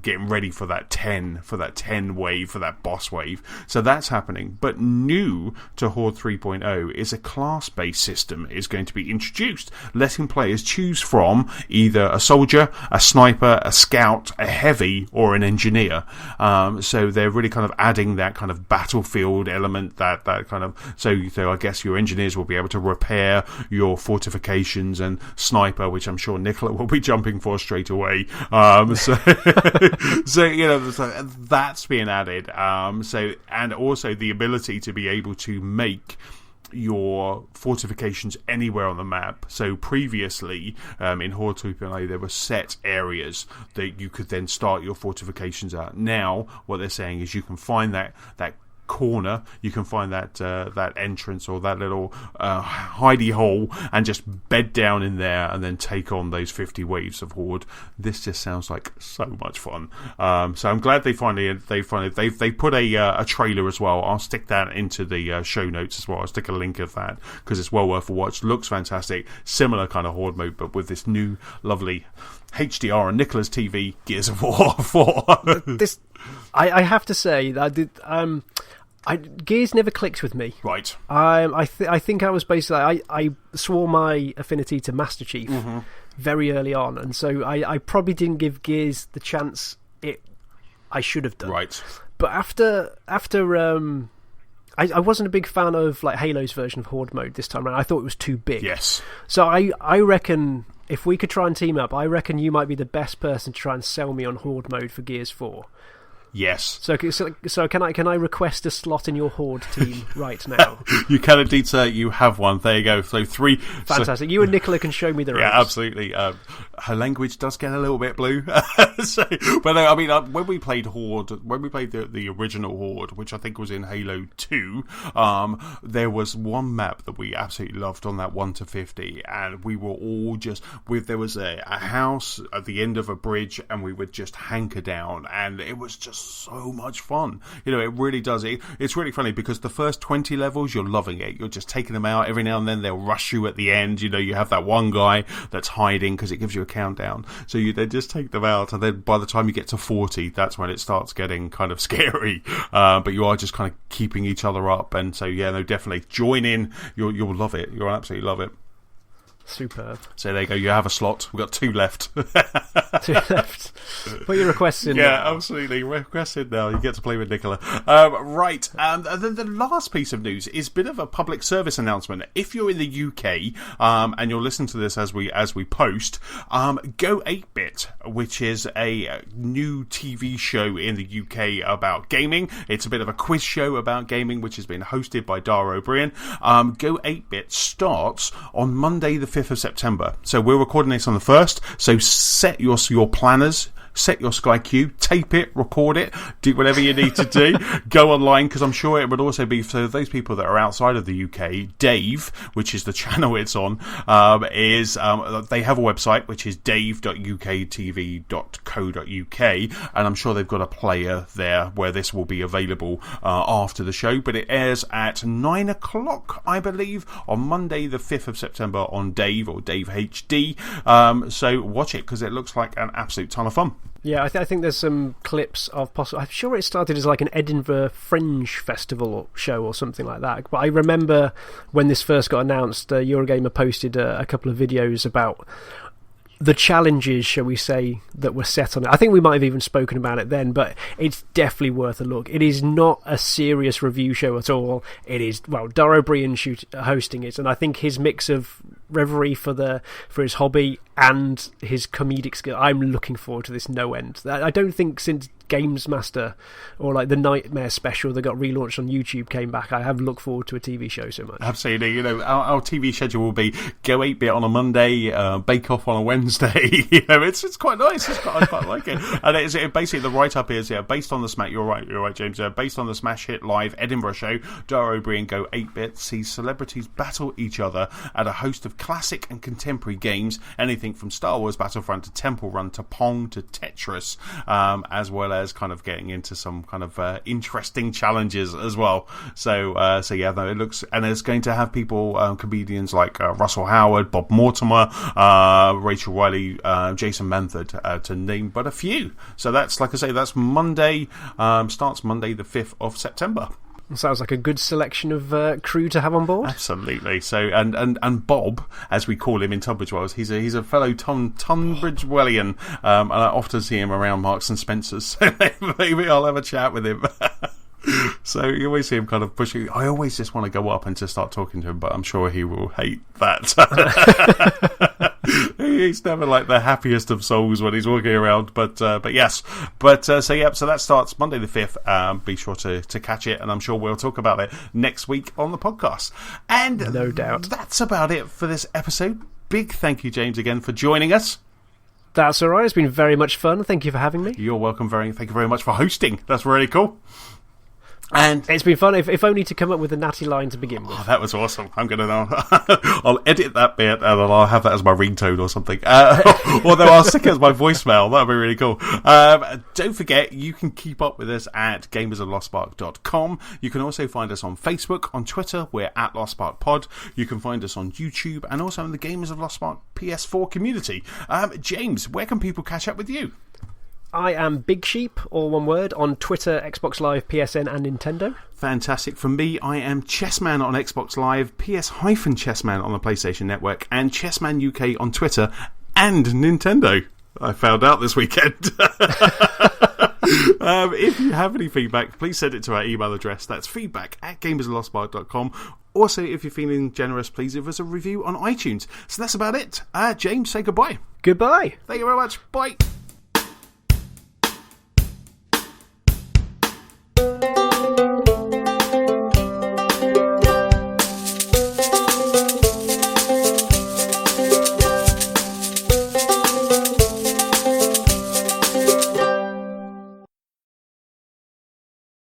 getting ready for that 10 wave, for that boss wave. So that's happening. But new to Horde 3.0 is a class-based system is going to be introduced, letting players choose from either a soldier, a sniper, a scout, a heavy, or an engineer. So they're really kind of adding that kind of battlefield element, that kind of, so I guess your engineers will be able to repair your fortifications, and sniper, which I'm sure Nicola will be jumping for straight away. So that's being added. And also the ability to be able to make your fortifications anywhere on the map. So previously, in Horde 2.0, there were set areas that you could then start your fortifications at. Now, what they're saying is you can find that corner, you can find that entrance or that little hidey hole, and just bed down in there and then take on those 50 waves of Horde. This just sounds like so much fun. So I'm glad they put a trailer as well. I'll stick that into the show notes as well. I'll stick a link of that because it's well worth a watch. Looks fantastic. Similar kind of Horde mode, but with this new lovely HDR and Nicola's TV Gears of War 4. I have to say that Gears never clicked with me. Right. I think I was basically I swore my affinity to Master Chief very early on, and so I probably didn't give Gears the chance I should have done. Right. But after I wasn't a big fan of like Halo's version of Horde mode this time around. I thought it was too big. Yes. So I reckon if we could try and team up, I reckon you might be the best person to try and sell me on Horde mode for Gears 4. Yes. So can I request a slot in your Horde team right now? You can indeed, sir. You have one. There you go. So 3. Fantastic. You and Nicola can show me the ropes. Yeah, absolutely. Her language does get a little bit blue. But no, I mean, when we played Horde, when we played the original Horde, which I think was in Halo 2, there was one map that we absolutely loved on that 1 to 50, and we were all just there was a house at the end of a bridge, and we would just hanker down, and it was just so much fun. It really does. It's really funny because the first 20 levels you're loving it. You're just taking them out. Every now and then they'll rush you at the end. You have that one guy that's hiding because it gives you a countdown. So you then just take them out, and then by the time you get to 40, that's when it starts getting kind of scary. But you are just kind of keeping each other up, and so definitely join in. You'll love it. You'll absolutely love it. Superb. So there you go. You have a slot. We've got 2 left. 2 left. Put your requests in. Yeah, now. Absolutely. Request in now. You get to play with Nicola. Right. And then the last piece of news is a bit of a public service announcement. If you're in the UK and you're listening to this as we post, Go 8-Bit, which is a new TV show in the UK about gaming. It's a bit of a quiz show about gaming, which has been hosted by Dara O'Brien. Go 8-Bit starts on Monday the 5th of September. So we're recording this on the 1st. So set your planners, set your Sky Q, tape it, record it, do whatever you need to do. Go online, because I'm sure it would also be for those people that are outside of the UK. Dave, which is the channel it's on, they have a website which is dave.uktv.co.uk, and I'm sure they've got a player there where this will be available after the show. But it airs at 9 o'clock, I believe, on Monday the 5th of September on Dave or Dave HD. So watch it, because it looks like an absolute ton of fun. Yeah, I think there's some clips of possible. I'm sure it started as like an Edinburgh Fringe Festival show or something like that. But I remember when this first got announced, Eurogamer posted a couple of videos about the challenges, shall we say, that were set on it. I think we might have even spoken about it then, but it's definitely worth a look. It is not a serious review show at all. It is, well, Dara Brian hosting it, and I think his mix of reverie for his hobby and his comedic skill, I'm looking forward to this no end. I don't think since Games Master or like the Nightmare special that got relaunched on YouTube came back, I have looked forward to a TV show so much. Absolutely. You know, our TV schedule will be Go 8-Bit on a Monday, Bake Off on a Wednesday. You know, it's quite nice. I quite like it. And it basically the write-up is based on the Smash. You're right, James. Based on the Smash Hit Live Edinburgh show, Dara O'Brien Go 8-Bit sees celebrities battle each other at a host of classic and contemporary games, anything from Star Wars Battlefront to Temple Run to Pong to Tetris, as well as kind of getting into some kind of interesting challenges as well. So yeah, no, it looks, and it's going to have people, comedians like Russell Howard, Bob Mortimer, Rachel Riley, Jason Manford, to name but a few. So that's, like I say, that's Monday, starts Monday the 5th of September. Sounds like a good selection of crew to have on board. Absolutely. So, and Bob, as we call him in Tunbridge Wells, he's a fellow Tunbridge Wellian, and I often see him around Marks and Spencer's. So maybe I'll have a chat with him. So you always see him kind of pushing. I always just want to go up and just start talking to him, but I'm sure he will hate that. He's never like the happiest of souls when he's walking around, but yes. So that starts Monday the 5th. Be sure to catch it, and I'm sure we'll talk about it next week on the podcast. And no doubt, that's about it for this episode. Big thank you, James, again for joining us. That's all right. It's been very much fun. Thank you for having me. You're welcome. Thank you very much for hosting. That's really cool. And it's been fun, if only to come up with a natty line to begin with. Oh, that was awesome. I'm going to know. I'll edit that bit and then I'll have that as my ringtone or something. Although I'll stick it as my voicemail. That would be really cool. Don't forget, you can keep up with us at gamersoflostspark.com. You can also find us on Facebook, on Twitter, we're at LostSparkPod. You can find us on YouTube and also in the Gamers of Lost Spark PS4 community. James, where can people catch up with you? I am Big Sheep, all one word, on Twitter, Xbox Live, PSN and Nintendo. Fantastic. For me, I am Chessman on Xbox Live, PS-Chessman on the PlayStation Network, and Chessman UK on Twitter and Nintendo. I found out this weekend. If you have any feedback, please send it to our email address. That's feedback@gamersoflostspark.com. Also, if you're feeling generous, please give us a review on iTunes. So that's about it. James, say goodbye. Goodbye. Thank you very much. Bye.